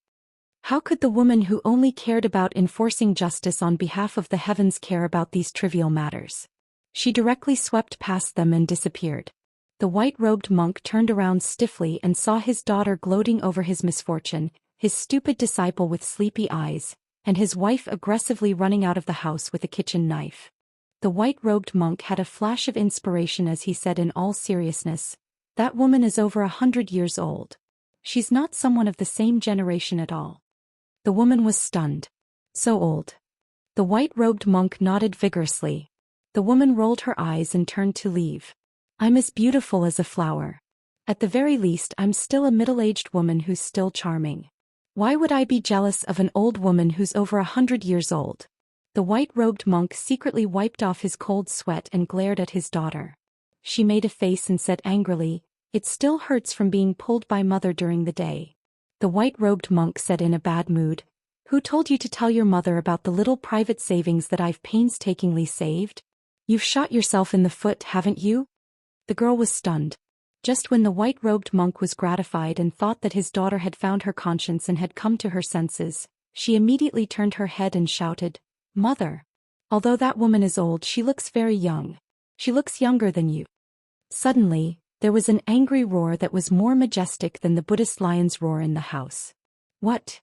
How could the woman who only cared about enforcing justice on behalf of the heavens care about these trivial matters? She directly swept past them and disappeared. The white-robed monk turned around stiffly and saw his daughter gloating over his misfortune, his stupid disciple with sleepy eyes, and his wife aggressively running out of the house with a kitchen knife. The white-robed monk had a flash of inspiration as he said in all seriousness, "That woman is over 100 years old. She's not someone of the same generation at all." The woman was stunned. "So old?" The white-robed monk nodded vigorously. The woman rolled her eyes and turned to leave. "I'm as beautiful as a flower. At the very least, I'm still a middle-aged woman who's still charming." Why would I be jealous of an old woman who's over 100 years old? The white-robed monk secretly wiped off his cold sweat and glared at his daughter. She made a face and said angrily, "It still hurts from being pulled by mother during the day." The white-robed monk said in a bad mood, "Who told you to tell your mother about the little private savings that I've painstakingly saved? You've shot yourself in the foot, haven't you?" The girl was stunned. Just when the white-robed monk was gratified and thought that his daughter had found her conscience and had come to her senses, she immediately turned her head and shouted, "Mother! Although that woman is old, she looks very young. She looks younger than you." Suddenly, there was an angry roar that was more majestic than the Buddhist lion's roar in the house. "What?"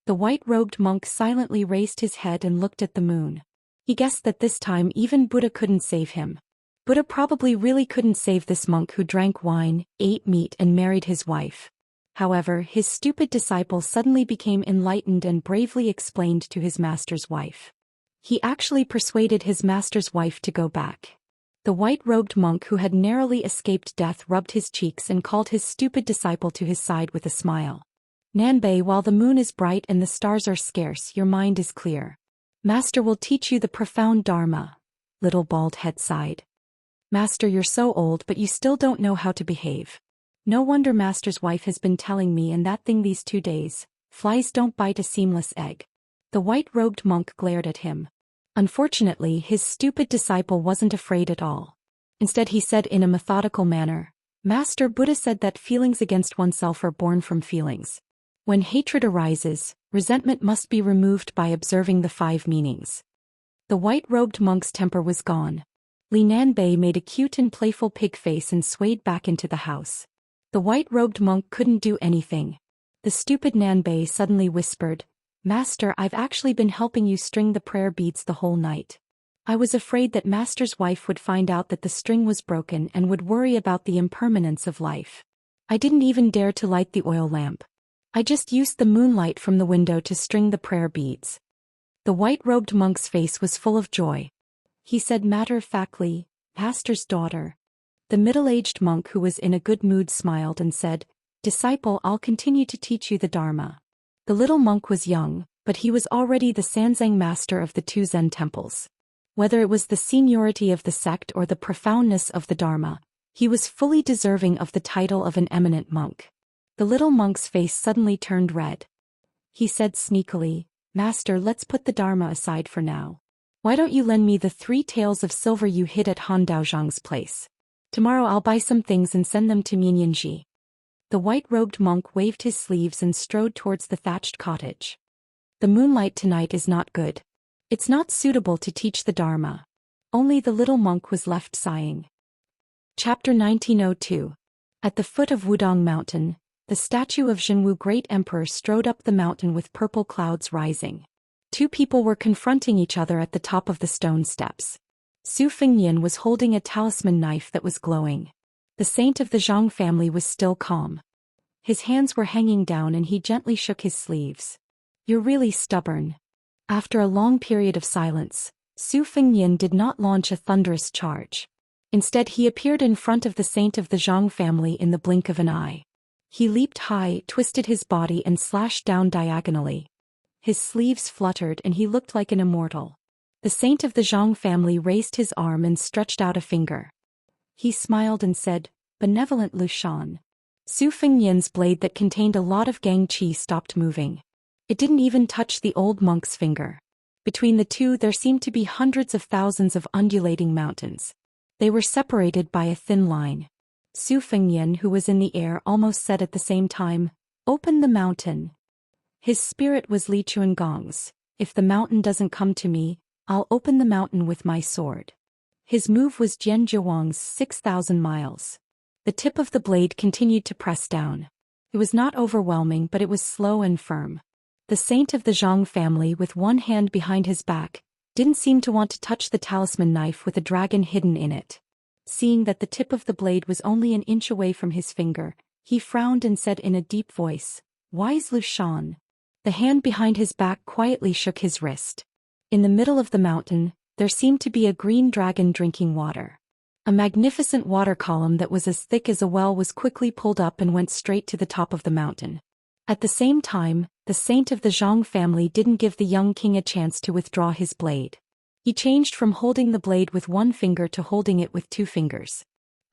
The white-robed monk silently raised his head and looked at the moon. He guessed that this time even Buddha couldn't save him. Buddha probably really couldn't save this monk who drank wine, ate meat and married his wife. However, his stupid disciple suddenly became enlightened and bravely explained to his master's wife. He actually persuaded his master's wife to go back. The white-robed monk who had narrowly escaped death rubbed his cheeks and called his stupid disciple to his side with a smile. "Nanbei, while the moon is bright and the stars are scarce, your mind is clear. Master will teach you the profound Dharma." Little bald head sighed. "Master, you're so old but you still don't know how to behave. No wonder Master's wife has been telling me and that thing these 2 days, flies don't bite a seamless egg." The white-robed monk glared at him. Unfortunately, his stupid disciple wasn't afraid at all. Instead he said in a methodical manner, "Master, Buddha said that feelings against oneself are born from feelings. When hatred arises, resentment must be removed by observing the 5 meanings." The white-robed monk's temper was gone. Li Nanbei made a cute and playful pig face and swayed back into the house. The white-robed monk couldn't do anything. The stupid Nanbei suddenly whispered, "Master, I've actually been helping you string the prayer beads the whole night. I was afraid that Master's wife would find out that the string was broken and would worry about the impermanence of life. I didn't even dare to light the oil lamp. I just used the moonlight from the window to string the prayer beads." The white-robed monk's face was full of joy. He said matter-of-factly, "Pastor's daughter." The middle-aged monk who was in a good mood smiled and said, "Disciple, I'll continue to teach you the Dharma." The little monk was young, but he was already the Sanzang master of the 2 Zen temples. Whether it was the seniority of the sect or the profoundness of the Dharma, he was fully deserving of the title of an eminent monk. The little monk's face suddenly turned red. He said sneakily, "Master, let's put the Dharma aside for now. Why don't you lend me the 3 taels of silver you hid at Han Daozhang's place? Tomorrow I'll buy some things and send them to Minyanji." The white-robed monk waved his sleeves and strode towards the thatched cottage. "The moonlight tonight is not good. It's not suitable to teach the Dharma." Only the little monk was left sighing. Chapter 1902. At the foot of Wudong Mountain, the statue of Zhenwu Great Emperor strode up the mountain with purple clouds rising. 2 people were confronting each other at the top of the stone steps. Su Fengnian was holding a talisman knife that was glowing. The saint of the Zhang family was still calm. His hands were hanging down and he gently shook his sleeves. "You're really stubborn." After a long period of silence, Su Fengnian did not launch a thunderous charge. Instead he appeared in front of the saint of the Zhang family in the blink of an eye. He leaped high, twisted his body and slashed down diagonally. His sleeves fluttered and he looked like an immortal. The saint of the Zhang family raised his arm and stretched out a finger. He smiled and said, "Benevolent Lu Shan." Su Fengnian's blade that contained a lot of gang qi stopped moving. It didn't even touch the old monk's finger. Between the 2 there seemed to be hundreds of thousands of undulating mountains. They were separated by a thin line. Su Fengnian, who was in the air, almost said at the same time, "Open the mountain." His spirit was Li Chuangong's. "If the mountain doesn't come to me, I'll open the mountain with my sword." His move was Jian Zhiwang's 6,000 miles. The tip of the blade continued to press down. It was not overwhelming, but it was slow and firm. The saint of the Zhang family, with one hand behind his back, didn't seem to want to touch the talisman knife with a dragon hidden in it. Seeing that the tip of the blade was only an inch away from his finger, he frowned and said in a deep voice, "Wise Lu Shan." The hand behind his back quietly shook his wrist. In the middle of the mountain, there seemed to be a green dragon drinking water. A magnificent water column that was as thick as a well was quickly pulled up and went straight to the top of the mountain. At the same time, the saint of the Zhang family didn't give the young king a chance to withdraw his blade. He changed from holding the blade with one finger to holding it with 2 fingers.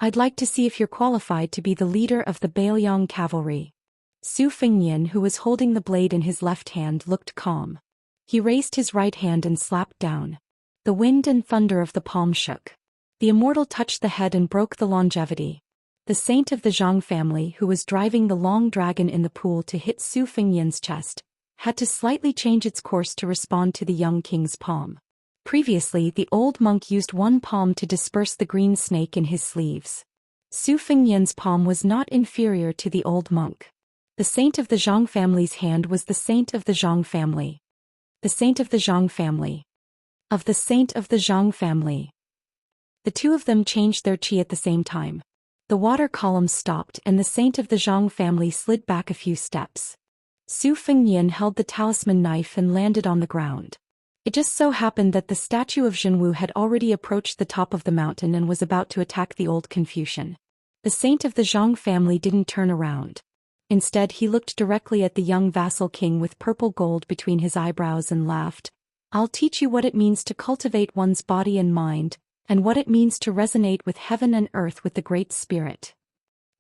I'd like to see if you're qualified to be the leader of the Baoyang cavalry. Su Fengnian, who was holding the blade in his left hand, looked calm. He raised his right hand and slapped down. The wind and thunder of the palm shook. The Immortal touched the head and broke the longevity. The saint of the Zhang family, who was driving the long dragon in the pool to hit Su Fengnian's chest, had to slightly change its course to respond to the young king's palm. Previously, the old monk used one palm to disperse the green snake in his sleeves. Su Fengnian's palm was not inferior to the old monk. The saint of the Zhang family's hand was the saint of the Zhang family. The saint of the Zhang family. Of the saint of the Zhang family. The two of them changed their qi at the same time. The water column stopped and the saint of the Zhang family slid back a few steps. Su Fengnian held the talisman knife and landed on the ground. It just so happened that the statue of Zhenwu had already approached the top of the mountain and was about to attack the old Confucian. The saint of the Zhang family didn't turn around. Instead, he looked directly at the young vassal king with purple gold between his eyebrows and laughed. I'll teach you what it means to cultivate one's body and mind, and what it means to resonate with heaven and earth with the Great Spirit.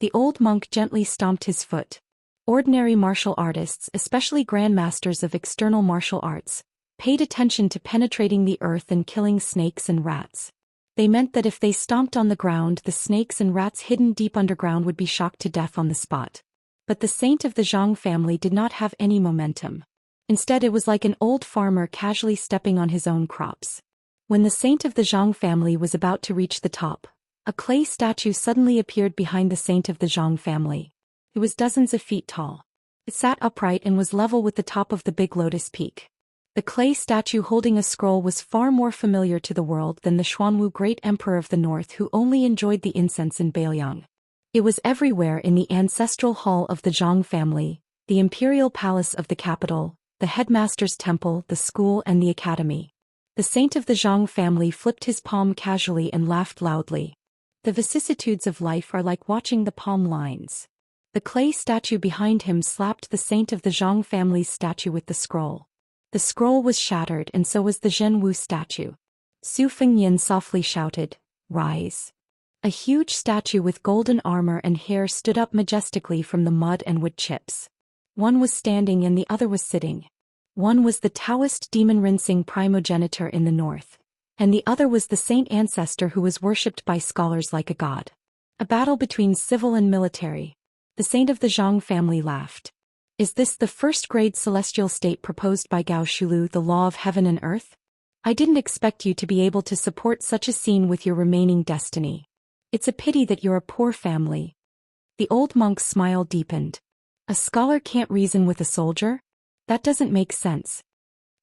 The old monk gently stomped his foot. Ordinary martial artists, especially grandmasters of external martial arts, paid attention to penetrating the earth and killing snakes and rats. They meant that if they stomped on the ground, the snakes and rats hidden deep underground would be shocked to death on the spot. But the saint of the Zhang family did not have any momentum. Instead, it was like an old farmer casually stepping on his own crops. When the saint of the Zhang family was about to reach the top, a clay statue suddenly appeared behind the saint of the Zhang family. It was dozens of feet tall. It sat upright and was level with the top of the big lotus peak. The clay statue holding a scroll was far more familiar to the world than the Xuanwu great emperor of the north who only enjoyed the incense in Baoyang. It was everywhere in the ancestral hall of the Zhang family, the imperial palace of the capital, the headmaster's temple, the school and the academy. The saint of the Zhang family flipped his palm casually and laughed loudly. The vicissitudes of life are like watching the palm lines. The clay statue behind him slapped the saint of the Zhang family's statue with the scroll. The scroll was shattered and so was the Zhenwu statue. Su Fengnian softly shouted, "Rise." A huge statue with golden armor and hair stood up majestically from the mud and wood chips. One was standing and the other was sitting. One was the Daoist demon rinsing primogenitor in the north, and the other was the saint ancestor who was worshipped by scholars like a god. A battle between civil and military. The saint of the Zhang family laughed. Is this the first-grade celestial state proposed by Gao Shulu, the law of heaven and earth? I didn't expect you to be able to support such a scene with your remaining destiny. It's a pity that you're a poor family. The old monk's smile deepened. A scholar can't reason with a soldier? That doesn't make sense.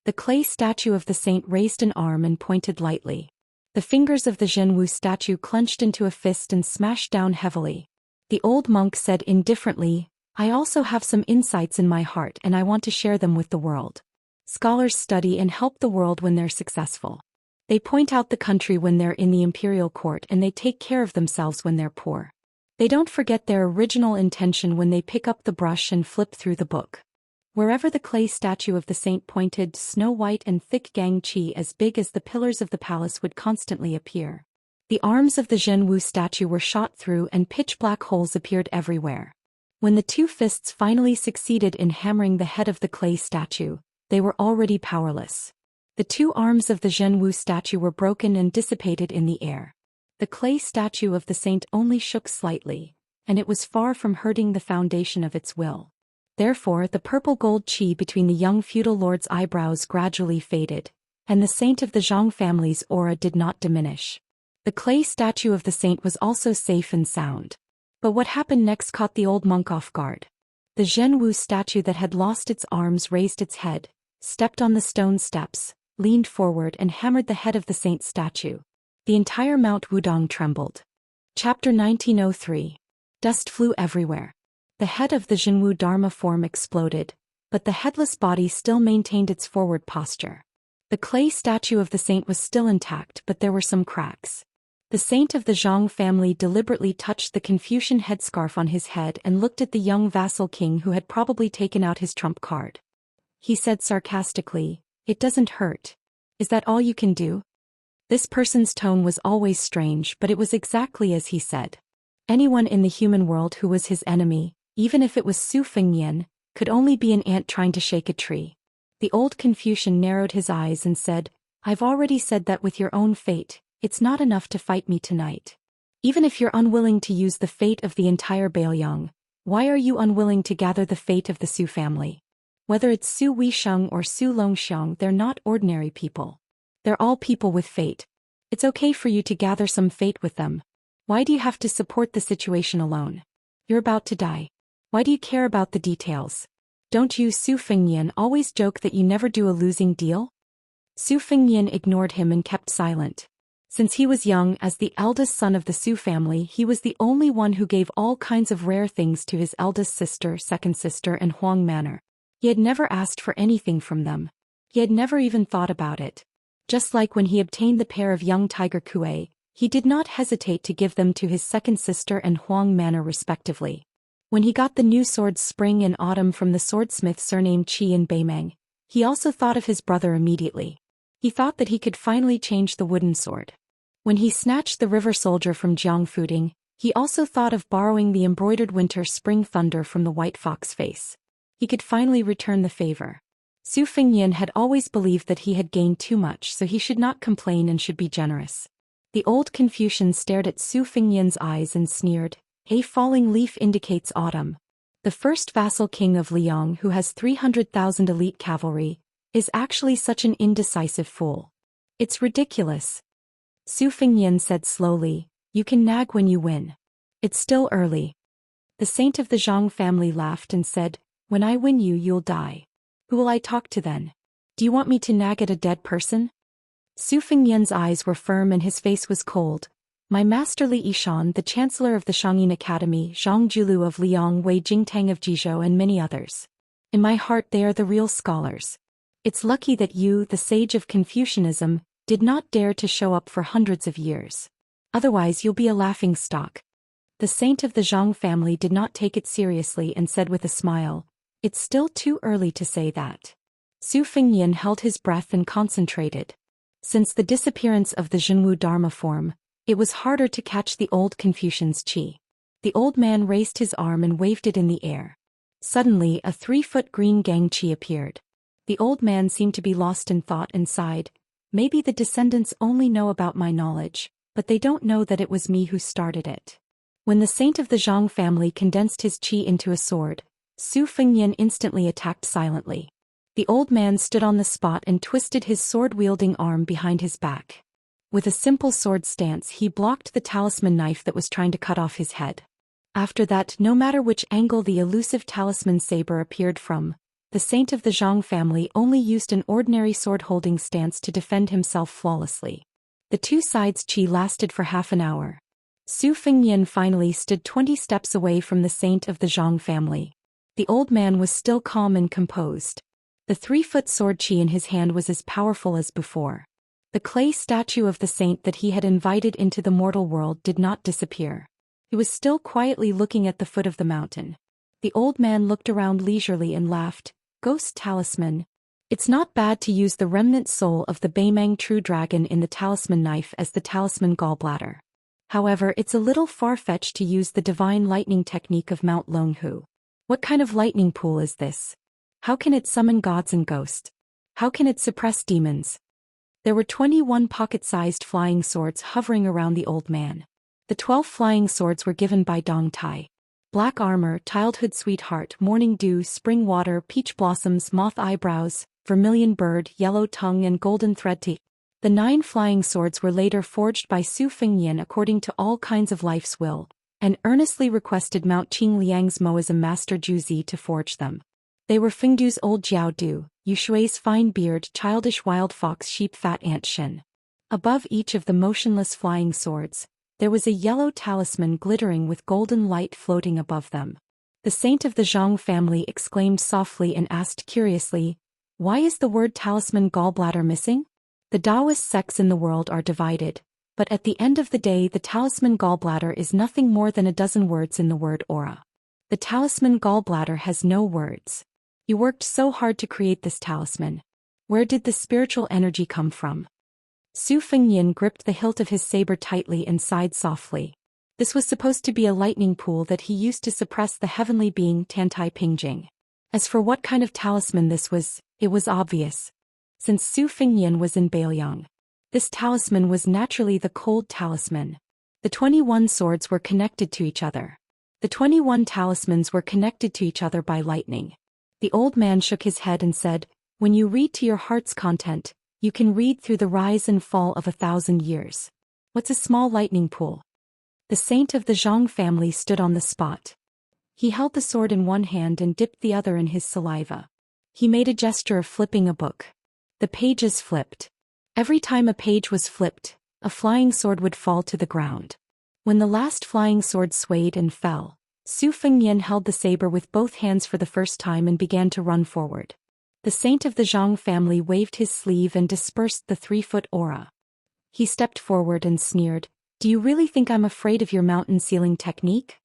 The clay statue of the saint raised an arm and pointed lightly. The fingers of the Zhenwu statue clenched into a fist and smashed down heavily. The old monk said indifferently, I also have some insights in my heart and I want to share them with the world. Scholars study and help the world when they're successful. They point out the country when they're in the imperial court and they take care of themselves when they're poor. They don't forget their original intention when they pick up the brush and flip through the book. Wherever the clay statue of the saint pointed, snow-white and thick gang qi as big as the pillars of the palace would constantly appear. The arms of the Zhenwu statue were shot through and pitch-black holes appeared everywhere. When the two fists finally succeeded in hammering the head of the clay statue, they were already powerless. The two arms of the Zhenwu statue were broken and dissipated in the air. The clay statue of the saint only shook slightly, and it was far from hurting the foundation of its will. Therefore, the purple-gold qi between the young feudal lord's eyebrows gradually faded, and the saint of the Zhang family's aura did not diminish. The clay statue of the saint was also safe and sound. But what happened next caught the old monk off guard. The Zhenwu statue that had lost its arms raised its head, stepped on the stone steps, leaned forward and hammered the head of the saint statue. The entire Mount Wudong trembled. Chapter 1903. Dust flew everywhere. The head of the Zhenwu Dharma form exploded, but the headless body still maintained its forward posture. The clay statue of the saint was still intact, but there were some cracks. The saint of the Zhang family deliberately touched the Confucian headscarf on his head and looked at the young vassal king who had probably taken out his trump card. He said sarcastically, "It doesn't hurt. Is that all you can do?" This person's tone was always strange, but it was exactly as he said. Anyone in the human world who was his enemy, even if it was Su Fengnian, could only be an ant trying to shake a tree. The old Confucian narrowed his eyes and said, "I've already said that with your own fate, it's not enough to fight me tonight. Even if you're unwilling to use the fate of the entire Baoyang, why are you unwilling to gather the fate of the Su family? Whether it's Su Weisheng or Su Longxiang, they're not ordinary people. They're all people with fate. It's okay for you to gather some fate with them. Why do you have to support the situation alone? You're about to die. Why do you care about the details? Don't you Su Fengnian always joke that you never do a losing deal?" Su Fengnian ignored him and kept silent. Since he was young, as the eldest son of the Su family, he was the only one who gave all kinds of rare things to his eldest sister, second sister, and Huang Manor. He had never asked for anything from them. He had never even thought about it. Just like when he obtained the pair of young tiger kuei, he did not hesitate to give them to his second sister and Huang Manor respectively. When he got the new swords spring and autumn from the swordsmith surnamed Qi in Beimeng, he also thought of his brother immediately. He thought that he could finally change the wooden sword. When he snatched the river soldier from Jiangfuding, he also thought of borrowing the embroidered winter spring thunder from the white fox face. He could finally return the favor. Su Fengnian had always believed that he had gained too much, so he should not complain and should be generous. The old Confucian stared at Su Fengnian's eyes and sneered, "A falling leaf indicates autumn. The first vassal king of Liang, who has 300,000 elite cavalry, is actually such an indecisive fool. It's ridiculous." Su Fengnian said slowly, "You can nag when you win. It's still early." The saint of the Zhang family laughed and said, "When I win you, you'll die. Who will I talk to then? Do you want me to nag at a dead person?" Su Fengnian's eyes were firm and his face was cold. "My master Li Yishan, the chancellor of the Shangyin Academy, Zhang Julu of Liang, Wei Jingtang of Jizhou, and many others. In my heart they are the real scholars. It's lucky that you, the sage of Confucianism, did not dare to show up for hundreds of years. Otherwise you'll be a laughing stock." The saint of the Zhang family did not take it seriously and said with a smile, "It's still too early to say that." Su Fengnian held his breath and concentrated. Since the disappearance of the Zhenwu Dharma form, it was harder to catch the old Confucian's qi. The old man raised his arm and waved it in the air. Suddenly a 3-foot green gang qi appeared. The old man seemed to be lost in thought and sighed, "Maybe the descendants only know about my knowledge, but they don't know that it was me who started it." When the saint of the Zhang family condensed his qi into a sword, Su Fengnian instantly attacked silently. The old man stood on the spot and twisted his sword-wielding arm behind his back. With a simple sword stance, he blocked the talisman knife that was trying to cut off his head. After that, no matter which angle the elusive talisman saber appeared from, the saint of the Zhang family only used an ordinary sword-holding stance to defend himself flawlessly. The two sides' qi lasted for half an hour. Su Fengnian finally stood 20 steps away from the saint of the Zhang family. The old man was still calm and composed. The 3-foot sword qi in his hand was as powerful as before. The clay statue of the saint that he had invited into the mortal world did not disappear. He was still quietly looking at the foot of the mountain. The old man looked around leisurely and laughed, "Ghost talisman. It's not bad to use the remnant soul of the Beimeng true dragon in the talisman knife as the talisman gallbladder. However, it's a little far-fetched to use the divine lightning technique of Mount Longhu. What kind of lightning pool is this? How can it summon gods and ghosts? How can it suppress demons?" There were 21 pocket-sized flying swords hovering around the old man. The 12 flying swords were given by Dong Tai. Black armor, childhood sweetheart, morning dew, spring water, peach blossoms, moth eyebrows, vermilion bird, yellow tongue, and golden thread teeth. The 9 flying swords were later forged by Su Fengnian according to all kinds of life's will, and earnestly requested Mount Qingliang's Moism master Juzi to forge them. They were Fengdu's old Jiao Du, Yushui's fine beard, childish wild fox, sheep fat ant Shen. Above each of the motionless flying swords, there was a yellow talisman glittering with golden light floating above them. The saint of the Zhang family exclaimed softly and asked curiously, "Why is the word talisman gallbladder missing?" The Daoist sects in the world are divided, But at the end of the day, the talisman gallbladder is nothing more than a dozen words in the word aura. The talisman gallbladder has no words. You worked so hard to create this talisman. Where did the spiritual energy come from? Su Fengyan gripped the hilt of his saber tightly and sighed softly. This was supposed to be a lightning pool that he used to suppress the heavenly being Tantai Pingjing. As for what kind of talisman this was, it was obvious. Since Su Fengyan was in Baoyang, this talisman was naturally the cold talisman. The 21 swords were connected to each other. The 21 talismans were connected to each other by lightning. The old man shook his head and said, "When you read to your heart's content, you can read through the rise and fall of 1,000 years. What's a small lightning pool?" The saint of the Zhang family stood on the spot. He held the sword in one hand and dipped the other in his saliva. He made a gesture of flipping a book. The pages flipped. Every time a page was flipped, a flying sword would fall to the ground. When the last flying sword swayed and fell, Su Fengyan held the saber with both hands for the first time and began to run forward. The saint of the Zhang family waved his sleeve and dispersed the 3-foot aura. He stepped forward and sneered, "Do you really think I'm afraid of your mountain sealing technique?"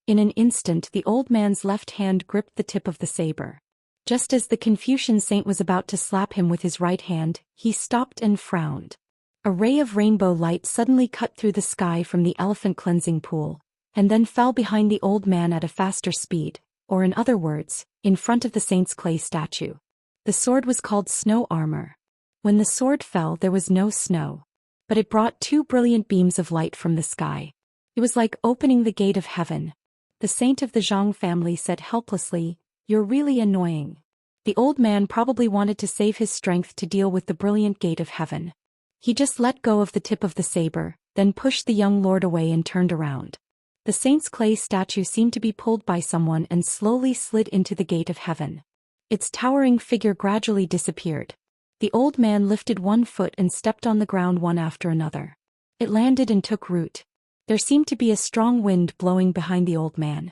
In an instant, the old man's left hand gripped the tip of the saber. Just as the Confucian saint was about to slap him with his right hand, he stopped and frowned. A ray of rainbow light suddenly cut through the sky from the elephant cleansing pool, and then fell behind the old man at a faster speed, or in other words, in front of the saint's clay statue. The sword was called snow armor. When the sword fell, there was no snow, but it brought 2 brilliant beams of light from the sky. It was like opening the gate of heaven. The saint of the Zhang family said helplessly, "You're really annoying." The old man probably wanted to save his strength to deal with the brilliant gate of heaven. He just let go of the tip of the saber, then pushed the young lord away and turned around. The saint's clay statue seemed to be pulled by someone and slowly slid into the gate of heaven. Its towering figure gradually disappeared. The old man lifted one foot and stepped on the ground one after another. It landed and took root. There seemed to be a strong wind blowing behind the old man.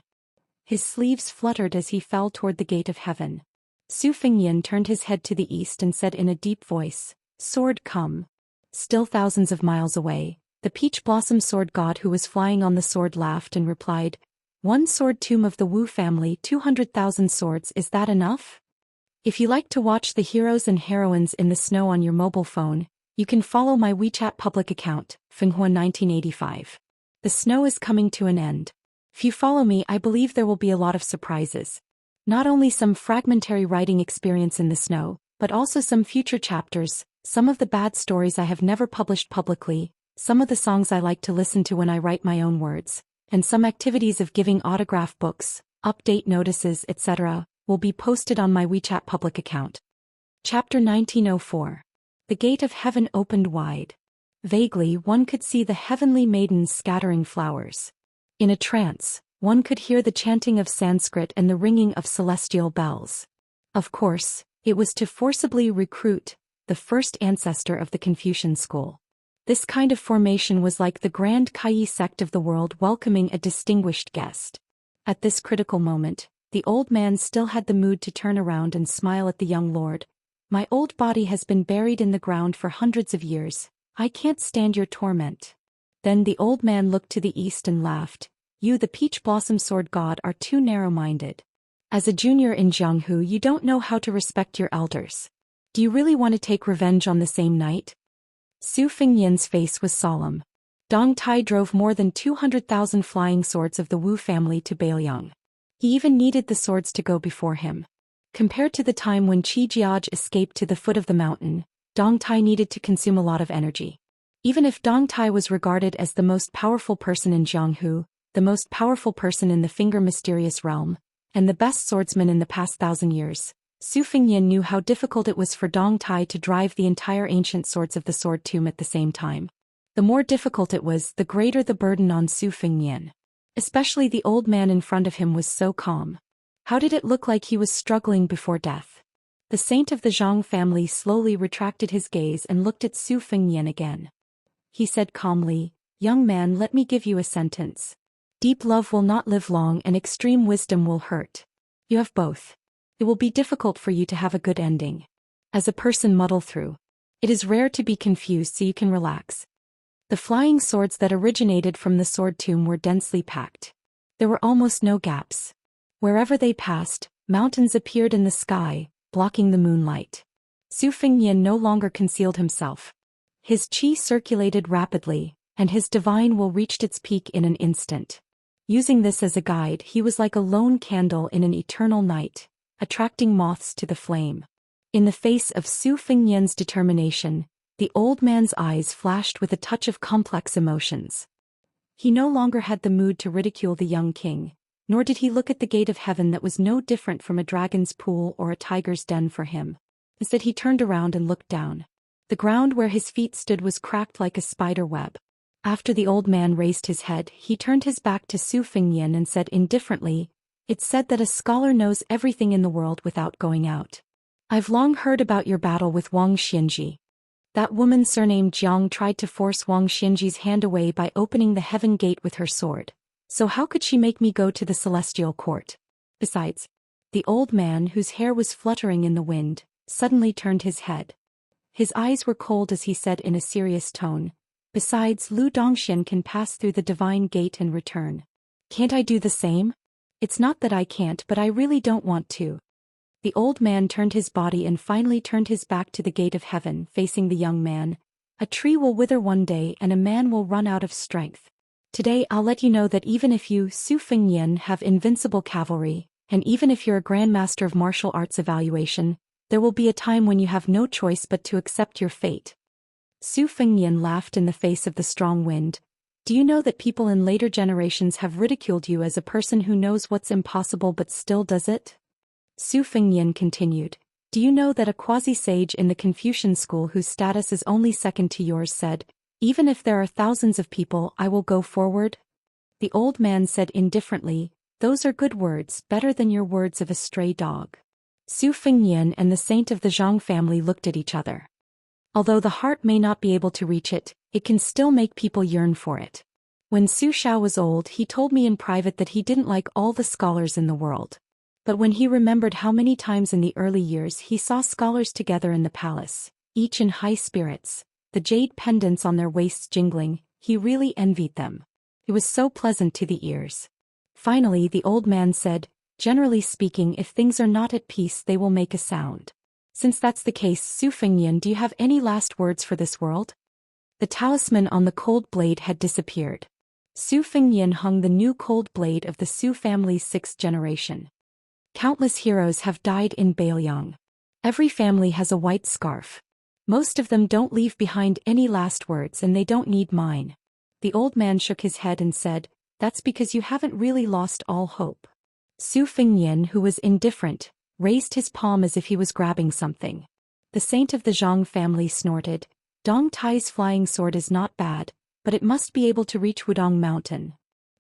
His sleeves fluttered as he fell toward the gate of heaven. Su Fengyan turned his head to the east and said in a deep voice, "Sword, come." Still thousands of miles away, the peach blossom sword god who was flying on the sword laughed and replied, "One sword tomb of the Wu family, 200,000 swords, is that enough?" If you like to watch the heroes and heroines in the snow on your mobile phone, you can follow my WeChat public account, Fenghua 1985. The snow is coming to an end. If you follow me, I believe there will be a lot of surprises. Not only some fragmentary writing experience in the snow, but also some future chapters, some of the bad stories I have never published publicly, some of the songs I like to listen to when I write my own words, and some activities of giving autograph books, update notices, etc., will be posted on my WeChat public account. Chapter 1904. The gate of heaven opened wide. Vaguely, one could see the heavenly maidens scattering flowers. In a trance, one could hear the chanting of Sanskrit and the ringing of celestial bells. Of course, it was to forcibly recruit the first ancestor of the Confucian school. This kind of formation was like the Grand Kai sect of the world welcoming a distinguished guest. At this critical moment, the old man still had the mood to turn around and smile at the young lord. "My old body has been buried in the ground for hundreds of years. I can't stand your torment." Then the old man looked to the east and laughed. "You, the peach blossom sword god, are too narrow-minded. As a junior in Jianghu, you don't know how to respect your elders. Do you really want to take revenge on the same night?" Su Fengyan's face was solemn. Dong Tai drove more than 200,000 flying swords of the Wu family to Baoyang. He even needed the swords to go before him. Compared to the time when Qi Jiaj escaped to the foot of the mountain, Dong Tai needed to consume a lot of energy. Even if Dong Tai was regarded as the most powerful person in Jianghu, the most powerful person in the Finger Mysterious Realm, and the best swordsman in the past 1,000 years, Su Fengyan knew how difficult it was for Dong Tai to drive the entire ancient swords of the sword tomb at the same time. The more difficult it was, the greater the burden on Su Fengyan. Especially the old man in front of him was so calm. How did it look like he was struggling before death? The saint of the Zhang family slowly retracted his gaze and looked at Su Fengyan again. He said calmly, "Young man, let me give you a sentence. Deep love will not live long and extreme wisdom will hurt. You have both. It will be difficult for you to have a good ending. As a person muddle through. It is rare to be confused, so you can relax. The flying swords that originated from the sword tomb were densely packed. There were almost no gaps. Wherever they passed, mountains appeared in the sky, blocking the moonlight. Su Fengnian no longer concealed himself. His qi circulated rapidly, and his divine will reached its peak in an instant. Using this as a guide, he was like a lone candle in an eternal night, attracting moths to the flame. In the face of Su Fengnian's determination, the old man's eyes flashed with a touch of complex emotions. He no longer had the mood to ridicule the young king, nor did he look at the gate of heaven that was no different from a dragon's pool or a tiger's den for him. Instead he turned around and looked down. The ground where his feet stood was cracked like a spider web. After the old man raised his head, he turned his back to Su Fengnian and said indifferently, "It's said that a scholar knows everything in the world without going out. I've long heard about your battle with Wang Xianji. That woman surnamed Jiang tried to force Wang Xianji's hand away by opening the heaven gate with her sword. So how could she make me go to the celestial court? Besides," the old man, whose hair was fluttering in the wind, suddenly turned his head. His eyes were cold as he said in a serious tone, "Besides, Lu Dongxian can pass through the divine gate and return. Can't I do the same? It's not that I can't, but I really don't want to." The old man turned his body and finally turned his back to the gate of heaven, facing the young man. "A tree will wither one day and a man will run out of strength. Today I'll let you know that even if you, Su Fengnian, have invincible cavalry, and even if you're a grandmaster of martial arts evaluation, there will be a time when you have no choice but to accept your fate." Su Fengnian laughed in the face of the strong wind. "Do you know that people in later generations have ridiculed you as a person who knows what's impossible but still does it?" Su Fengnian continued, "Do you know that a quasi-sage in the Confucian school whose status is only second to yours said, 'Even if there are thousands of people, I will go forward'?" The old man said indifferently, "Those are good words, better than your words of a stray dog." Su Fengnian and the saint of the Zhang family looked at each other. Although the heart may not be able to reach it, it can still make people yearn for it. When Su Xiao was old, he told me in private that he didn't like all the scholars in the world. But when he remembered how many times in the early years he saw scholars together in the palace, each in high spirits, the jade pendants on their waists jingling, he really envied them. It was so pleasant to the ears. Finally the old man said, "Generally speaking, if things are not at peace they will make a sound. Since that's the case, Su Fengnian, do you have any last words for this world?" The talisman on the cold blade had disappeared. Su Fengnian hung the new cold blade of the Su family's 6th generation. Countless heroes have died in Bailiang. Every family has a white scarf. Most of them don't leave behind any last words and they don't need mine. The old man shook his head and said, "That's because you haven't really lost all hope." Su Fengnian, who was indifferent, raised his palm as if he was grabbing something. The saint of the Zhang family snorted, "Dong Tai's flying sword is not bad, but it must be able to reach Wudong Mountain."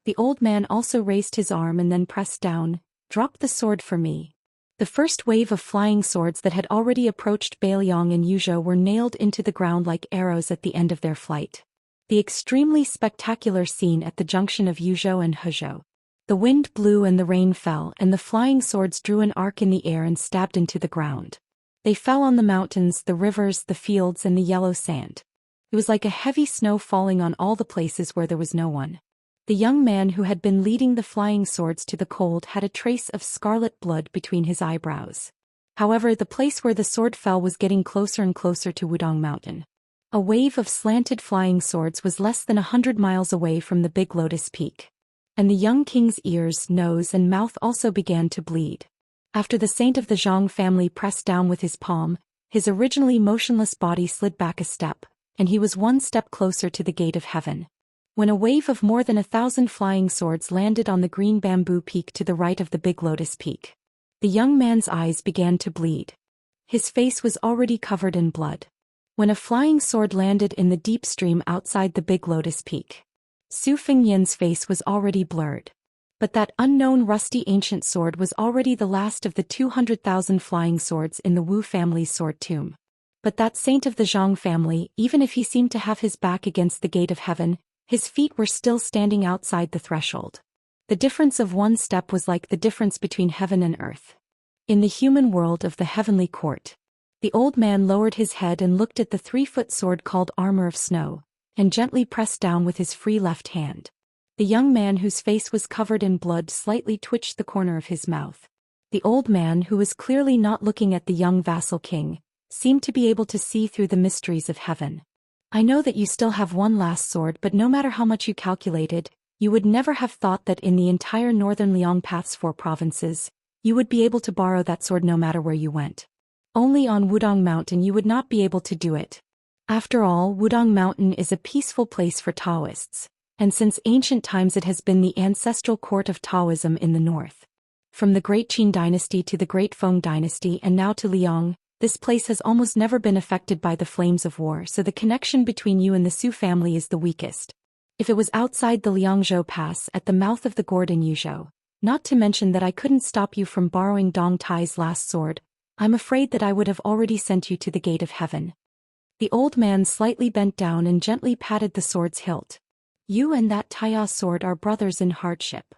The old man also raised his arm and then pressed down, "Drop the sword for me." The first wave of flying swords that had already approached Bailiang and Yuzhou were nailed into the ground like arrows at the end of their flight. The extremely spectacular scene at the junction of Yuzhou and Hezhou. The wind blew and the rain fell and the flying swords drew an arc in the air and stabbed into the ground. They fell on the mountains, the rivers, the fields and the yellow sand. It was like a heavy snow falling on all the places where there was no one. The young man who had been leading the flying swords to the cold had a trace of scarlet blood between his eyebrows. However, the place where the sword fell was getting closer and closer to Wudong Mountain. A wave of slanted flying swords was less than 100 miles away from the Big Lotus Peak. And the young king's ears, nose and mouth also began to bleed. After the saint of the Zhang family pressed down with his palm, his originally motionless body slid back a step, and he was one step closer to the gate of heaven. When a wave of more than 1,000 flying swords landed on the green bamboo peak to the right of the Big Lotus Peak. The young man's eyes began to bleed. His face was already covered in blood. When a flying sword landed in the deep stream outside the Big Lotus Peak, Su Fengnian's face was already blurred. But that unknown rusty ancient sword was already the last of the 200,000 flying swords in the Wu family's sword tomb. But that saint of the Zhang family, even if he seemed to have his back against the gate of heaven, his feet were still standing outside the threshold. The difference of one step was like the difference between heaven and earth. In the human world of the heavenly court, the old man lowered his head and looked at the 3-foot sword called Armor of Snow. and gently pressed down with his free left hand. The young man whose face was covered in blood slightly twitched the corner of his mouth. The old man, who was clearly not looking at the young vassal king, seemed to be able to see through the mysteries of heaven. I know that you still have one last sword, but no matter how much you calculated, you would never have thought that in the entire northern Liangpath's 4 provinces, you would be able to borrow that sword no matter where you went. Only on Wudong Mountain you would not be able to do it. After all, Wudong Mountain is a peaceful place for Taoists, and since ancient times it has been the ancestral court of Taoism in the north. From the Great Qin dynasty to the Great Feng dynasty and now to Liang, this place has almost never been affected by the flames of war, so the connection between you and the Su family is the weakest. If it was outside the Liangzhou Pass at the mouth of the gorge in Yuzhou, not to mention that I couldn't stop you from borrowing Dong Tai's last sword, I'm afraid that I would have already sent you to the gate of heaven. The old man slightly bent down and gently patted the sword's hilt. You and that Taiya sword are brothers in hardship.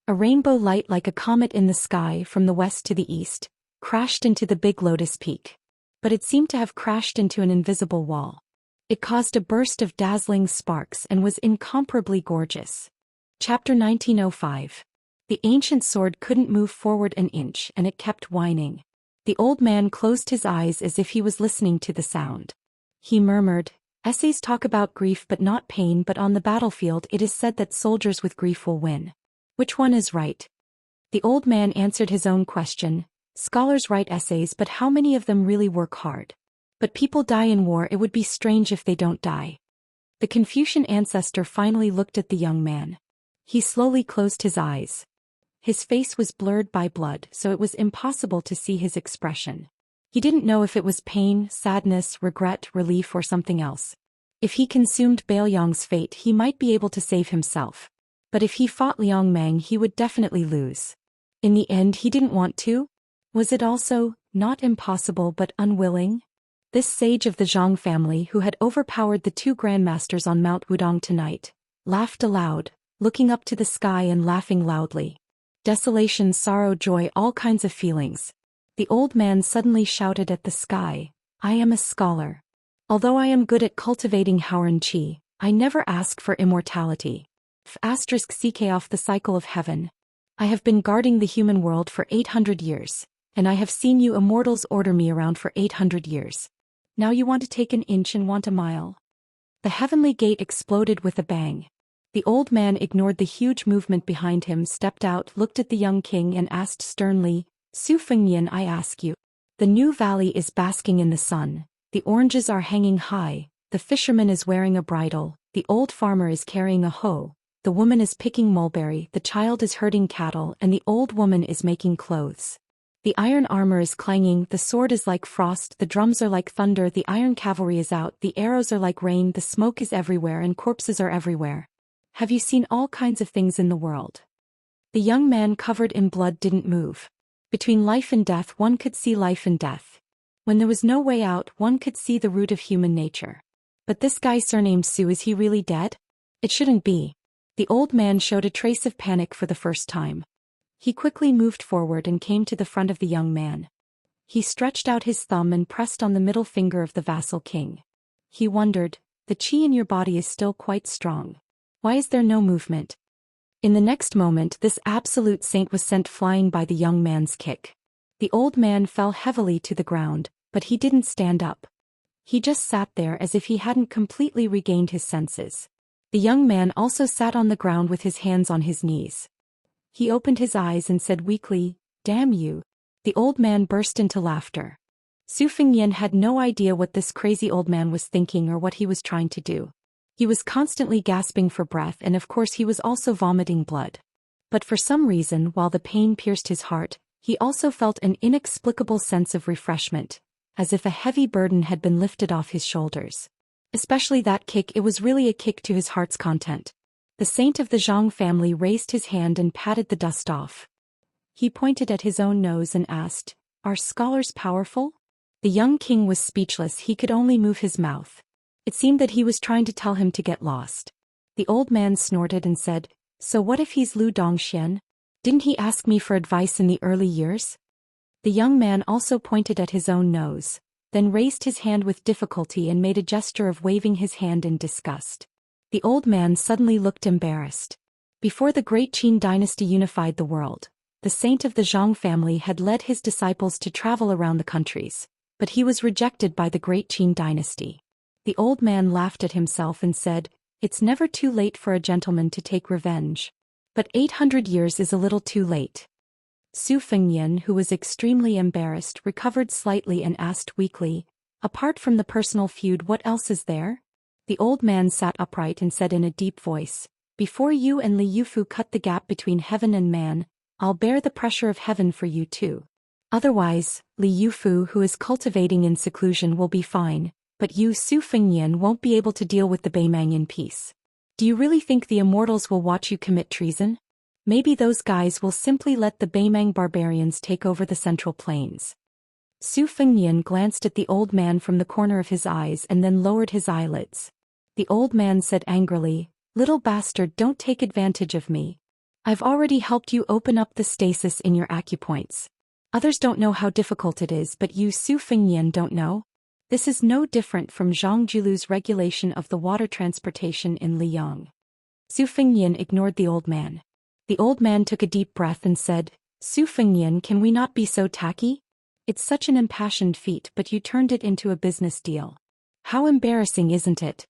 A rainbow light like a comet in the sky from the west to the east crashed into the big lotus peak. But it seemed to have crashed into an invisible wall. It caused a burst of dazzling sparks and was incomparably gorgeous. Chapter 1905. The ancient sword couldn't move forward an inch and it kept whining. The old man closed his eyes as if he was listening to the sound. He murmured, "Essays talk about grief but not pain, but on the battlefield it is said that soldiers with grief will win. Which one is right?" The old man answered his own question. Scholars write essays, but how many of them really work hard? But people die in war. It would be strange if they don't die. The Confucian ancestor finally looked at the young man. He slowly closed his eyes. His face was blurred by blood, so it was impossible to see his expression. He didn't know if it was pain, sadness, regret, relief, or something else. If he consumed Baoyang's fate, he might be able to save himself. But if he fought Liang Meng, he would definitely lose. In the end, he didn't want to. Was it also, not impossible but unwilling? This sage of the Zhang family, who had overpowered the 2 grandmasters on Mount Wudong tonight, laughed aloud, looking up to the sky and laughing loudly. Desolation, sorrow, joy, all kinds of feelings. The old man suddenly shouted at the sky, "I am a scholar. Although I am good at cultivating Haoren Qi, I never ask for immortality. *CK off the cycle of heaven. I have been guarding the human world for 800 years, and I have seen you immortals order me around for 800 years. Now you want to take an inch and want a mile." The heavenly gate exploded with a bang. The old man ignored the huge movement behind him, stepped out, looked at the young king and asked sternly, "Su Fengnian, I ask you. The new valley is basking in the sun, the oranges are hanging high, the fisherman is wearing a bridle, the old farmer is carrying a hoe, the woman is picking mulberry, the child is herding cattle, and the old woman is making clothes. The iron armor is clanging, the sword is like frost, the drums are like thunder, the iron cavalry is out, the arrows are like rain, the smoke is everywhere and corpses are everywhere. Have you seen all kinds of things in the world?" The young man covered in blood didn't move. Between life and death one could see life and death. When there was no way out, one could see the root of human nature. But this guy surnamed Su, is he really dead? It shouldn't be. The old man showed a trace of panic for the first time. He quickly moved forward and came to the front of the young man. He stretched out his thumb and pressed on the middle finger of the vassal king. He wondered, "The qi in your body is still quite strong. Why is there no movement?" In the next moment, this absolute saint was sent flying by the young man's kick. The old man fell heavily to the ground, but he didn't stand up. He just sat there as if he hadn't completely regained his senses. The young man also sat on the ground with his hands on his knees. He opened his eyes and said weakly, "Damn you." The old man burst into laughter. Su Fengnian had no idea what this crazy old man was thinking or what he was trying to do. He was constantly gasping for breath and of course he was also vomiting blood. But for some reason, while the pain pierced his heart, he also felt an inexplicable sense of refreshment, as if a heavy burden had been lifted off his shoulders. Especially that kick, it was really a kick to his heart's content. The saint of the Zhang family raised his hand and patted the dust off. He pointed at his own nose and asked, "Are scholars powerful?" The young king was speechless. He could only move his mouth. It seemed that he was trying to tell him to get lost. The old man snorted and said, "So what if he's Lu Dongxian? Didn't he ask me for advice in the early years?" The young man also pointed at his own nose. then raised his hand with difficulty and made a gesture of waving his hand in disgust. The old man suddenly looked embarrassed. Before the great Qin dynasty unified the world, the saint of the Zhang family had led his disciples to travel around the countries, but he was rejected by the great Qin dynasty. The old man laughed at himself and said, "It's never too late for a gentleman to take revenge. But 800 years is a little too late." Su Fengyan, who was extremely embarrassed, recovered slightly and asked weakly, "Apart from the personal feud, what else is there?" The old man sat upright and said in a deep voice, "Before you and Li Yufu cut the gap between heaven and man, I'll bear the pressure of heaven for you too. Otherwise, Li Yufu, who is cultivating in seclusion, will be fine, but you, Su Fengyan, won't be able to deal with the Beimang in peace. Do you really think the Immortals will watch you commit treason? Maybe those guys will simply let the Beimang barbarians take over the Central Plains." Su Fengyan glanced at the old man from the corner of his eyes and then lowered his eyelids. The old man said angrily, "Little bastard, don't take advantage of me. I've already helped you open up the stasis in your acupoints. Others don't know how difficult it is, but you, Su Fengyan, don't know? This is no different from Zhang Julu's regulation of the water transportation in Liyang." Su Fengyan ignored the old man. The old man took a deep breath and said, "Su Fengyan, can we not be so tacky? It's such an impassioned feat, but you turned it into a business deal. How embarrassing, isn't it?"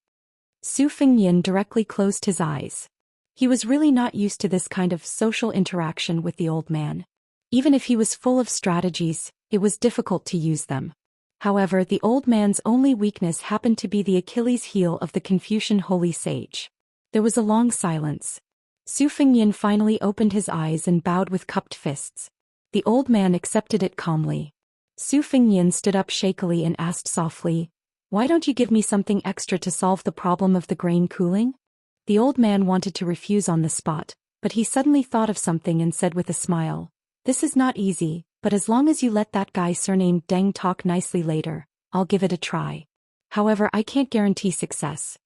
Su Fengyan directly closed his eyes. He was really not used to this kind of social interaction with the old man. Even if he was full of strategies, it was difficult to use them. However, the old man's only weakness happened to be the Achilles heel of the Confucian holy sage. There was a long silence. Su Fengyan finally opened his eyes and bowed with cupped fists. The old man accepted it calmly. Su Fengyan stood up shakily and asked softly, "Why don't you give me something extra to solve the problem of the grain cooling?" The old man wanted to refuse on the spot, but he suddenly thought of something and said with a smile, "This is not easy, but as long as you let that guy surnamed Deng talk nicely later, I'll give it a try. However, I can't guarantee success."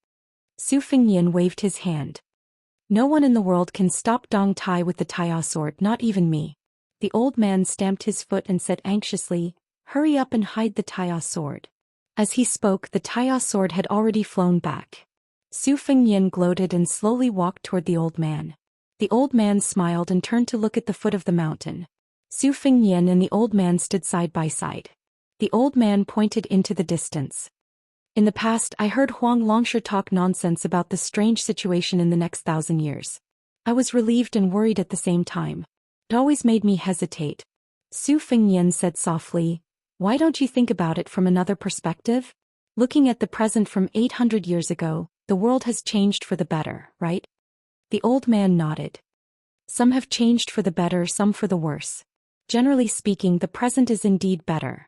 Su Fengyan waved his hand. "No one in the world can stop Dong Tai with the Taiya sword, not even me." The old man stamped his foot and said anxiously, "Hurry up and hide the Taiya sword." As he spoke, the Taiya sword had already flown back. Su Fengyan gloated and slowly walked toward the old man. The old man smiled and turned to look at the foot of the mountain. Su Fengyan and the old man stood side by side. The old man pointed into the distance. "In the past, I heard Huang Longsha talk nonsense about the strange situation in the next 1,000 years. I was relieved and worried at the same time. It always made me hesitate." Su Fengyan said softly, "Why don't you think about it from another perspective? Looking at the present from 800 years ago, the world has changed for the better, right?" The old man nodded. "Some have changed for the better, some for the worse. Generally speaking, the present is indeed better."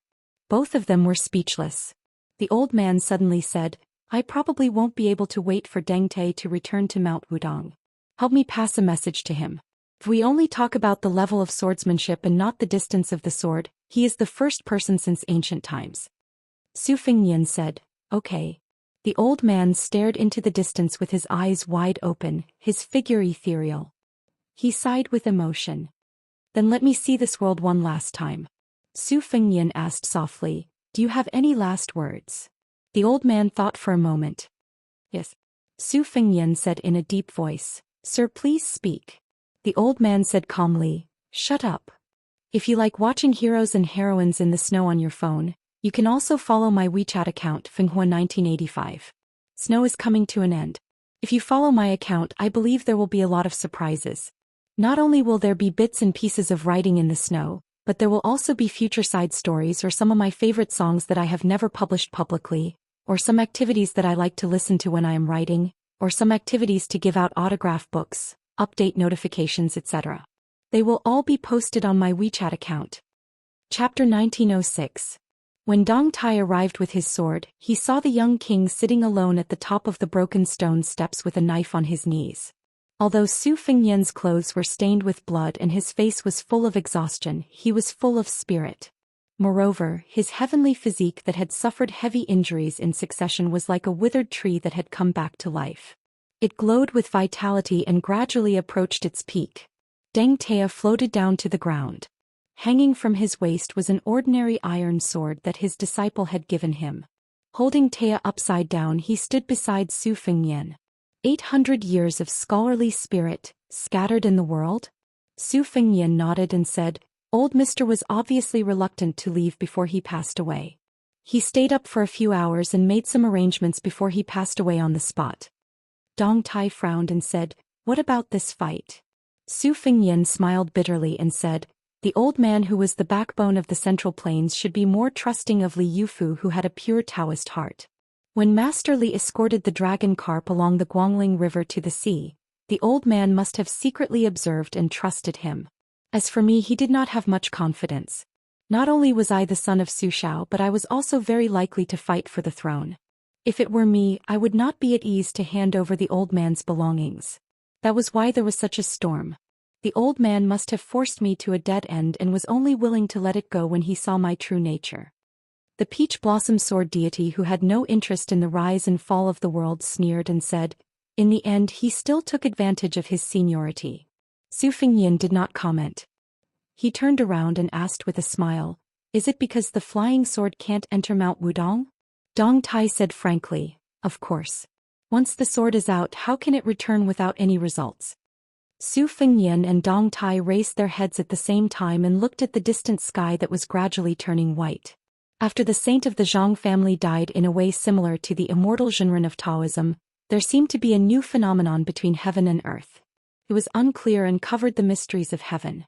Both of them were speechless. The old man suddenly said, "I probably won't be able to wait for Deng Te to return to Mount Wudong. Help me pass a message to him. If we only talk about the level of swordsmanship and not the distance of the sword, he is the first person since ancient times." Su Fengyan said, "Okay." The old man stared into the distance with his eyes wide open, his figure ethereal. He sighed with emotion. "Then let me see this world one last time." Su Fengyan asked softly, "Do you have any last words?" The old man thought for a moment. "Yes." Su Fengyan said in a deep voice, "Sir, please speak." The old man said calmly, "Shut up. If you like watching heroes and heroines in the snow on your phone, you can also follow my WeChat account, Fenghua1985. Snow is coming to an end. If you follow my account, I believe there will be a lot of surprises. Not only will there be bits and pieces of writing in the snow, but there will also be future side stories or some of my favorite songs that I have never published publicly, or some activities that I like to listen to when I am writing, or some activities to give out autograph books, update notifications, etc. They will all be posted on my WeChat account." Chapter 1906. When Dong Tai arrived with his sword, he saw the young king sitting alone at the top of the broken stone steps with a knife on his knees. Although Su Fengyan's clothes were stained with blood and his face was full of exhaustion, he was full of spirit. Moreover, his heavenly physique that had suffered heavy injuries in succession was like a withered tree that had come back to life. It glowed with vitality and gradually approached its peak. Deng Te floated down to the ground. Hanging from his waist was an ordinary iron sword that his disciple had given him. Holding Taya upside down, he stood beside Su Fengyan. 800 years of scholarly spirit, scattered in the world? Su Fengyan nodded and said, Old Mr. was obviously reluctant to leave before he passed away. He stayed up for a few hours and made some arrangements before he passed away on the spot. Dong Tai frowned and said, What about this fight? Su Fengyan smiled bitterly and said, The old man who was the backbone of the Central Plains should be more trusting of Li Yufu, who had a pure Taoist heart. When Master Li escorted the dragon carp along the Guangling River to the sea, the old man must have secretly observed and trusted him. As for me, he did not have much confidence. Not only was I the son of Su Shao, but I was also very likely to fight for the throne. If it were me, I would not be at ease to hand over the old man's belongings. That was why there was such a storm. The old man must have forced me to a dead end and was only willing to let it go when he saw my true nature. The peach blossom sword deity, who had no interest in the rise and fall of the world, sneered and said, In the end he still took advantage of his seniority. Su Fengyan did not comment. He turned around and asked with a smile, Is it because the flying sword can't enter Mount Wudong? Dong Tai said frankly, Of course. Once the sword is out, how can it return without any results? Su Fengyan and Dong Tai raised their heads at the same time and looked at the distant sky that was gradually turning white. After the saint of the Zhang family died in a way similar to the immortal genre of Taoism, there seemed to be a new phenomenon between heaven and earth. It was unclear and covered the mysteries of heaven.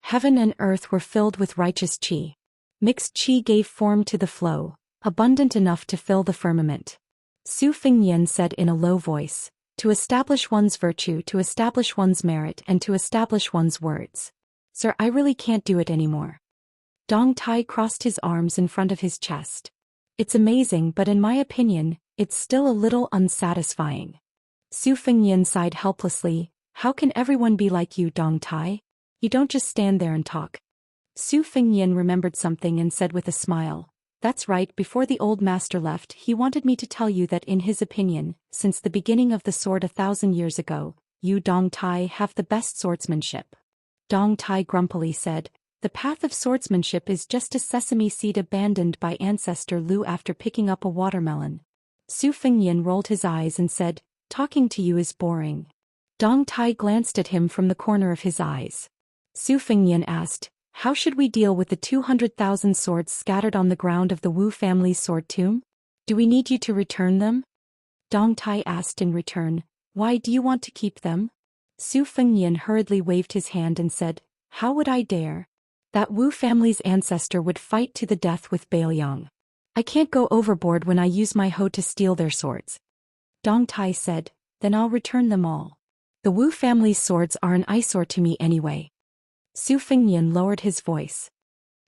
Heaven and earth were filled with righteous qi. Mixed qi gave form to the flow, abundant enough to fill the firmament. Su Fengyan said in a low voice, To establish one's virtue, to establish one's merit, and to establish one's words. Sir, I really can't do it anymore. Dong Tai crossed his arms in front of his chest. It's amazing, but in my opinion, it's still a little unsatisfying. Su Fengyan sighed helplessly, How can everyone be like you, Dong Tai? You don't just stand there and talk. Su Fengyan remembered something and said with a smile, That's right, before the old master left, he wanted me to tell you that in his opinion, since the beginning of the sword 1,000 years ago, you Dong Tai have the best swordsmanship. Dong Tai grumpily said, The path of swordsmanship is just a sesame seed abandoned by ancestor Lu after picking up a watermelon. Su Fengyan rolled his eyes and said, Talking to you is boring. Dong Tai glanced at him from the corner of his eyes. Su Fengyan asked, How should we deal with the 200,000 swords scattered on the ground of the Wu family's sword tomb? Do we need you to return them? Dong Tai asked in return, Why do you want to keep them? Su Fengyan hurriedly waved his hand and said, How would I dare? That Wu family's ancestor would fight to the death with Bailiang. I can't go overboard when I use my hoe to steal their swords. Dong Tai said, Then I'll return them all. The Wu family's swords are an eyesore to me anyway. Su Fengyan lowered his voice.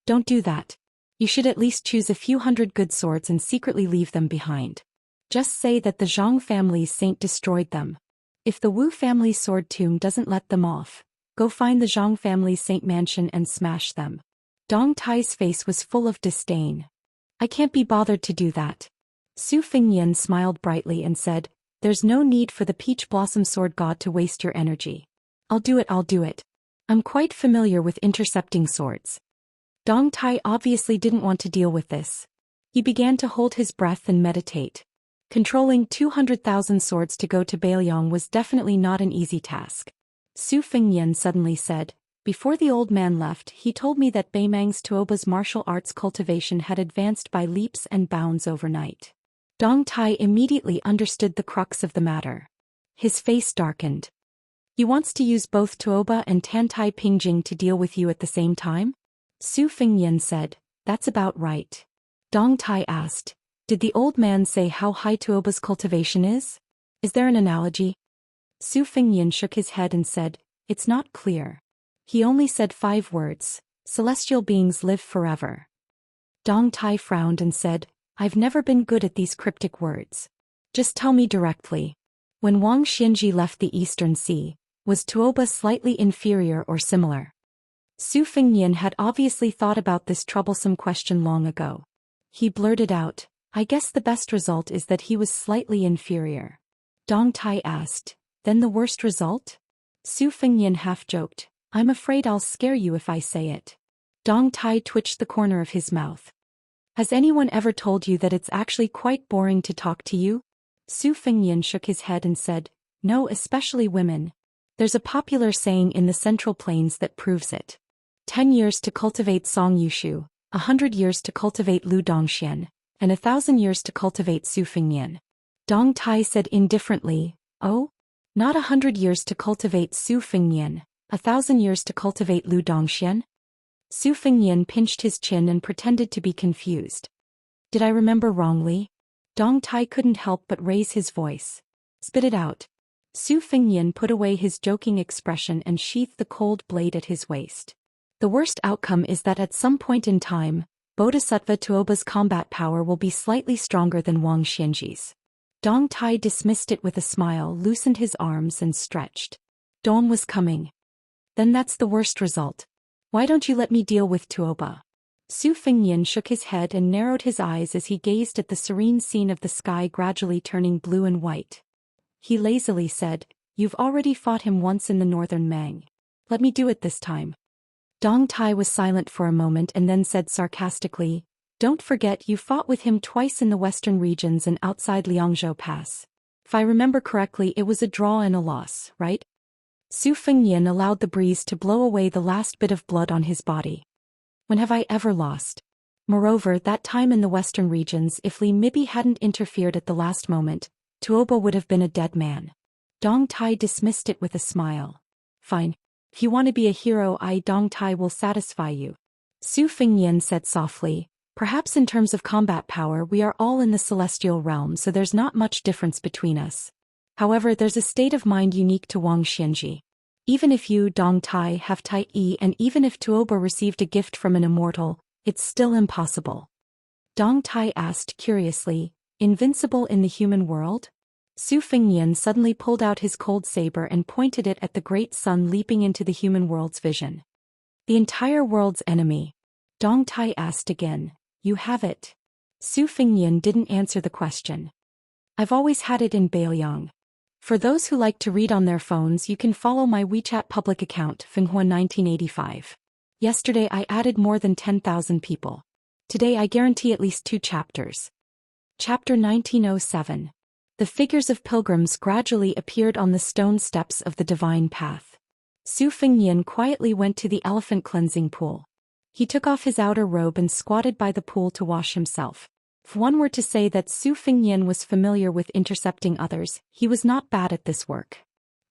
Don't do that. You should at least choose a few hundred good swords and secretly leave them behind. Just say that the Zhang family's saint destroyed them. If the Wu family's sword tomb doesn't let them off, go find the Zhang family's saint mansion and smash them. Dong Tai's face was full of disdain. I can't be bothered to do that. Su Fengyan smiled brightly and said, There's no need for the peach blossom sword god to waste your energy. I'll do it. I'm quite familiar with intercepting swords. Dong Tai obviously didn't want to deal with this. He began to hold his breath and meditate. Controlling 200,000 swords to go to Bailiang was definitely not an easy task. Su Fengyan suddenly said, Before the old man left, he told me that Baimang's Tuoba's martial arts cultivation had advanced by leaps and bounds overnight. Dong Tai immediately understood the crux of the matter. His face darkened. He wants to use both Tuoba and Tantai Pingjing to deal with you at the same time? Su Fengyan said, That's about right. Dong Tai asked, Did the old man say how high Tuoba's cultivation is? Is there an analogy? Su Fengyan shook his head and said, It's not clear. He only said 5 words, Celestial beings live forever. Dong Tai frowned and said, I've never been good at these cryptic words. Just tell me directly. When Wang Xianji left the Eastern Sea, was Tuoba slightly inferior or similar? Su Fengyan had obviously thought about this troublesome question long ago. He blurted out, I guess the best result is that he was slightly inferior. Dong Tai asked, Then the worst result? Su Fengyan half joked, I'm afraid I'll scare you if I say it. Dong Tai twitched the corner of his mouth. Has anyone ever told you that it's actually quite boring to talk to you? Su Fengyan shook his head and said, no, especially women. There's a popular saying in the Central Plains that proves it. 10 years to cultivate Song Yushu, 100 years to cultivate Lu Dongxian, and 1,000 years to cultivate Su Fengyan. Dong Tai said indifferently, oh? Not 100 years to cultivate Su Fengyan, 1,000 years to cultivate Lu Dongxian? Su Fengyan pinched his chin and pretended to be confused. Did I remember wrongly? Dong Tai couldn't help but raise his voice. Spit it out. Su Fengyan put away his joking expression and sheathed the cold blade at his waist. The worst outcome is that at some point in time, Bodhisattva Tuoba's combat power will be slightly stronger than Wang Xianji's. Dong Tai dismissed it with a smile, loosened his arms and stretched. Dawn was coming. Then that's the worst result. Why don't you let me deal with Tuoba? Su Fengyan shook his head and narrowed his eyes as he gazed at the serene scene of the sky gradually turning blue and white. He lazily said, you've already fought him once in the northern Mang. Let me do it this time. Dong Tai was silent for a moment and then said sarcastically, don't forget you fought with him twice in the western regions and outside Liangzhou Pass. If I remember correctly, it was a draw and a loss, right? Su Fengyan allowed the breeze to blow away the last bit of blood on his body. When have I ever lost? Moreover, that time in the western regions, if Li Mibi hadn't interfered at the last moment, Tuoba would have been a dead man. Dong Tai dismissed it with a smile. Fine. If you want to be a hero, Dong Tai will satisfy you. Su Fengyan said softly, perhaps in terms of combat power we are all in the celestial realm, so there's not much difference between us. However, there's a state of mind unique to Wang Xianji. Even if you, Dong Tai, have Tai Yi, and even if Tuoba received a gift from an immortal, it's still impossible. Dong Tai asked curiously, invincible in the human world? Su Fengyan suddenly pulled out his cold saber and pointed it at the great sun leaping into the human world's vision. The entire world's enemy. Dong Tai asked again, you have it? Su Fengyan didn't answer the question. I've always had it in Baoyang. For those who like to read on their phones, you can follow my WeChat public account, Fenghua 1985. Yesterday I added more than 10,000 people. Today I guarantee at least 2 chapters. Chapter 1907. The figures of pilgrims gradually appeared on the stone steps of the divine path. Su Fengyan quietly went to the elephant cleansing pool. He took off his outer robe and squatted by the pool to wash himself. If one were to say that Su Fengyan was familiar with intercepting others, he was not bad at this work.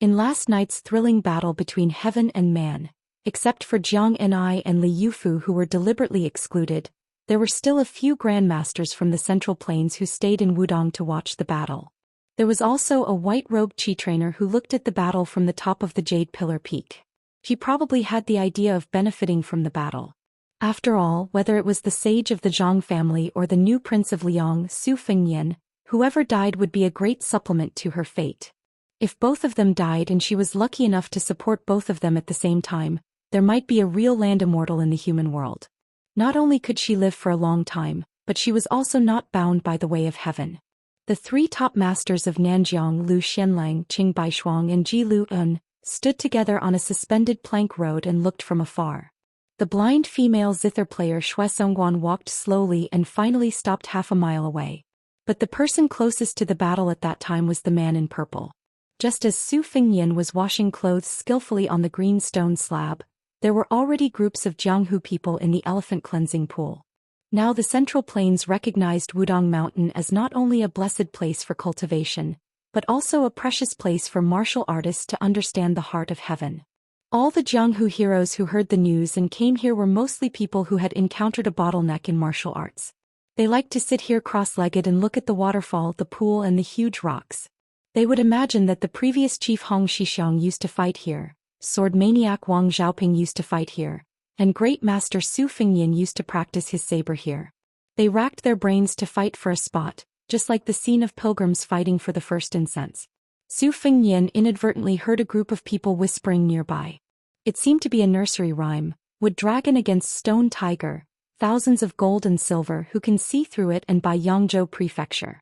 In last night's thrilling battle between heaven and man, except for Jiang Ni and Li Yufu who were deliberately excluded, there were still a few grandmasters from the Central Plains who stayed in Wudong to watch the battle. There was also a white-robed chi trainer who looked at the battle from the top of the Jade Pillar Peak. He probably had the idea of benefiting from the battle. After all, whether it was the sage of the Zhang family or the new prince of Liang, Su Fengyan, whoever died would be a great supplement to her fate. If both of them died and she was lucky enough to support both of them at the same time, there might be a real land immortal in the human world. Not only could she live for a long time, but she was also not bound by the way of heaven. The 3 top masters of Nanjiang, Lu Xianlang, Qing Baishuang and Ji Lu Un, stood together on a suspended plank road and looked from afar. The blind female zither player Xue Songguan walked slowly and finally stopped half a mile away. But the person closest to the battle at that time was the man in purple. Just as Su Fengyan was washing clothes skillfully on the green stone slab, there were already groups of Jianghu people in the elephant cleansing pool. Now the Central Plains recognized Wudong Mountain as not only a blessed place for cultivation, but also a precious place for martial artists to understand the heart of heaven. All the Jianghu heroes who heard the news and came here were mostly people who had encountered a bottleneck in martial arts. They liked to sit here cross-legged and look at the waterfall, the pool and the huge rocks. They would imagine that the previous chief Hong Shixiang used to fight here, sword maniac Wang Zhaoping used to fight here, and great master Su Fengyan used to practice his saber here. They racked their brains to fight for a spot, just like the scene of pilgrims fighting for the first incense. Su Fengyan inadvertently heard a group of people whispering nearby. It seemed to be a nursery rhyme, wood dragon against stone tiger, thousands of gold and silver who can see through it and by Yangzhou prefecture.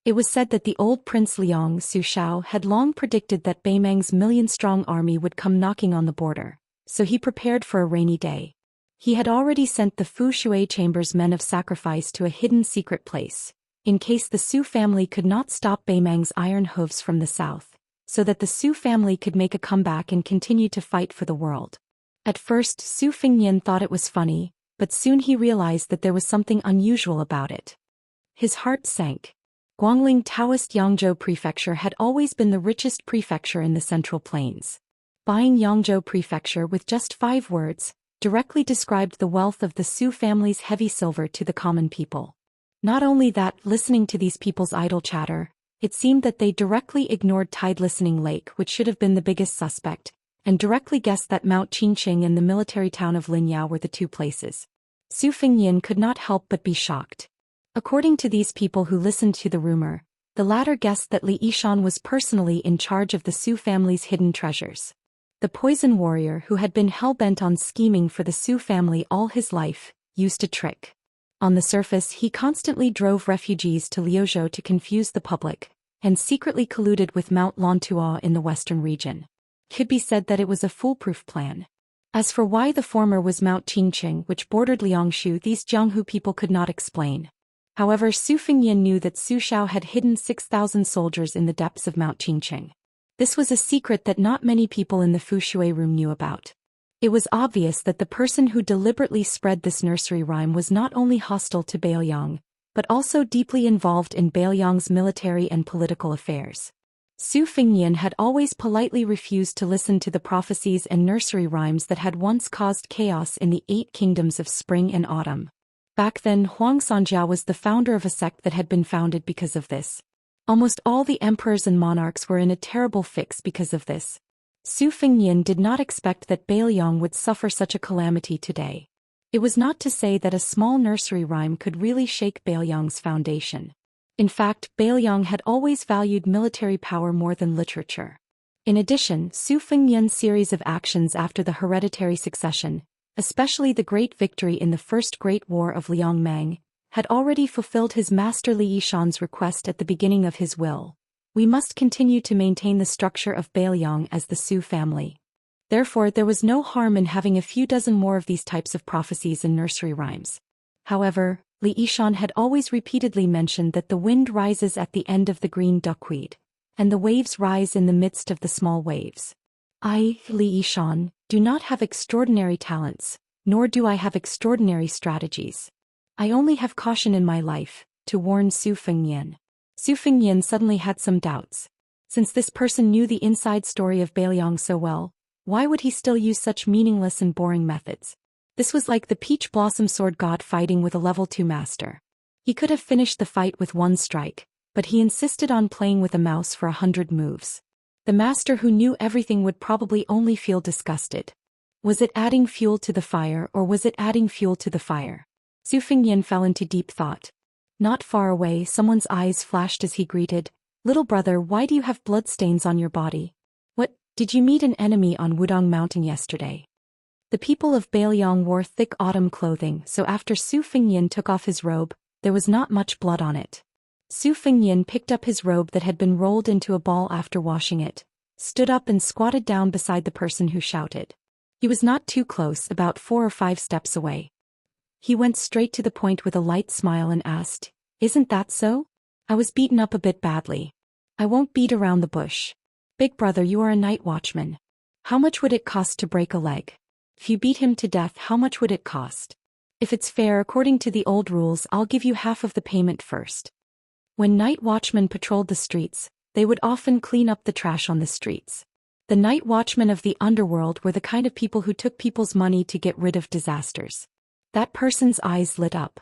It was said that the old Prince Liang Su Shao had long predicted that Beimang's million-strong army would come knocking on the border, so he prepared for a rainy day. He had already sent the Fu Shui Chamber's men of sacrifice to a hidden secret place, in case the Su family could not stop Beimang's iron hooves from the south, so that the Su family could make a comeback and continue to fight for the world. At first Su Fengnian thought it was funny, but soon he realized that there was something unusual about it. His heart sank. Guangling Taoist Yangzhou Prefecture had always been the richest prefecture in the Central Plains. Buying Yangzhou Prefecture with just 5 words, directly described the wealth of the Su family's heavy silver to the common people. Not only that, listening to these people's idle chatter, it seemed that they directly ignored Tide Listening Lake, which should have been the biggest suspect, and directly guessed that Mount Qingqing and the military town of Linyao were the 2 places. Su Fengnian could not help but be shocked. According to these people who listened to the rumor, the latter guessed that Li Yishan was personally in charge of the Su family's hidden treasures. The poison warrior who had been hell-bent on scheming for the Su family all his life, used a trick. On the surface he constantly drove refugees to Liuzhou to confuse the public, and secretly colluded with Mount Lantua in the western region. Could be said that it was a foolproof plan. As for why the former was Mount Qingqing, which bordered Liangshu, these Jianghu people could not explain. However, Su Fengnian knew that Su Xiao had hidden 6,000 soldiers in the depths of Mount Qingqing. This was a secret that not many people in the Fu Shui room knew about. It was obvious that the person who deliberately spread this nursery rhyme was not only hostile to Beiliang, but also deeply involved in Beiliang's military and political affairs. Su Fengnian had always politely refused to listen to the prophecies and nursery rhymes that had once caused chaos in the 8 kingdoms of spring and autumn. Back then Huang Sanjia was the founder of a sect that had been founded because of this. Almost all the emperors and monarchs were in a terrible fix because of this. Su Fengnian did not expect that Beiliang would suffer such a calamity today. It was not to say that a small nursery rhyme could really shake Beiliang's foundation. In fact, Beiliang had always valued military power more than literature. In addition, Su Fengnian's series of actions after the hereditary succession, especially the great victory in the First Great War of Liangmang, had already fulfilled his master Li Yishan's request at the beginning of his will. We must continue to maintain the structure of Beiliang as the Su family. Therefore, there was no harm in having a few dozen more of these types of prophecies and nursery rhymes. However, Li Yishan had always repeatedly mentioned that the wind rises at the end of the green duckweed, and the waves rise in the midst of the small waves. I, Li Yishan, do not have extraordinary talents, nor do I have extraordinary strategies. I only have caution in my life, to warn Su Fengnian. Su Fengnian suddenly had some doubts. Since this person knew the inside story of Beiliang so well, why would he still use such meaningless and boring methods? This was like the peach blossom sword god fighting with a level 2 master. He could have finished the fight with 1 strike, but he insisted on playing with a mouse for 100 moves. The master who knew everything would probably only feel disgusted. Was it adding fuel to the fire, or was it adding fuel to the fire? Su Fengnian fell into deep thought. Not far away, someone's eyes flashed as he greeted, "Little brother, why do you have bloodstains on your body? What, did you meet an enemy on Wudong Mountain yesterday?" The people of Beiliang wore thick autumn clothing, so after Su Fengnian took off his robe, there was not much blood on it. Su Fengnian picked up his robe that had been rolled into a ball after washing it, stood up and squatted down beside the person who shouted. He was not too close, about 4 or 5 steps away. He went straight to the point with a light smile and asked, "Isn't that so? I was beaten up a bit badly. I won't beat around the bush. Big brother, you are a night watchman. How much would it cost to break a leg? If you beat him to death, how much would it cost? If it's fair according to the old rules, I'll give you half of the payment first." When night watchmen patrolled the streets, they would often clean up the trash on the streets. The night watchmen of the underworld were the kind of people who took people's money to get rid of disasters. That person's eyes lit up.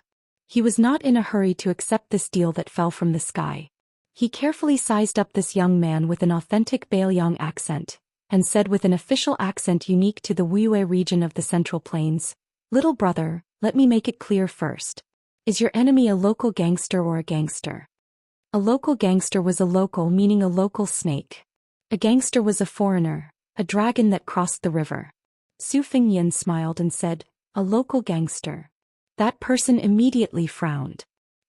He was not in a hurry to accept this deal that fell from the sky. He carefully sized up this young man with an authentic Beiliang accent, and said with an official accent unique to the Wuyue region of the Central Plains, "Little brother, let me make it clear first. Is your enemy a local gangster or a gangster?" A local gangster was a local, meaning a local snake. A gangster was a foreigner, a dragon that crossed the river. Su Fengnian smiled and said, "A local gangster." That person immediately frowned.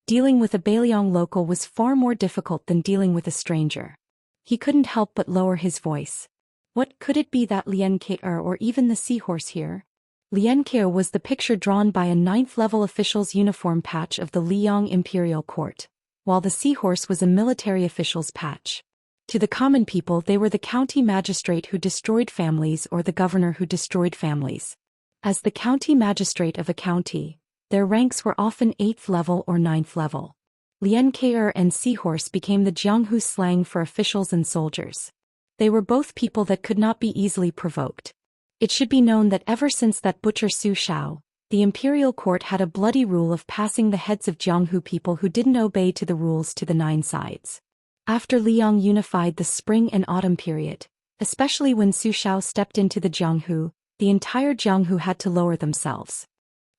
Dealing with a Beiliang local was far more difficult than dealing with a stranger. He couldn't help but lower his voice. "What could it be, that Lian Kr or even the seahorse here? Xianxia was the picture drawn by a 9th-level official's uniform patch of the Liang imperial court, while the seahorse was a military official's patch. To the common people they were the county magistrate who destroyed families or the governor who destroyed families. As the county magistrate of a county, their ranks were often 8th level or 9th level. Xianxia and seahorse became the Jianghu slang for officials and soldiers. They were both people that could not be easily provoked. It should be known that ever since that butcher Zhou Xian, the imperial court had a bloody rule of passing the heads of Jianghu people who didn't obey to the rules to the 9 sides. After Liang unified the spring and autumn period, especially when Zhou Xian stepped into the Jianghu, the entire Jianghu had to lower themselves.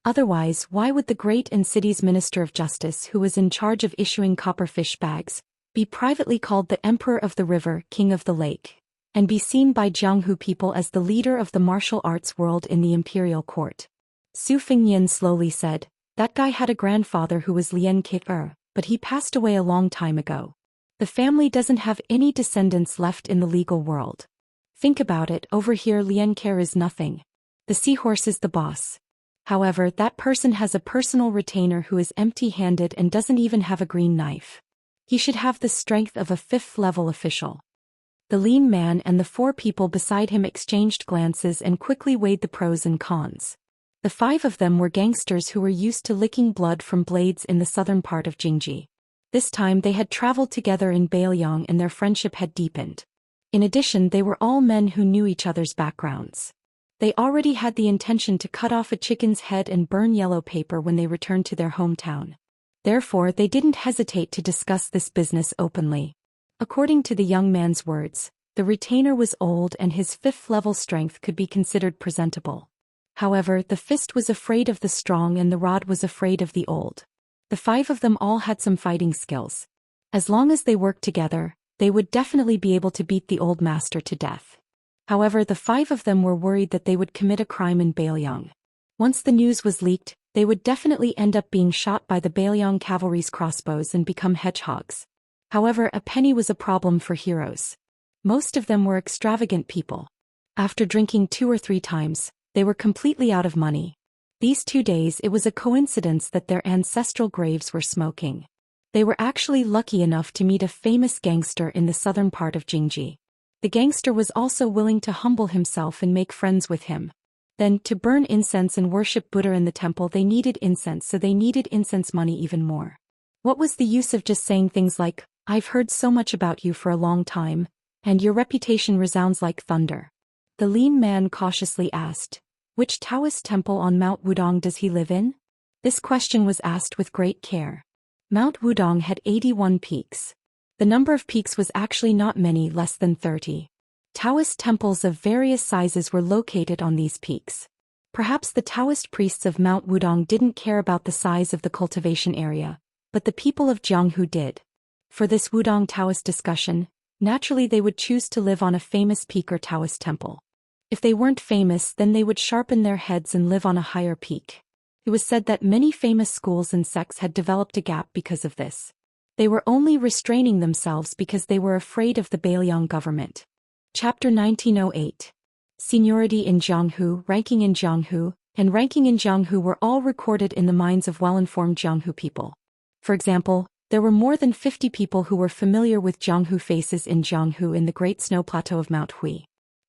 Otherwise, why would the great and city's minister of justice who was in charge of issuing copper fish bags, be privately called the emperor of the river, king of the lake, and be seen by Jianghu people as the leader of the martial arts world in the imperial court? Su Fengyan slowly said, that guy had a grandfather who was Lian Qi, but he passed away a long time ago. The family doesn't have any descendants left in the legal world. Think about it, over here Lian Qi is nothing. The seahorse is the boss. However, that person has a personal retainer who is empty-handed and doesn't even have a green knife. He should have the strength of a 5th-level official. The lean man and the 4 people beside him exchanged glances and quickly weighed the pros and cons. The 5 of them were gangsters who were used to licking blood from blades in the southern part of Jingji. This time they had traveled together in Bailiang and their friendship had deepened. In addition, they were all men who knew each other's backgrounds. They already had the intention to cut off a chicken's head and burn yellow paper when they returned to their hometown. Therefore, they didn't hesitate to discuss this business openly. According to the young man's words, the retainer was old and his 5th-level strength could be considered presentable. However, the fist was afraid of the strong and the rod was afraid of the old. The 5 of them all had some fighting skills. As long as they worked together, they would definitely be able to beat the old master to death. However, the 5 of them were worried that they would commit a crime in Bailiang. Once the news was leaked, they would definitely end up being shot by the Bailiang cavalry's crossbows and become hedgehogs. However, a penny was a problem for heroes. Most of them were extravagant people. After drinking 2 or 3 times, they were completely out of money. These 2 days it was a coincidence that their ancestral graves were smoking. They were actually lucky enough to meet a famous gangster in the southern part of Jingji. The gangster was also willing to humble himself and make friends with him. Then, to burn incense and worship Buddha in the temple they needed incense, so they needed incense money even more. What was the use of just saying things like, I've heard so much about you for a long time, and your reputation resounds like thunder? The lean man cautiously asked, which Taoist temple on Mount Wudong does he live in? This question was asked with great care. Mount Wudong had 81 peaks. The number of peaks was actually not many, less than 30. Taoist temples of various sizes were located on these peaks. Perhaps the Taoist priests of Mount Wudong didn't care about the size of the cultivation area, but the people of Jianghu did. For this Wudong Taoist discussion, naturally they would choose to live on a famous peak or Taoist temple. If they weren't famous, then they would sharpen their heads and live on a higher peak. It was said that many famous schools and sects had developed a gap because of this. They were only restraining themselves because they were afraid of the Bailiang government. Chapter 1908. Seniority in Jianghu, ranking in Jianghu, and ranking in Jianghu were all recorded in the minds of well-informed Jianghu people. For example, there were more than 50 people who were familiar with Jianghu faces in Jianghu in the Great Snow Plateau of Mount Hui.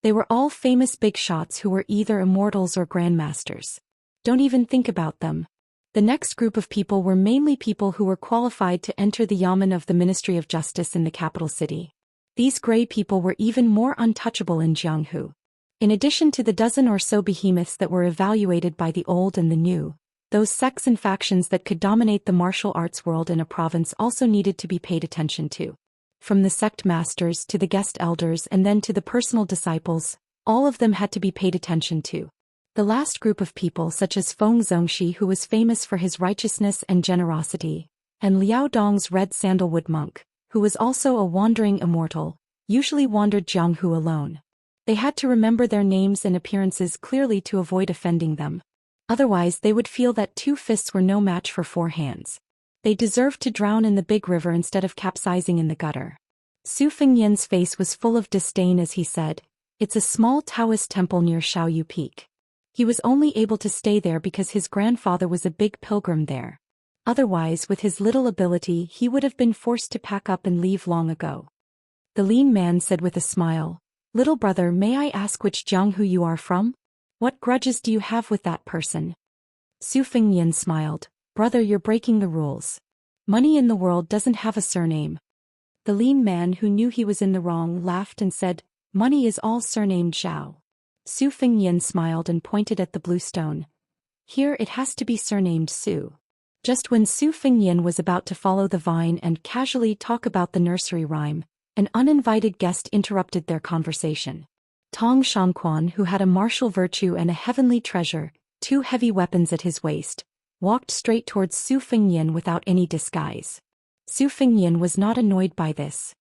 They were all famous big shots who were either immortals or grandmasters. Don't even think about them. The next group of people were mainly people who were qualified to enter the yamen of the Ministry of Justice in the capital city. These gray people were even more untouchable in Jianghu. In addition to the dozen or so behemoths that were evaluated by the old and the new, those sects and factions that could dominate the martial arts world in a province also needed to be paid attention to. From the sect masters to the guest elders and then to the personal disciples, all of them had to be paid attention to. The last group of people such as Feng Zongxi, who was famous for his righteousness and generosity, and Liao Dong's red sandalwood monk, who was also a wandering immortal, usually wandered Jianghu alone. They had to remember their names and appearances clearly to avoid offending them. Otherwise they would feel that 2 fists were no match for 4 hands. They deserved to drown in the big river instead of capsizing in the gutter. Su Fengyan's face was full of disdain as he said, "It's a small Taoist temple near Shaoyu Peak. He was only able to stay there because his grandfather was a big pilgrim there. Otherwise, with his little ability, he would have been forced to pack up and leave long ago. The lean man said with a smile, "Little brother, may I ask which Jianghu you are from? What grudges do you have with that person?" Su Fengnian smiled, "Brother, you're breaking the rules. Money in the world doesn't have a surname." The lean man, who knew he was in the wrong, laughed and said, "Money is all surnamed Zhao." Su Fengnian smiled and pointed at the blue stone. "Here it has to be surnamed Su." Just when Su Fengnian was about to follow the vine and casually talk about the nursery rhyme, an uninvited guest interrupted their conversation. Tong Shanquan, who had a martial virtue and a heavenly treasure, 2 heavy weapons at his waist, walked straight towards Su Fengnian without any disguise. Su Fengnian was not annoyed by this.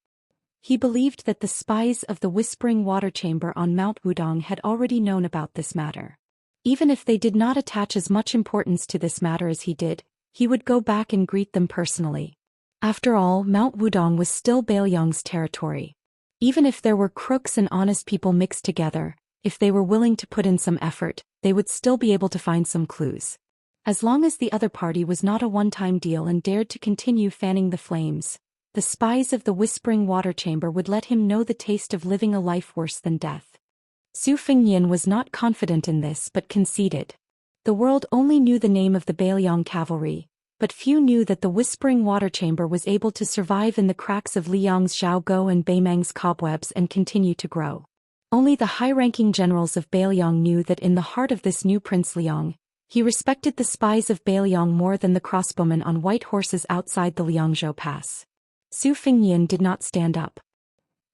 He believed that the spies of the Whispering Water Chamber on Mount Wudong had already known about this matter. Even if they did not attach as much importance to this matter as he did, he would go back and greet them personally. After all, Mount Wudong was still Bailiang's territory. Even if there were crooks and honest people mixed together, if they were willing to put in some effort, they would still be able to find some clues. As long as the other party was not a one-time deal and dared to continue fanning the flames, the spies of the Whispering Water Chamber would let him know the taste of living a life worse than death. Su Fengnian was not confident in this but conceded. The world only knew the name of the Bailiang cavalry, but few knew that the Whispering Water Chamber was able to survive in the cracks of Liang's Xiaogo and Beimang's cobwebs and continue to grow. Only the high-ranking generals of Bailiang knew that in the heart of this new Prince Liang, he respected the spies of Bailiang more than the crossbowmen on white horses outside the Liangzhou Pass. Su Fengnian did not stand up.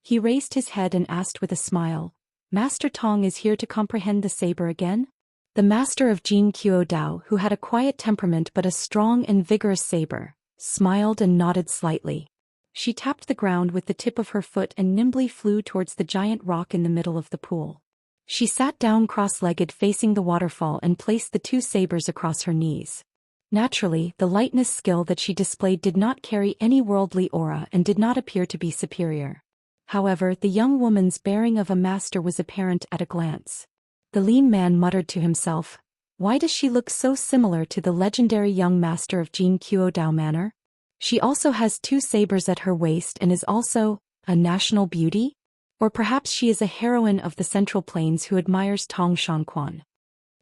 He raised his head and asked with a smile, "Master Tong is here to comprehend the saber again?" The master of Jin Qiu Dao, who had a quiet temperament but a strong and vigorous saber, smiled and nodded slightly. She tapped the ground with the tip of her foot and nimbly flew towards the giant rock in the middle of the pool. She sat down cross-legged facing the waterfall and placed the 2 sabers across her knees. Naturally, the lightness skill that she displayed did not carry any worldly aura and did not appear to be superior. However, the young woman's bearing of a master was apparent at a glance. The lean man muttered to himself, "Why does she look so similar to the legendary young master of Jin Qiu Dao Manor? She also has 2 sabers at her waist and is also a national beauty? Or perhaps she is a heroine of the Central Plains who admires Tong Shanquan."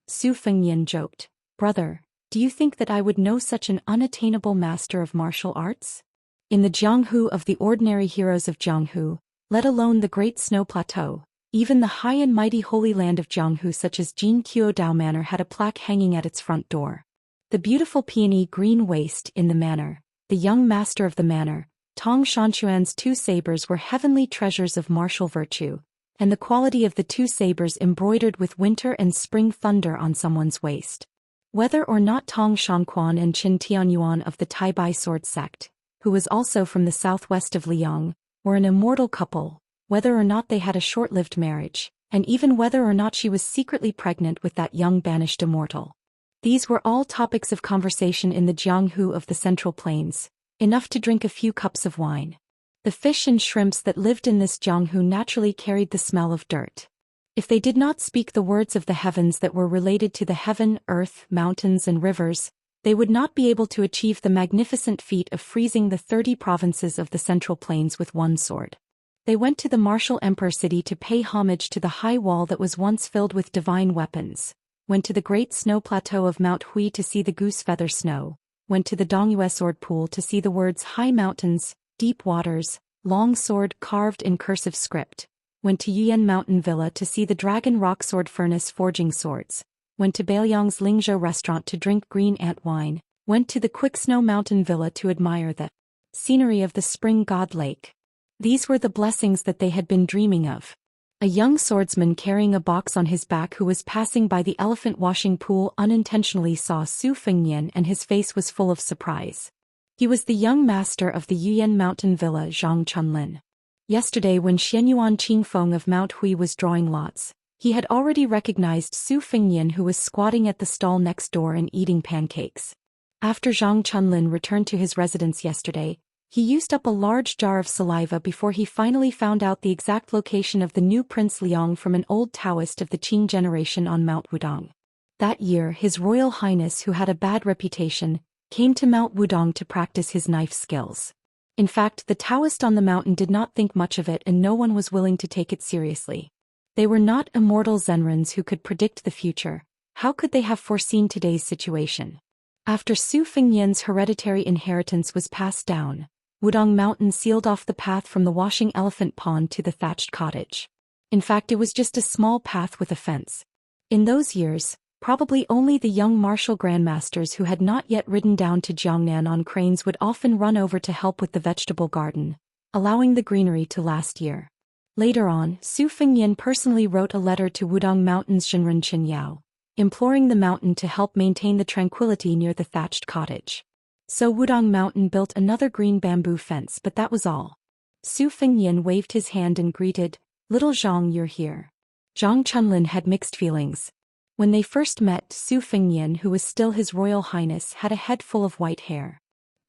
Su Fengnian joked, "Brother, do you think that I would know such an unattainable master of martial arts? In the Jianghu of the ordinary heroes of Jianghu, let alone the great snow plateau, even the high and mighty holy land of Jianghu such as Jin Qiu Dao Manor had a plaque hanging at its front door. The beautiful peony green waist in the manor, the young master of the manor, Tong Shanquan's 2 sabers were heavenly treasures of martial virtue, and the quality of the 2 sabers embroidered with winter and spring thunder on someone's waist. Whether or not Tong Shanquan and Qin Tianyuan of the Taibai sword sect, who was also from the southwest of Liang, were an immortal couple, whether or not they had a short-lived marriage, and even whether or not she was secretly pregnant with that young banished immortal. These were all topics of conversation in the Jianghu of the Central Plains, enough to drink a few cups of wine. The fish and shrimps that lived in this Jianghu naturally carried the smell of dirt. If they did not speak the words of the heavens that were related to the heaven, earth, mountains and rivers, they would not be able to achieve the magnificent feat of freezing the 30 provinces of the Central Plains with one sword. They went to the martial emperor city to pay homage to the high wall that was once filled with divine weapons, went to the great snow plateau of Mount Hui to see the goose feather snow, went to the Dongyue sword pool to see the words high mountains, deep waters, long sword carved in cursive script, went to Yuyan Mountain Villa to see the dragon rock sword furnace forging swords, went to Bailiang's Lingzhou restaurant to drink green ant wine, went to the Quick Snow Mountain Villa to admire the scenery of the spring god lake. These were the blessings that they had been dreaming of. A young swordsman carrying a box on his back who was passing by the elephant washing pool unintentionally saw Su Fengnian and his face was full of surprise. He was the young master of the Yuyan Mountain Villa Zhang Chunlin. Yesterday when Xianyuan Qingfeng of Mount Hui was drawing lots, he had already recognized Su Fengnian who was squatting at the stall next door and eating pancakes. After Zhang Chunlin returned to his residence yesterday, he used up a large jar of saliva before he finally found out the exact location of the new Prince Liang from an old Daoist of the Qing generation on Mount Wudong. That year His Royal Highness, who had a bad reputation, came to Mount Wudong to practice his knife skills. In fact, the Taoist on the mountain did not think much of it, and no one was willing to take it seriously. They were not immortal Zenrins who could predict the future. How could they have foreseen today's situation? After Su Fengnian's hereditary inheritance was passed down, Wudong Mountain sealed off the path from the washing elephant pond to the thatched cottage. In fact, it was just a small path with a fence. In those years, probably only the young martial grandmasters who had not yet ridden down to Jiangnan on cranes would often run over to help with the vegetable garden, allowing the greenery to last year. Later on, Su Fengnian personally wrote a letter to Wudong Mountain's Zhenren Qinyao, imploring the mountain to help maintain the tranquility near the thatched cottage. So Wudong Mountain built another green bamboo fence, but that was all. Su Fengnian waved his hand and greeted, "Little Zhang, you're here." Zhang Chunlin had mixed feelings. When they first met, Su Fengnian, who was still His Royal Highness, had a head full of white hair.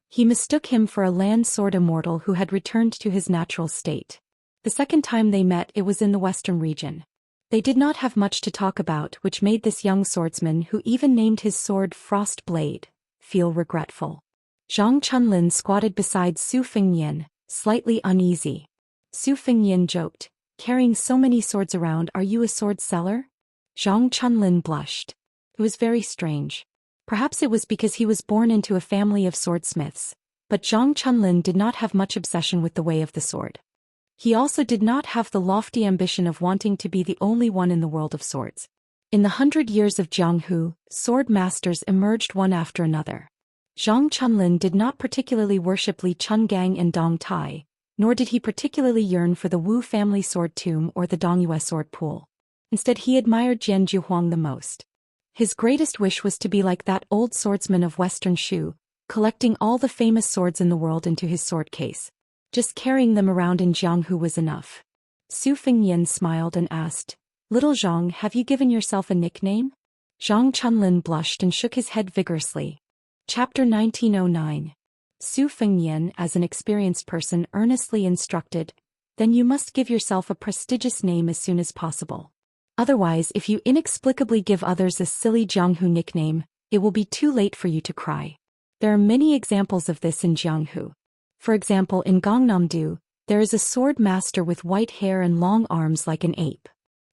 He mistook him for a land sword immortal who had returned to his natural state. The second time they met, it was in the western region. They did not have much to talk about, which made this young swordsman, who even named his sword Frost Blade, feel regretful. Zhang Chunlin squatted beside Su Fengnian, slightly uneasy. Su Fengnian joked, "Carrying so many swords around, are you a sword seller?" Zhang Chunlin blushed. It was very strange. Perhaps it was because he was born into a family of swordsmiths, but Zhang Chunlin did not have much obsession with the way of the sword. He also did not have the lofty ambition of wanting to be the only one in the world of swords. In the 100 years of Jianghu, sword masters emerged one after another. Zhang Chunlin did not particularly worship Li Chungang and Dong Tai, nor did he particularly yearn for the Wu family sword tomb or the Dongyue sword pool. Instead, he admired Jian Juhuang the most. His greatest wish was to be like that old swordsman of Western Shu, collecting all the famous swords in the world into his sword case. Just carrying them around in Jianghu was enough. Su Fengnian smiled and asked, "Little Zhang, have you given yourself a nickname?" Zhang Chunlin blushed and shook his head vigorously. Chapter 1909. Su Fengnian, as an experienced person, earnestly instructed, "Then you must give yourself a prestigious name as soon as possible. Otherwise, if you inexplicably give others a silly Jianghu nickname, it will be too late for you to cry." There are many examples of this in Jianghu. For example, in Gangnam-do, there is a sword master with white hair and long arms like an ape.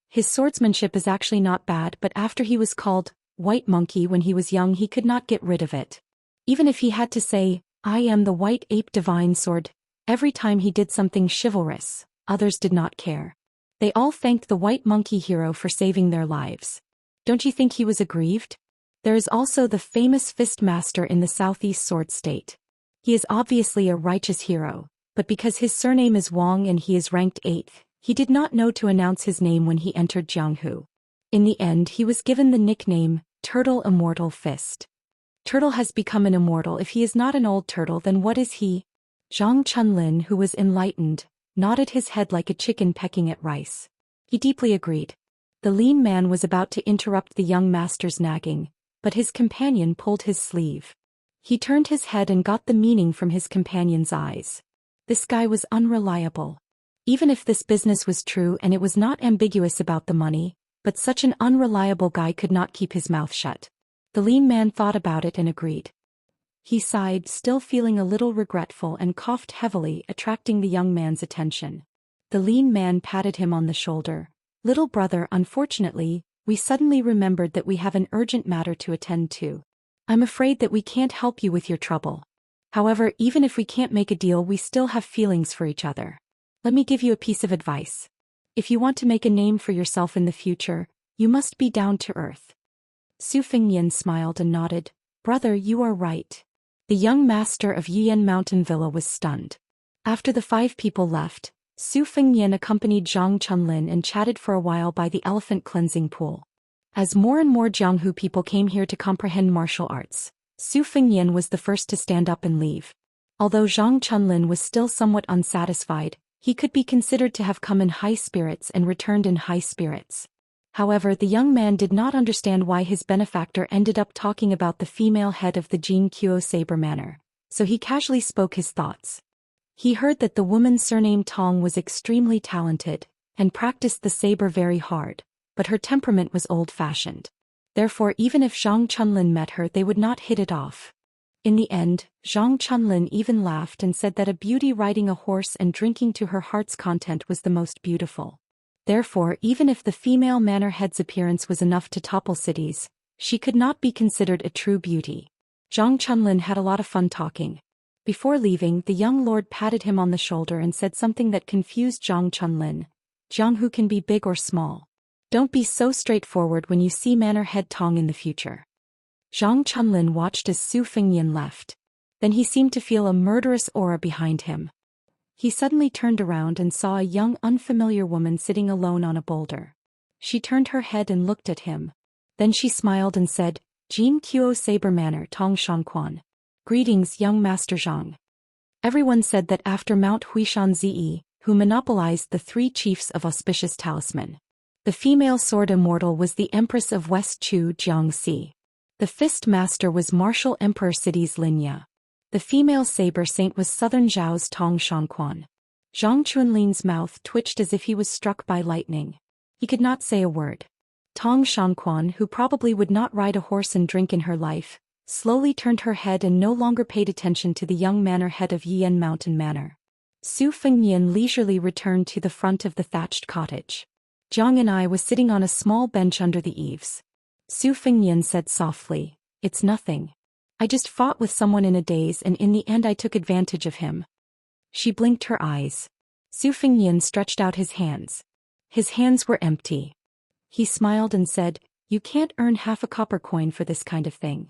His swordsmanship is actually not bad, but after he was called White Monkey when he was young, he could not get rid of it. Even if he had to say, "I am the white ape divine sword," every time he did something chivalrous, others did not care. They all thanked the White Monkey hero for saving their lives. Don't you think he was aggrieved? There is also the famous Fist Master in the Southeast Sword State. He is obviously a righteous hero, but because his surname is Wang and he is ranked 8th, he did not know to announce his name when he entered Jianghu. In the end, he was given the nickname Turtle Immortal Fist. Turtle has become an immortal. If he is not an old turtle, then what is he? Zhang Chunlin, who was enlightened, nodded his head like a chicken pecking at rice. He deeply agreed. The lean man was about to interrupt the young master's nagging, but his companion pulled his sleeve. He turned his head and got the meaning from his companion's eyes. This guy was unreliable. Even if this business was true and it was not ambiguous about the money, but such an unreliable guy could not keep his mouth shut. The lean man thought about it and agreed. He sighed, still feeling a little regretful, and coughed heavily, attracting the young man's attention. The lean man patted him on the shoulder. "Little brother, unfortunately, we suddenly remembered that we have an urgent matter to attend to. I'm afraid that we can't help you with your trouble. However, even if we can't make a deal, we still have feelings for each other. Let me give you a piece of advice. If you want to make a name for yourself in the future, you must be down to earth." Su Fengnian smiled and nodded. "Brother, you are right." The young master of Yuyan Mountain Villa was stunned. After the 5 people left, Su Fengnian accompanied Zhang Chunlin and chatted for a while by the elephant cleansing pool. As more and more Jianghu people came here to comprehend martial arts, Su Fengnian was the first to stand up and leave. Although Zhang Chunlin was still somewhat unsatisfied, he could be considered to have come in high spirits and returned in high spirits. However, the young man did not understand why his benefactor ended up talking about the female head of the Jin Kuo saber manor, so he casually spoke his thoughts. He heard that the woman surnamed Tong was extremely talented, and practiced the saber very hard, but her temperament was old-fashioned. Therefore even if Zhang Chunlin met her they would not hit it off. In the end, Zhang Chunlin even laughed and said that a beauty riding a horse and drinking to her heart's content was the most beautiful. Therefore even if the female manor head's appearance was enough to topple cities, she could not be considered a true beauty. Zhang Chunlin had a lot of fun talking. Before leaving, the young lord patted him on the shoulder and said something that confused Zhang Chunlin. Jiang Hu can be big or small. Don't be so straightforward when you see Manor Head Tong in the future. Zhang Chunlin watched as Su Fengyan left. Then he seemed to feel a murderous aura behind him. He suddenly turned around and saw a young unfamiliar woman sitting alone on a boulder. She turned her head and looked at him. Then she smiled and said, Jin Qiu Saber Manor Tong Shanquan. Greetings, young Master Zhang. Everyone said that after Mount Huishan Zi, who monopolized the 3 chiefs of auspicious talisman, the female sword immortal was the Empress of West Chu Jiangxi. The fist master was Martial Emperor City's Linya. The female saber saint was Southern Zhao's Tong Shanquan. Zhang Chunlin's mouth twitched as if he was struck by lightning. He could not say a word. Tong Shanquan, who probably would not ride a horse and drink in her life, slowly turned her head and no longer paid attention to the young manor head of Yian Mountain Manor. Su Fengyan leisurely returned to the front of the thatched cottage. Jiang and I was sitting on a small bench under the eaves. Su Fengyan said softly, It's nothing. I just fought with someone in a daze and in the end I took advantage of him. She blinked her eyes. Su Fengyan stretched out his hands. His hands were empty. He smiled and said, You can't earn half a copper coin for this kind of thing.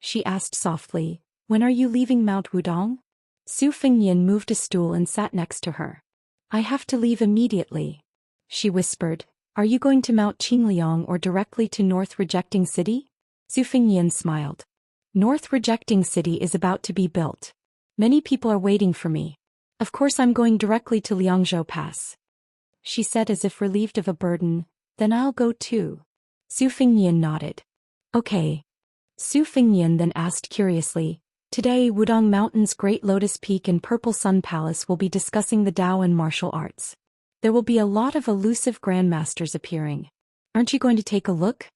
She asked softly, When are you leaving Mount Wudong? Su Fengyan moved a stool and sat next to her. I have to leave immediately. She whispered, Are you going to Mount Qingliang or directly to North Rejecting City? Su Fengyan smiled. North Rejecting City is about to be built. Many people are waiting for me. Of course I'm going directly to Liangzhou Pass. She said as if relieved of a burden, Then I'll go too. Su Fengyan nodded. Okay. Su Fengyan then asked curiously, Today Wudong Mountain's Great Lotus Peak and Purple Sun Palace will be discussing the Dao and martial arts. There will be a lot of elusive grandmasters appearing. Aren't you going to take a look?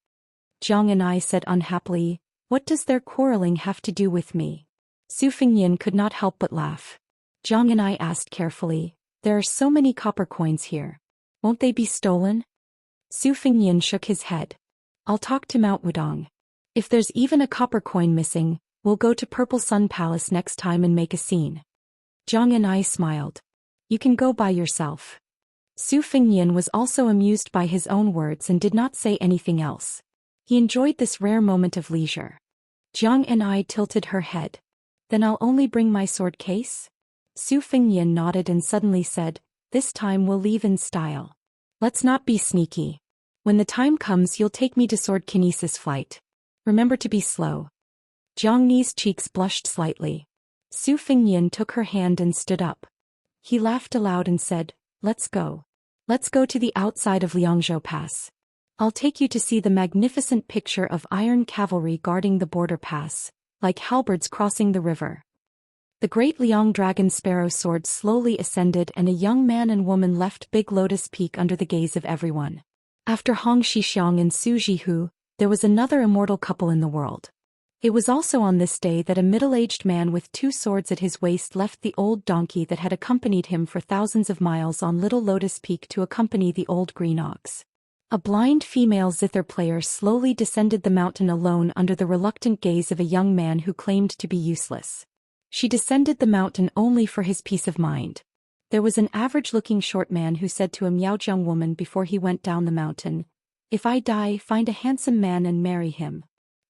Jiang and I said unhappily, What does their quarreling have to do with me? Su Fengyan could not help but laugh. Jiang and I asked carefully, There are so many copper coins here. Won't they be stolen? Su Fengyan shook his head. I'll talk to Mount Wudong. If there's even a copper coin missing, we'll go to Purple Sun Palace next time and make a scene. Jiang and I smiled. You can go by yourself. Su Fengyan was also amused by his own words and did not say anything else. He enjoyed this rare moment of leisure. Jiang and I tilted her head. Then I'll only bring my sword case? Su Fengyan nodded and suddenly said, This time we'll leave in style. Let's not be sneaky. When the time comes you'll take me to sword kinesis flight. Remember to be slow. Jiang Ni's cheeks blushed slightly. Su Fengyan took her hand and stood up. He laughed aloud and said, Let's go. Let's go to the outside of Liangzhou Pass. I'll take you to see the magnificent picture of iron cavalry guarding the border pass, like halberds crossing the river. The great Liang dragon sparrow sword slowly ascended and a young man and woman left Big Lotus Peak under the gaze of everyone. After Hong Shixiang and Su Jihu, there was another immortal couple in the world. It was also on this day that a middle-aged man with 2 swords at his waist left the old donkey that had accompanied him for thousands of miles on Little Lotus Peak to accompany the old green ox. A blind female zither player slowly descended the mountain alone under the reluctant gaze of a young man who claimed to be useless. She descended the mountain only for his peace of mind. There was an average-looking short man who said to a Miaojiang woman before he went down the mountain, If I die, find a handsome man and marry him.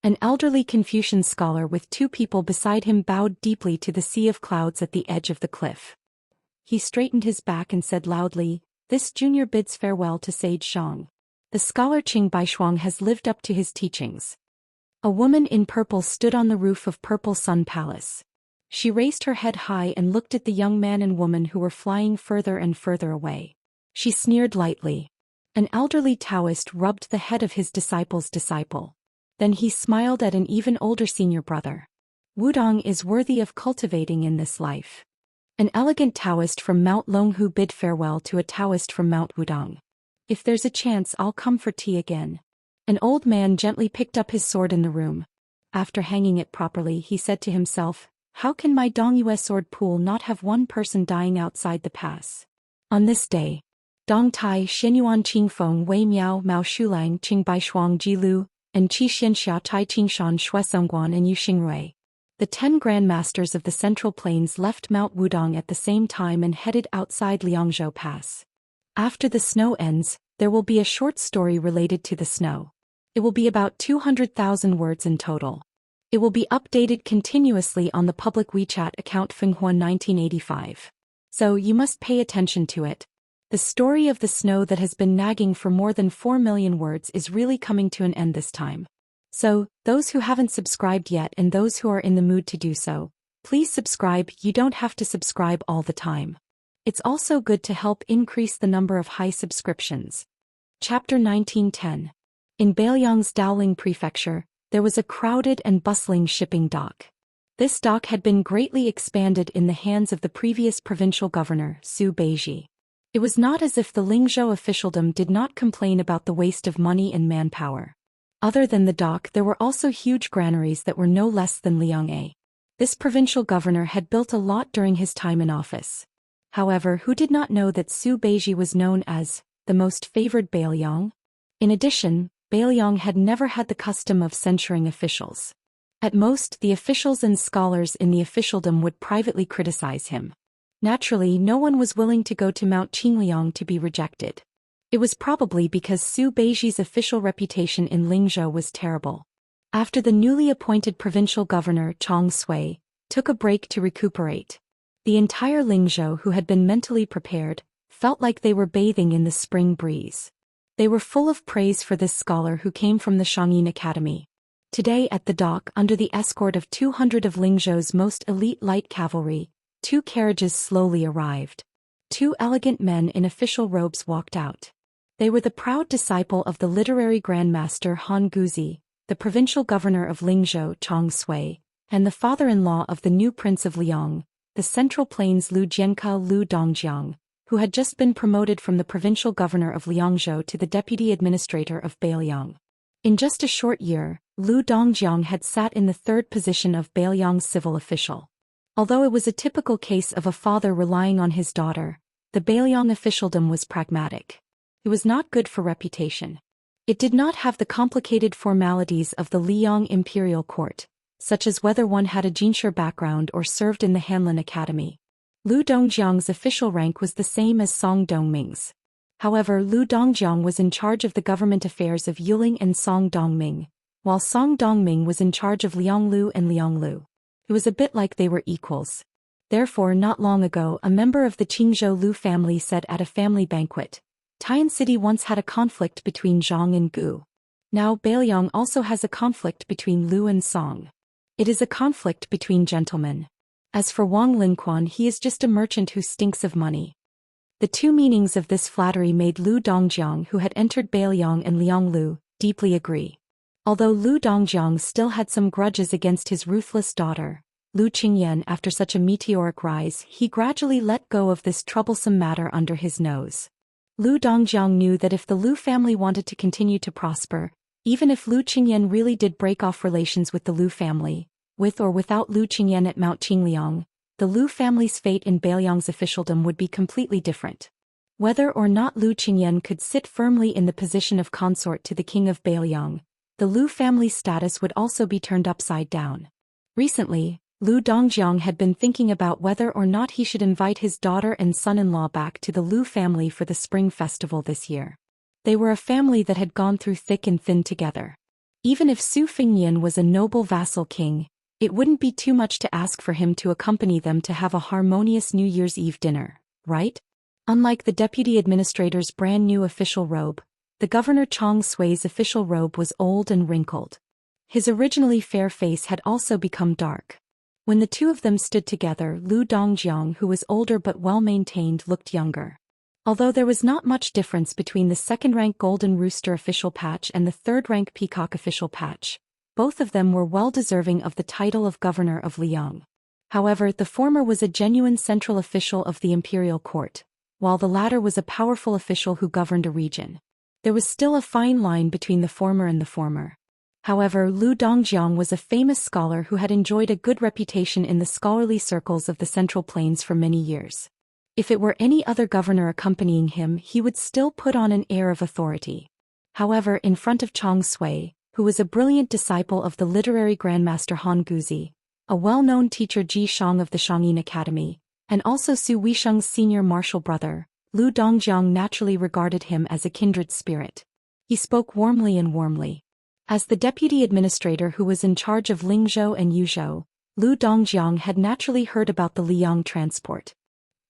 An elderly Confucian scholar with 2 people beside him bowed deeply to the sea of clouds at the edge of the cliff. He straightened his back and said loudly, This junior bids farewell to Sage Zhang. The scholar Qing Baishuang has lived up to his teachings. A woman in purple stood on the roof of Purple Sun Palace. She raised her head high and looked at the young man and woman who were flying further and further away. She sneered lightly. An elderly Daoist rubbed the head of his disciple's disciple. Then he smiled at an even older senior brother. Wudong is worthy of cultivating in this life. An elegant Taoist from Mount Longhu bid farewell to a Taoist from Mount Wudong. If there's a chance I'll come for tea again. An old man gently picked up his sword in the room. After hanging it properly, he said to himself, "How can my Dongyue sword pool not have one person dying outside the pass?" On this day, Dong Tai Xinyuan Qingfeng Wei Miao Mao Shulang Qing Bai Shuang Ji Lu, and Qi Xianxia Tai Qingshan Shuesongguan and Yu Xingrui. The 10 grandmasters of the Central Plains left Mount Wudong at the same time and headed outside Liangzhou Pass. After the snow ends, there will be a short story related to the snow. It will be about 200,000 words in total. It will be updated continuously on the public WeChat account Fenghuan 1985. So you must pay attention to it. The story of the snow that has been nagging for more than 4 million words is really coming to an end this time. So, those who haven't subscribed yet and those who are in the mood to do so, please subscribe. You don't have to subscribe all the time. It's also good to help increase the number of high subscriptions. Chapter 1910. In Beiliang's Daoling Prefecture, there was a crowded and bustling shipping dock. This dock had been greatly expanded in the hands of the previous provincial governor, Su Beiji. It was not as if the Lingzhou officialdom did not complain about the waste of money and manpower. Other than the dock, there were also huge granaries that were no less than Liang. This provincial governor had built a lot during his time in office. However, who did not know that Su Beiji was known as the most favored Beiliang? In addition, Beiliang had never had the custom of censuring officials. At most, the officials and scholars in the officialdom would privately criticize him. Naturally, no one was willing to go to Mount Qingliang to be rejected. It was probably because Su Beiji's official reputation in Lingzhou was terrible. After the newly appointed provincial governor Chang Sui took a break to recuperate, the entire Lingzhou, who had been mentally prepared, felt like they were bathing in the spring breeze. They were full of praise for this scholar who came from the Shangyin Academy. Today at the dock, under the escort of 200 of Lingzhou's most elite light cavalry, 2 carriages slowly arrived. 2 elegant men in official robes walked out. They were the proud disciple of the literary grandmaster Han Guzi, the provincial governor of Lingzhou Chang Sui, and the father-in-law of the new prince of Liang, the Central Plains Lu Jianka Lu Dongjiang, who had just been promoted from the provincial governor of Liangzhou to the deputy administrator of Beiliang. In just a short year, Lu Dongjiang had sat in the 3rd position of Beiliang's civil official. Although it was a typical case of a father relying on his daughter, the Beiliang officialdom was pragmatic. It was not good for reputation. It did not have the complicated formalities of the Liang imperial court, such as whether one had a Jinshi background or served in the Hanlin Academy. Lu Dongjiang's official rank was the same as Song Dongming's. However, Lu Dongjiang was in charge of the government affairs of Yuling and Song Dongming, while Song Dongming was in charge of Lianglu and Lianglu. It was a bit like they were equals. Therefore, not long ago, a member of the Qingzhou Lu family said at a family banquet, "Tian City once had a conflict between Zhang and Gu. Now Beiliang also has a conflict between Lu and Song. It is a conflict between gentlemen. As for Wang Linquan, he is just a merchant who stinks of money." The 2 meanings of this flattery made Lu Dongjiang, who had entered Beiliang and Lianglu, deeply agree. Although Lu Dongjiang still had some grudges against his ruthless daughter, Lu Qingyan, after such a meteoric rise, he gradually let go of this troublesome matter under his nose. Lu Dongjiang knew that if the Lu family wanted to continue to prosper, even if Lu Qingyan really did break off relations with the Lu family, with or without Lu Qingyan at Mount Qingliang, the Lu family's fate in Beiliang's officialdom would be completely different. Whether or not Lu Qingyan could sit firmly in the position of consort to the king of Beiliang, the Lu family's status would also be turned upside down. Recently, Lu Dongjiang had been thinking about whether or not he should invite his daughter and son-in-law back to the Lu family for the spring festival this year. They were a family that had gone through thick and thin together. Even if Su Fingyan was a noble vassal king, it wouldn't be too much to ask for him to accompany them to have a harmonious New Year's Eve dinner, right? Unlike the deputy administrator's brand new official robe, the governor Chang Sui's official robe was old and wrinkled. His originally fair face had also become dark. When the 2 of them stood together, Lu Dongjiang, who was older but well-maintained, looked younger. Although there was not much difference between the 2nd-rank Golden Rooster official patch and the 3rd-rank Peacock official patch, both of them were well-deserving of the title of governor of Liang. However, the former was a genuine central official of the imperial court, while the latter was a powerful official who governed a region. There was still a fine line between the former and the former. However, Lu Dongjiang was a famous scholar who had enjoyed a good reputation in the scholarly circles of the Central Plains for many years. If it were any other governor accompanying him, he would still put on an air of authority. However, in front of Chang Sui, who was a brilliant disciple of the literary grandmaster Han Guzi, a well-known teacher Ji Shang of the Shangyin Academy, and also Su Weisheng's senior martial brother, Lu Dongjiang naturally regarded him as a kindred spirit. He spoke warmly. As the deputy administrator who was in charge of Lingzhou and Yuzhou, Lu Dongjiang had naturally heard about the Liang transport.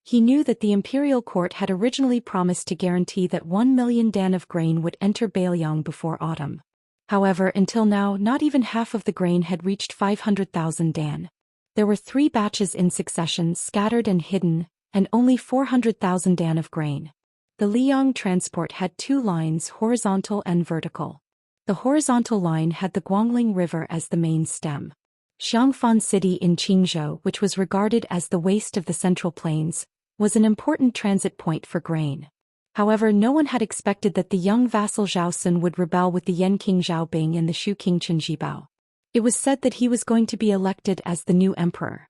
He knew that the imperial court had originally promised to guarantee that 1 million dan of grain would enter Beiliang before autumn. However, until now, not even half of the grain had reached 500,000 dan. There were 3 batches in succession scattered and hidden, and only 400,000 dan of grain. The Liang transport had 2 lines, horizontal and vertical. The horizontal line had the Guangling River as the main stem. Xiangfan City in Qingzhou, which was regarded as the waste of the Central Plains, was an important transit point for grain. However, no one had expected that the young vassal Zhao Sun would rebel with the Yan King Zhao Bing and the Shu King Chen Jibao. It was said that he was going to be elected as the new emperor.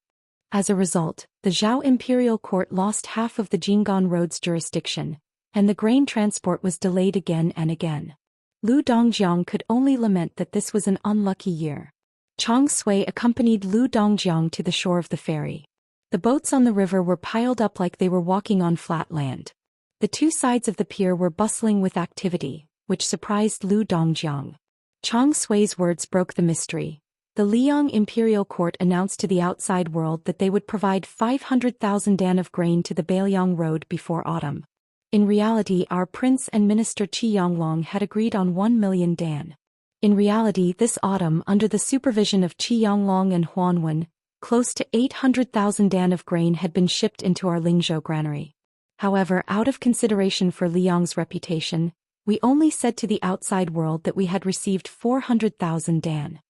As a result, the Zhao imperial court lost half of the Jinggan Road's jurisdiction, and the grain transport was delayed again and again. Lu Dongjiang could only lament that this was an unlucky year. Chang Sui accompanied Lu Dongjiang to the shore of the ferry. The boats on the river were piled up like they were walking on flat land. The 2 sides of the pier were bustling with activity, which surprised Lu Dongjiang. Chang Sui's words broke the mystery. The Liang imperial court announced to the outside world that they would provide 500,000 dan of grain to the Beiliang Road before autumn. In reality, our prince and minister Qi Yanglong had agreed on 1 million dan. In reality, this autumn, under the supervision of Qi Yanglong and Huanwen, close to 800,000 dan of grain had been shipped into our Lingzhou granary. However, out of consideration for Liang's reputation, we only said to the outside world that we had received 400,000 dan.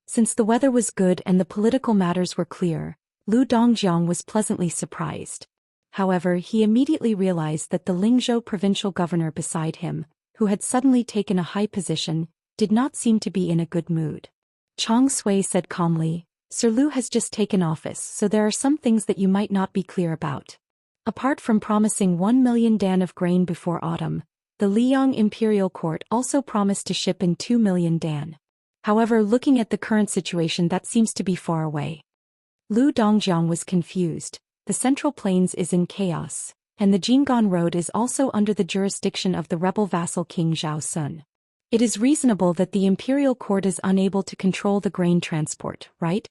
Since the weather was good and the political matters were clear, Lu Dongjiang was pleasantly surprised. However, he immediately realized that the Lingzhou provincial governor beside him, who had suddenly taken a high position, did not seem to be in a good mood. Chang Sui said calmly, "Sir Lu has just taken office, so there are some things that you might not be clear about. Apart from promising 1 million dan of grain before autumn, the Liang imperial court also promised to ship in 2 million dan. However, looking at the current situation, that seems to be far away." Lu Dongjiang was confused. The Central Plains is in chaos, and the Jinggan Road is also under the jurisdiction of the rebel vassal King Zhao Sun. It is reasonable that the imperial court is unable to control the grain transport, right?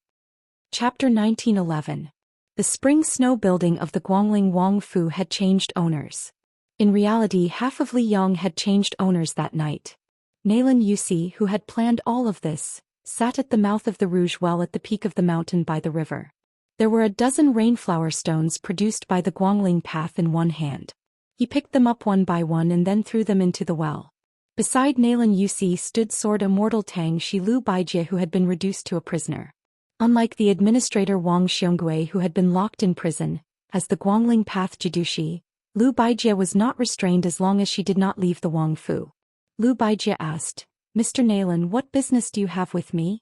Chapter 1911. The spring snow building of the Guangling Wang Fu had changed owners. In reality, half of Liyang had changed owners that night. Naylan Yusi, who had planned all of this, sat at the mouth of the Rouge Well at the peak of the mountain by the river. There were a dozen rainflower stones produced by the Guangling path in one hand. He picked them up one by one and then threw them into the well. Beside Naylan Yusi stood sword Immortal Tang Shi Lu Baijie, who had been reduced to a prisoner. Unlike the administrator Wang Xiongui, who had been locked in prison, as the Guangling path Jidushi, Lu Baijie was not restrained as long as she did not leave the Wang Fu. Lu Baijie asked, "Mr. Naylan, what business do you have with me?"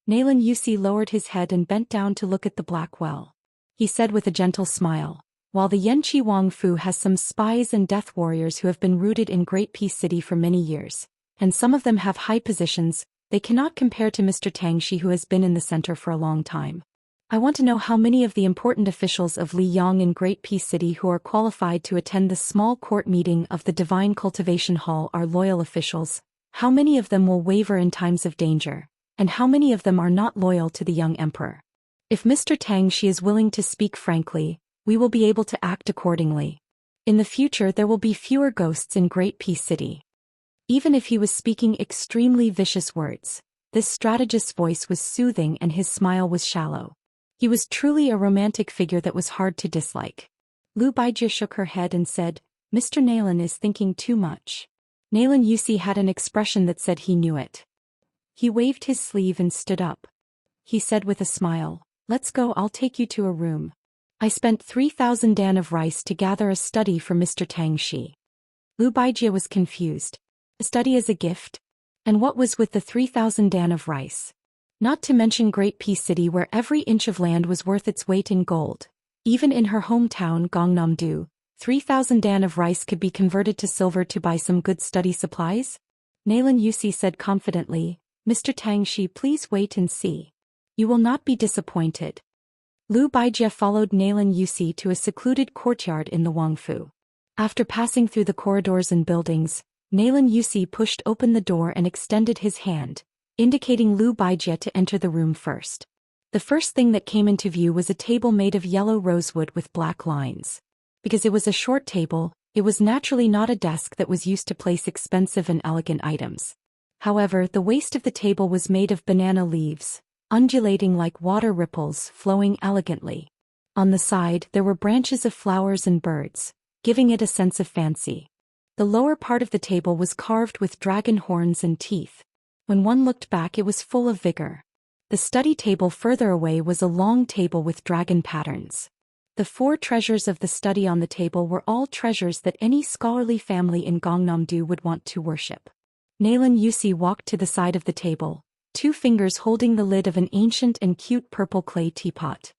Naylan Yusi lowered his head and bent down to look at the black well. He said with a gentle smile, "While the Yanqi Wang Fu has some spies and death warriors who have been rooted in Great Peace City for many years, and some of them have high positions, they cannot compare to Mr. Tang Shi, who has been in the center for a long time. I want to know how many of the important officials of Liyang in Great Peace City who are qualified to attend the small court meeting of the Divine Cultivation Hall are loyal officials, how many of them will waver in times of danger, and how many of them are not loyal to the young emperor. If Mr. Tang Shi is willing to speak frankly, we will be able to act accordingly. In the future there will be fewer ghosts in Great Peace City." Even if he was speaking extremely vicious words, this strategist's voice was soothing and his smile was shallow. He was truly a romantic figure that was hard to dislike. Lu Baijie shook her head and said, "Mr. Naylan is thinking too much." Naylan Yusi had an expression that said he knew it. He waved his sleeve and stood up. He said with a smile, "Let's go, I'll take you to a room. I spent 3,000 dan of rice to gather a study for Mr. Tang Shi." Lu Baijie was confused. Study as a gift? And what was with the 3,000 dan of rice? Not to mention Great Peace City where every inch of land was worth its weight in gold. Even in her hometown Gangnam-do, 3,000 dan of rice could be converted to silver to buy some good study supplies? Nalan Yusi said confidently, Mr. Tangxi, please wait and see. You will not be disappointed. Lu Baijie followed Nalan Yusi to a secluded courtyard in the Wangfu. After passing through the corridors and buildings, Nalan Yusi pushed open the door and extended his hand, indicating Lu Baijie to enter the room first. The first thing that came into view was a table made of yellow rosewood with black lines. Because it was a short table, it was naturally not a desk that was used to place expensive and elegant items. However, the waist of the table was made of banana leaves, undulating like water ripples flowing elegantly. On the side there were branches of flowers and birds, giving it a sense of fancy. The lower part of the table was carved with dragon horns and teeth. When one looked back it was full of vigor. The study table further away was a long table with dragon patterns. The 4 treasures of the study on the table were all treasures that any scholarly family in Gangnam-do would want to worship. Nalan Yusi walked to the side of the table, 2 fingers holding the lid of an ancient and cute purple clay teapot.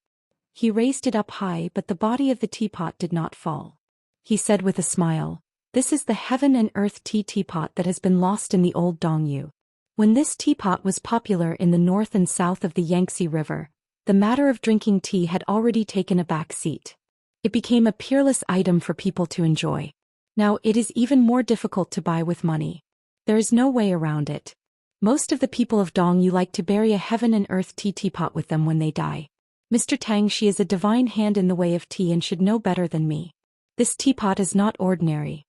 He raised it up high, but the body of the teapot did not fall. He said with a smile, "This is the heaven and earth tea teapot that has been lost in the old Dongyu." When this teapot was popular in the north and south of the Yangtze River, the matter of drinking tea had already taken a back seat. It became a peerless item for people to enjoy. Now it is even more difficult to buy with money. There is no way around it. Most of the people of Dongyu like to bury a heaven and earth tea teapot with them when they die. Mr. Tangxi is a divine hand in the way of tea and should know better than me. This teapot is not ordinary.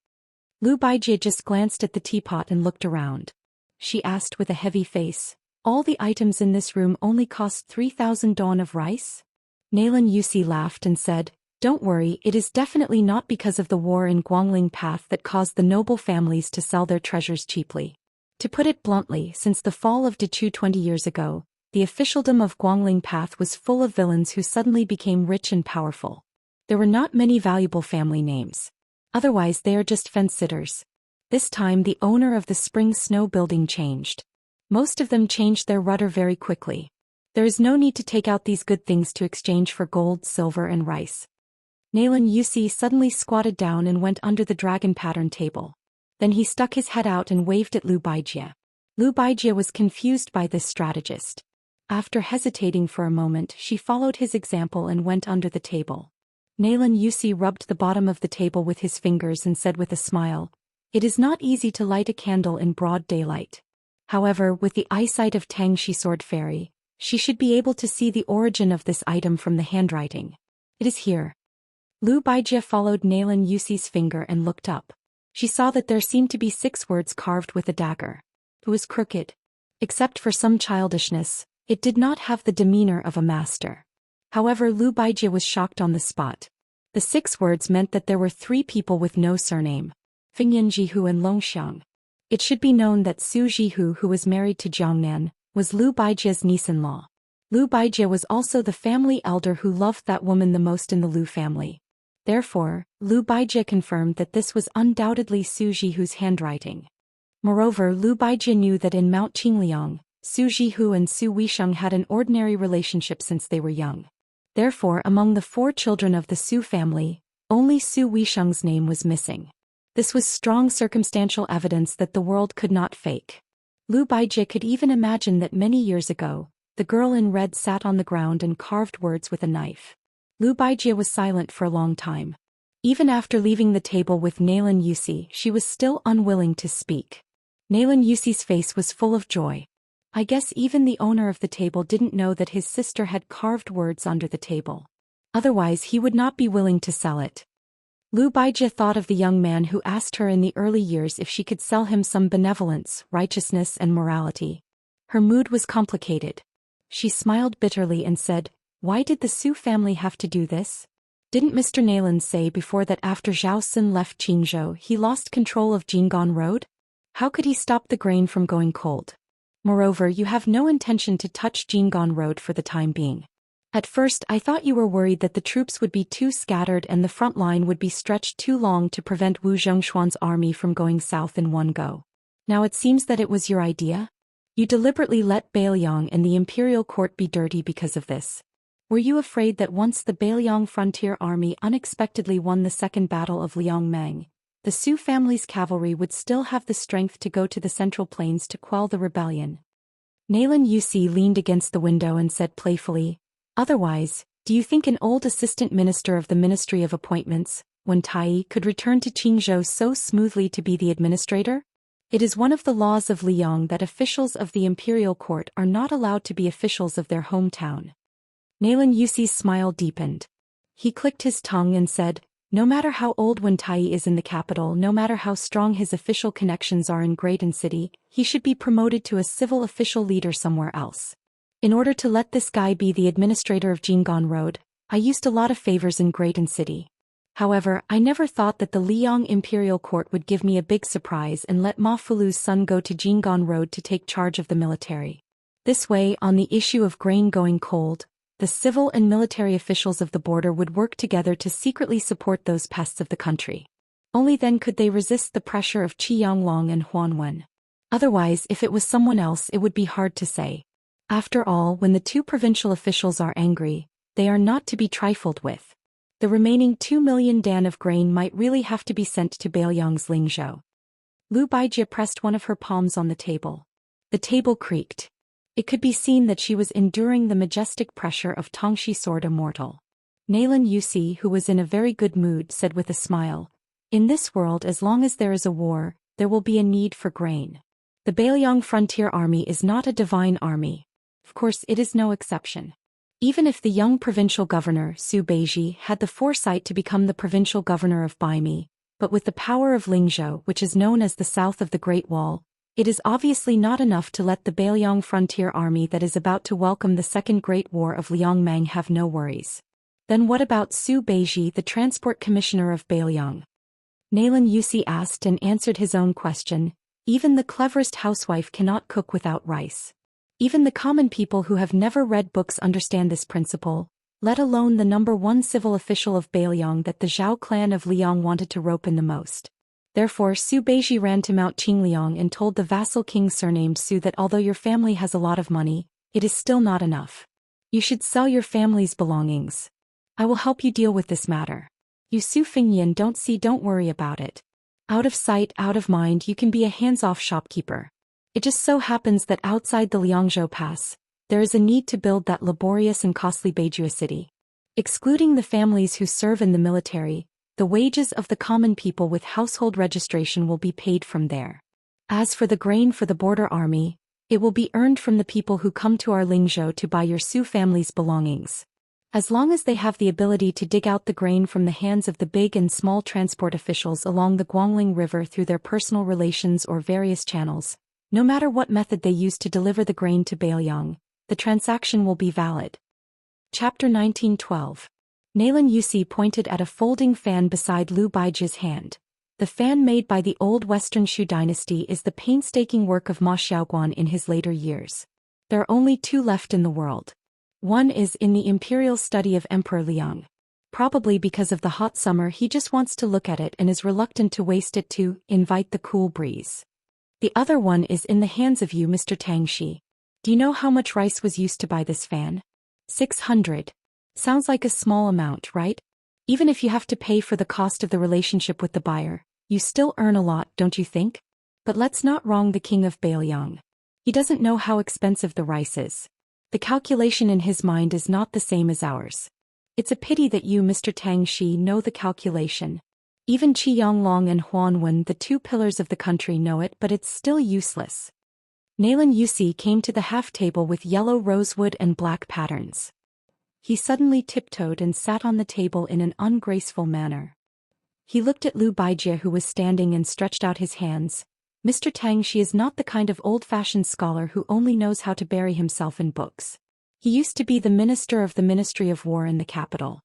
Lu Baijie just glanced at the teapot and looked around. She asked with a heavy face, "All the items in this room only cost 3,000 dawn of rice?" Nalan Yusi laughed and said, "Don't worry, it is definitely not because of the war in Guangling Path that caused the noble families to sell their treasures cheaply. To put it bluntly, since the fall of Dechu 20 years ago, the officialdom of Guangling Path was full of villains who suddenly became rich and powerful. There were not many valuable family names. Otherwise they are just fence-sitters. This time the owner of the Spring Snow building changed. Most of them changed their rudder very quickly. There is no need to take out these good things to exchange for gold, silver and rice." Nalan Yusi suddenly squatted down and went under the dragon pattern table. Then he stuck his head out and waved at Lu Baijie. Lu Baijie was confused by this strategist. After hesitating for a moment, she followed his example and went under the table. Nalan Yusi rubbed the bottom of the table with his fingers and said with a smile, "It is not easy to light a candle in broad daylight. However, with the eyesight of Tangxi Sword Fairy, she should be able to see the origin of this item from the handwriting. It is here." Lu Baijie followed Nalan Yusi's finger and looked up. She saw that there seemed to be 6 words carved with a dagger. It was crooked. Except for some childishness, it did not have the demeanor of a master. However, Lu Baijie was shocked on the spot. The 6 words meant that there were 3 people with no surname: Fingyan Jihu and Long Xiang. It should be known that Su Jihu, who was married to Jiangnan, was Lu Baijie's niece-in-law. Lu Baijie was also the family elder who loved that woman the most in the Lu family. Therefore, Lu Baijie confirmed that this was undoubtedly Su Jihu's handwriting. Moreover, Lu Baijie knew that in Mount Qingliang, Su Jihu and Su Wisheng had an ordinary relationship since they were young. Therefore, among the 4 children of the Su family, only Su Wisheng's name was missing. This was strong circumstantial evidence that the world could not fake. Lu Baijie could even imagine that many years ago, the girl in red sat on the ground and carved words with a knife. Lu Baijie was silent for a long time. Even after leaving the table with Nalan Yusi, she was still unwilling to speak. Nalan Yusi's face was full of joy. I guess even the owner of the table didn't know that his sister had carved words under the table. Otherwise he would not be willing to sell it. Lu Baijie thought of the young man who asked her in the early years if she could sell him some benevolence, righteousness and morality. Her mood was complicated. She smiled bitterly and said, "Why did the Su family have to do this? Didn't Mr. Nalan say before that after Zhou Xian left Qingzhou he lost control of Jinggan Road? How could he stop the grain from going cold? Moreover, you have no intention to touch Jinggan Road for the time being. At first I thought you were worried that the troops would be too scattered and the front line would be stretched too long to prevent Wu Zhongshuan's army from going south in one go. Now it seems that it was your idea? You deliberately let Bailiang and the imperial court be dirty because of this. Were you afraid that once the Bailiang frontier army unexpectedly won the Second Battle of Liangmang, the Su family's cavalry would still have the strength to go to the Central Plains to quell the rebellion? Nalan Yusi leaned against the window and said playfully, "Otherwise, do you think an old assistant minister of the Ministry of Appointments, Wen Tai, could return to Qingzhou so smoothly to be the administrator? It is one of the laws of Liang that officials of the imperial court are not allowed to be officials of their hometown." Nalan Yusi's smile deepened. He clicked his tongue and said, "No matter how old Wen Tai is in the capital, no matter how strong his official connections are in Greaton City, he should be promoted to a civil official leader somewhere else. In order to let this guy be the administrator of Jinggan Road, I used a lot of favors in Greaton City. However, I never thought that the Liang Imperial Court would give me a big surprise and let Ma Fulu's son go to Jinggan Road to take charge of the military. This way, on the issue of grain going cold, the civil and military officials of the border would work together to secretly support those pests of the country. Only then could they resist the pressure of Qi Yanglong and Huan Wen. Otherwise, if it was someone else, it would be hard to say. After all, when the two provincial officials are angry, they are not to be trifled with. The remaining 2 million dan of grain might really have to be sent to Bailiang's Lingzhou." Lu Baijie pressed one of her palms on the table. The table creaked. It could be seen that she was enduring the majestic pressure of Tongshi Sword Immortal. Nalan Yusi, who was in a very good mood, said with a smile, "In this world, as long as there is a war, there will be a need for grain. The Bailiang frontier army is not a divine army. Of course, it is no exception. Even if the young provincial governor, Su Beiji, had the foresight to become the provincial governor of Baimi, but with the power of Lingzhou, which is known as the south of the Great Wall, it is obviously not enough to let the Bailiang frontier army that is about to welcome the Second Great War of Liangmang have no worries. Then what about Su Beiji, the transport commissioner of Bailiang?" Nalan Yusi asked and answered his own question. Even the cleverest housewife cannot cook without rice. Even the common people who have never read books understand this principle, let alone the number one civil official of Bailiang that the Zhao clan of Liang wanted to rope in the most. Therefore Su Beiji ran to Mount Qingliang and told the vassal king surnamed Su that although your family has a lot of money, it is still not enough. You should sell your family's belongings. I will help you deal with this matter. You Su Fingyan don't worry about it. Out of sight, out of mind, you can be a hands-off shopkeeper. It just so happens that outside the Liangzhou Pass, there is a need to build that laborious and costly Beijua city. Excluding the families who serve in the military, the wages of the common people with household registration will be paid from there. As for the grain for the border army, it will be earned from the people who come to our Lingzhou to buy your Su family's belongings. As long as they have the ability to dig out the grain from the hands of the big and small transport officials along the Guangling River through their personal relations or various channels, no matter what method they use to deliver the grain to Bailiang, the transaction will be valid. Chapter 1912. Nalan Yusi pointed at a folding fan beside Lu Baijie's hand. The fan made by the old Western Shu dynasty is the painstaking work of Ma Xiaoguan in his later years. There are only 2 left in the world. One is in the imperial study of Emperor Liang. Probably because of the hot summer, he just wants to look at it and is reluctant to waste it to invite the cool breeze. The other one is in the hands of you, Mr. Tangxi. Do you know how much rice was used to buy this fan? 600. Sounds like a small amount, right? Even if you have to pay for the cost of the relationship with the buyer, you still earn a lot, don't you think? But let's not wrong the king of Bailiang. He doesn't know how expensive the rice is. The calculation in his mind is not the same as ours. It's a pity that you, Mr. Tangxi, know the calculation. Even Qi Yanglong and Huan Wen, the 2 pillars of the country, know it, but it's still useless. Nalan Yusi came to the half-table with yellow rosewood and black patterns. He suddenly tiptoed and sat on the table in an ungraceful manner. He looked at Lu Baijie, who was standing, and stretched out his hands. Mr. Tangxi is not the kind of old-fashioned scholar who only knows how to bury himself in books. He used to be the minister of the Ministry of War in the capital.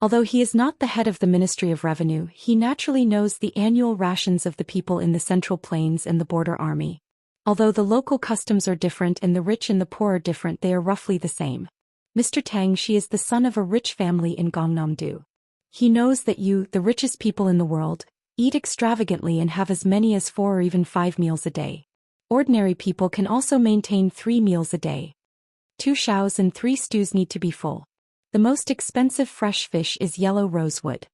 Although he is not the head of the Ministry of Revenue, he naturally knows the annual rations of the people in the Central Plains and the border army. Although the local customs are different and the rich and the poor are different, they are roughly the same. Mr. Tangxi is the son of a rich family in Gangnam-do. He knows that you, the richest people in the world, eat extravagantly and have as many as 4 or even 5 meals a day. Ordinary people can also maintain 3 meals a day. 2 shows and 3 stews need to be full. The most expensive fresh fish is yellow rosewood.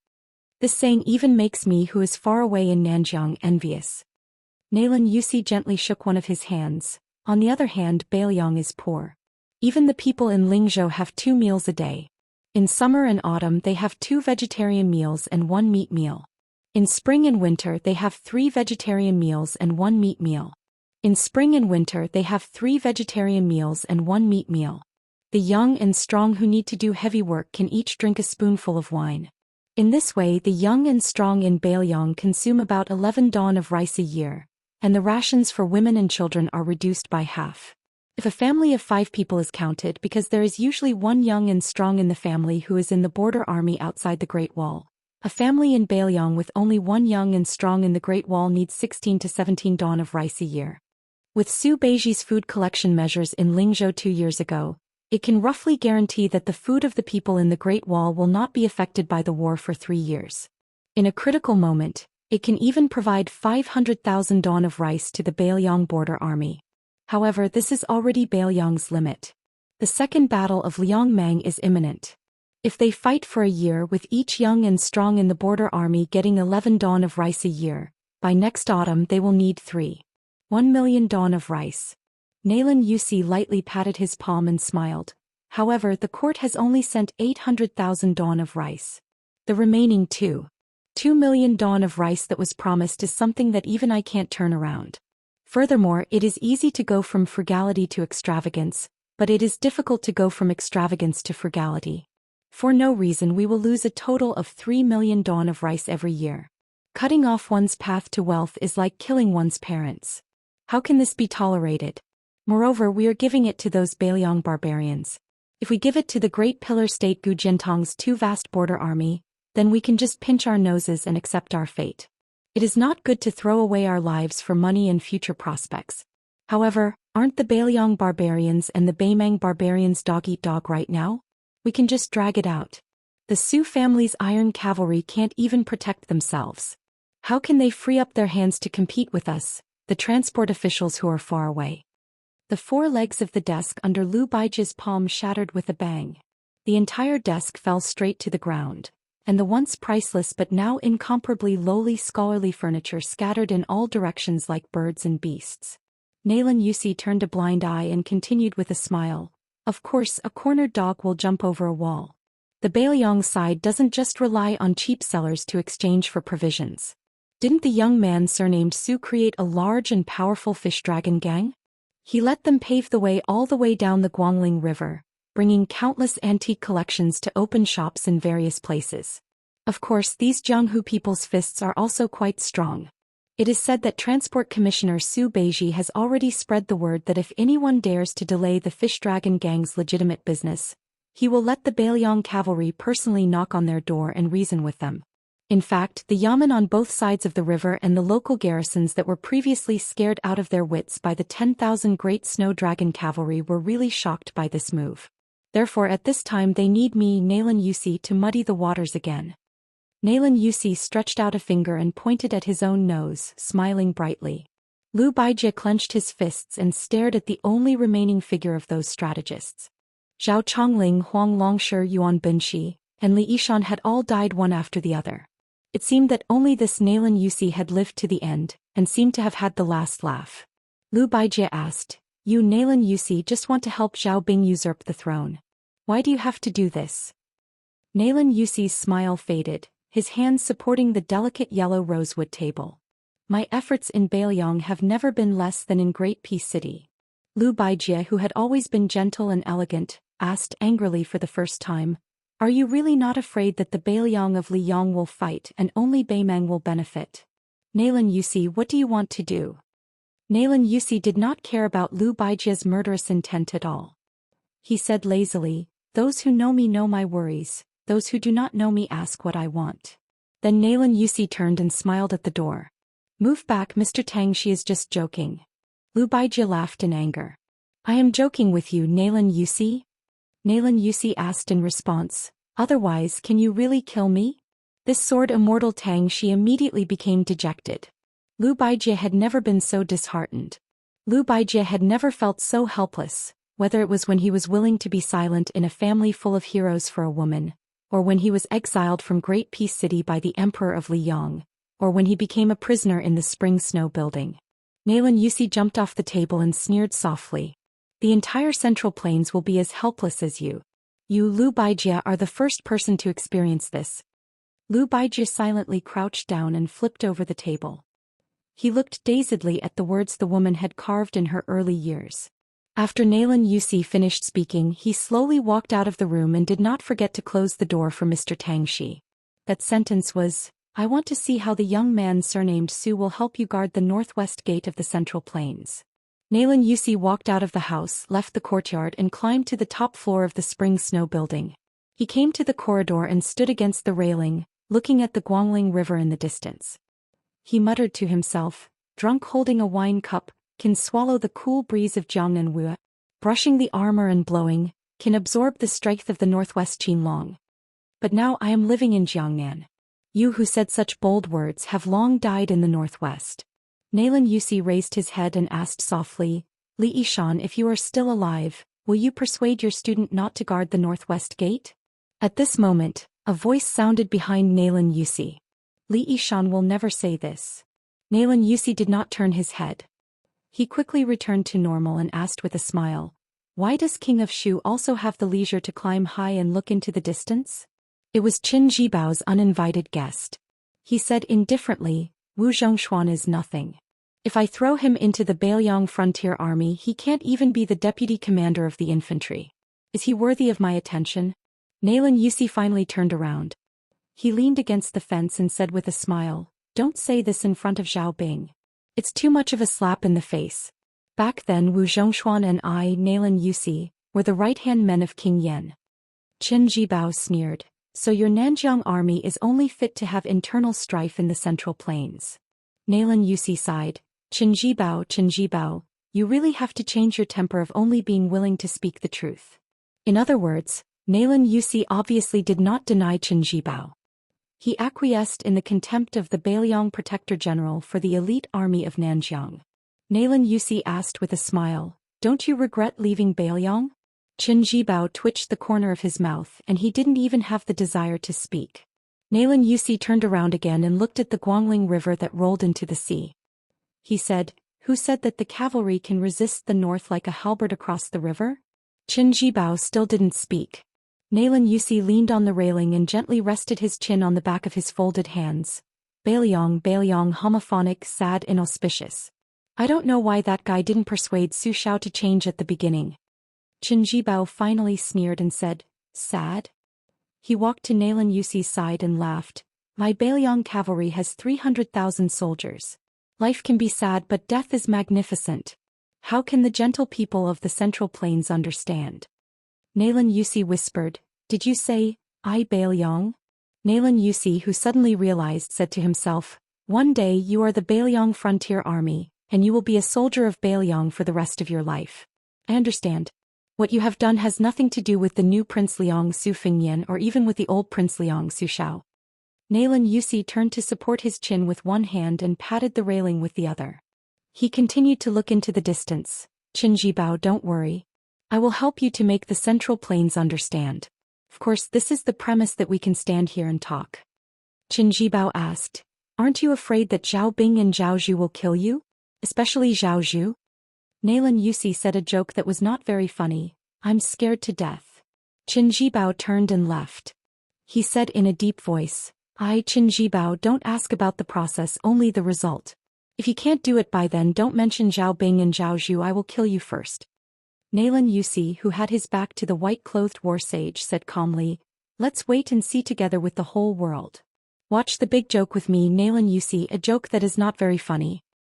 This saying even makes me, who is far away in Nanjiang, envious. Nalan Yusi gently shook one of his hands. On the other hand, Bailiang is poor. Even the people in Lingzhou have 2 meals a day. In summer and autumn they have 2 vegetarian meals and 1 meat meal. In spring and winter they have 3 vegetarian meals and 1 meat meal. In spring and winter they have 3 vegetarian meals and 1 meat meal. The young and strong who need to do heavy work can each drink a spoonful of wine. In this way the young and strong in Bailiang consume about 11 dawn of rice a year, and the rations for women and children are reduced by half. If a family of 5 people is counted, because there is usually one young and strong in the family who is in the border army outside the Great Wall, a family in Bailiang with only one young and strong in the Great Wall needs 16 to 17 dawn of rice a year. With Su Beiji's food collection measures in Lingzhou 2 years ago, it can roughly guarantee that the food of the people in the Great Wall will not be affected by the war for 3 years. In a critical moment, it can even provide 500,000 dawn of rice to the Bailiang border army. However, this is already Bailiang's limit. The second battle of Liangmang is imminent. If they fight for a year with each young and strong in the border army getting 11 dawn of rice a year, by next autumn they will need 1 million dawn of rice. Nalan Yusi lightly patted his palm and smiled. However, the court has only sent 800,000 dawn of rice. The remaining 2 million dawn of rice that was promised is something that even I can't turn around. Furthermore, it is easy to go from frugality to extravagance, but it is difficult to go from extravagance to frugality. For no reason we will lose a total of 3 million dawn of rice every year. Cutting off one's path to wealth is like killing one's parents. How can this be tolerated? Moreover, we are giving it to those Bailiang barbarians. If we give it to the great pillar state Gu Jiantang's 2 vast border army, then we can just pinch our noses and accept our fate. It is not good to throw away our lives for money and future prospects. However, aren't the Bailiang barbarians and the Beimang barbarians dog-eat-dog right now? We can just drag it out. The Su family's iron cavalry can't even protect themselves. How can they free up their hands to compete with us, the transport officials who are far away? The 4 legs of the desk under Lu Baiji's palm shattered with a bang. The entire desk fell straight to the ground, and the once priceless but now incomparably lowly scholarly furniture scattered in all directions like birds and beasts. Nalan Yusi turned a blind eye and continued with a smile. Of course, a cornered dog will jump over a wall. The Bailiang side doesn't just rely on cheap sellers to exchange for provisions. Didn't the young man surnamed Su create a large and powerful fish dragon gang? He let them pave the way all the way down the Guangling River, bringing countless antique collections to open shops in various places. Of course, these Jianghu people's fists are also quite strong. It is said that Transport Commissioner Su Beiji has already spread the word that if anyone dares to delay the fish dragon gang's legitimate business, he will let the Bailiang cavalry personally knock on their door and reason with them. In fact, the yamen on both sides of the river and the local garrisons that were previously scared out of their wits by the 10,000 great snow dragon cavalry were really shocked by this move. Therefore at this time they need me, Nalan Yusi, to muddy the waters again. Nalan Yusi stretched out a finger and pointed at his own nose, smiling brightly. Lu Baijie clenched his fists and stared at the only remaining figure of those strategists. Zhao Chongling, Huang Longshi, Yuan Binshi, and Li Yishan had all died one after the other. It seemed that only this Nalan Yusi had lived to the end, and seemed to have had the last laugh. Lu Baijie asked, "You Nalan Yusi just want to help Zhao Bing usurp the throne. Why do you have to do this?" Nalan Yusi's smile faded, his hands supporting the delicate yellow rosewood table. "My efforts in Bailiang have never been less than in Great Peace City." Lu Baijie, who had always been gentle and elegant, asked angrily for the first time, "Are you really not afraid that the Bailiang of Liyang will fight and only Beimang will benefit?" "Nalan Yusi, what do you want to do?" Nalan Yusi did not care about Lu Baijie's murderous intent at all. He said lazily, "Those who know me know my worries, those who do not know me ask what I want." Then Nalan Yusi turned and smiled at the door. "Move back, Mr. Tang, she is just joking." Lu Baijie laughed in anger. "I am joking with you, Nalan Yusi?" Nalan Yusi asked in response, "Otherwise, can you really kill me?" This sword Immortal Tang, she immediately became dejected. Lu Baijie had never been so disheartened. Lu Baijie had never felt so helpless, whether it was when he was willing to be silent in a family full of heroes for a woman, or when he was exiled from Great Peace City by the Emperor of Liyang, or when he became a prisoner in the Spring Snow building. Nalan Yusi jumped off the table and sneered softly. The entire Central Plains will be as helpless as you. You, Lu Baijie, are the first person to experience this. Lu Baijie silently crouched down and flipped over the table. He looked dazedly at the words the woman had carved in her early years. After Nalan Yusi finished speaking, he slowly walked out of the room and did not forget to close the door for Mr. Tangxi. That sentence was, "I want to see how the young man surnamed Su will help you guard the northwest gate of the Central Plains." Nalan Yusi walked out of the house, left the courtyard and climbed to the top floor of the Spring Snow building. He came to the corridor and stood against the railing, looking at the Guangling River in the distance. He muttered to himself, "Drunk holding a wine cup, can swallow the cool breeze of Jiangnan Wu, brushing the armor and blowing, can absorb the strength of the northwest Qinlong. But now I am living in Jiangnan. You who said such bold words have long died in the northwest." Nalan Yusi raised his head and asked softly, "Li Yishan, if you are still alive, will you persuade your student not to guard the northwest gate?" At this moment, a voice sounded behind Nalan Yusi. "Li Yishan will never say this." Nalan Yusi did not turn his head. He quickly returned to normal and asked with a smile, "Why does King of Shu also have the leisure to climb high and look into the distance?" It was Qin Jibao's uninvited guest. He said indifferently, "Wu Zhongshuan is nothing. If I throw him into the Bailiang frontier army, he can't even be the deputy commander of the infantry. Is he worthy of my attention?" Nalan Yusi finally turned around. He leaned against the fence and said with a smile, "Don't say this in front of Zhao Bing. It's too much of a slap in the face. Back then Wu Zhongshuan and I, Nalan Yusi, were the right-hand men of King Yen." Qin Jibao sneered, "So your Nanjiang army is only fit to have internal strife in the Central Plains." Nalan Yusi sighed, Qin Jibao, you really have to change your temper of only being willing to speak the truth." In other words, Nalan Yusi obviously did not deny Qin Jibao. He acquiesced in the contempt of the Bailiang Protector General for the elite army of Nanjiang. Nalan Yusi asked with a smile, "Don't you regret leaving Bailiang?" Qin Jibao twitched the corner of his mouth and he didn't even have the desire to speak. Nalan Yusi turned around again and looked at the Guangling River that rolled into the sea. He said, "Who said that the cavalry can resist the north like a halberd across the river?" Qin Jibao still didn't speak. Nalan Yusi leaned on the railing and gently rested his chin on the back of his folded hands. Bailiang, homophonic, sad, inauspicious. I don't know why that guy didn't persuade Su Xiao to change at the beginning." Qin Jibao finally sneered and said, "Sad?" He walked to Nalan Yusi's side and laughed. "My Bailiang cavalry has 300,000 soldiers. Life can be sad but death is magnificent. How can the gentle people of the Central Plains understand?" Nalan Yusi whispered, "Did you say, I Bailiang?" Nalan Yusi, who suddenly realized, said to himself, "One day you are the Bailiang frontier army, and you will be a soldier of Bailiang for the rest of your life. I understand. What you have done has nothing to do with the new Prince Liang Su Fingyan or even with the old Prince Liang Su Xiao." Nalan Yusi turned to support his chin with one hand and patted the railing with the other. He continued to look into the distance. "Qin Jibao, don't worry. I will help you to make the Central Plains understand. Of course, this is the premise that we can stand here and talk." Qin Jibao asked, "Aren't you afraid that Zhao Bing and Zhao Zhu will kill you? Especially Zhao Zhu?" Nalan Yusi said a joke that was not very funny, "I'm scared to death." Qin Jibao turned and left. He said in a deep voice, Qin Jibao, don't ask about the process, only the result. If you can't do it by then, don't mention Zhao Bing and Zhao Zhu, I will kill you first." Nalan Yusi, who had his back to the white-clothed war sage, said calmly, "Let's wait and see together with the whole world. Watch the big joke with me, Nalan Yusi, a joke that is not very funny.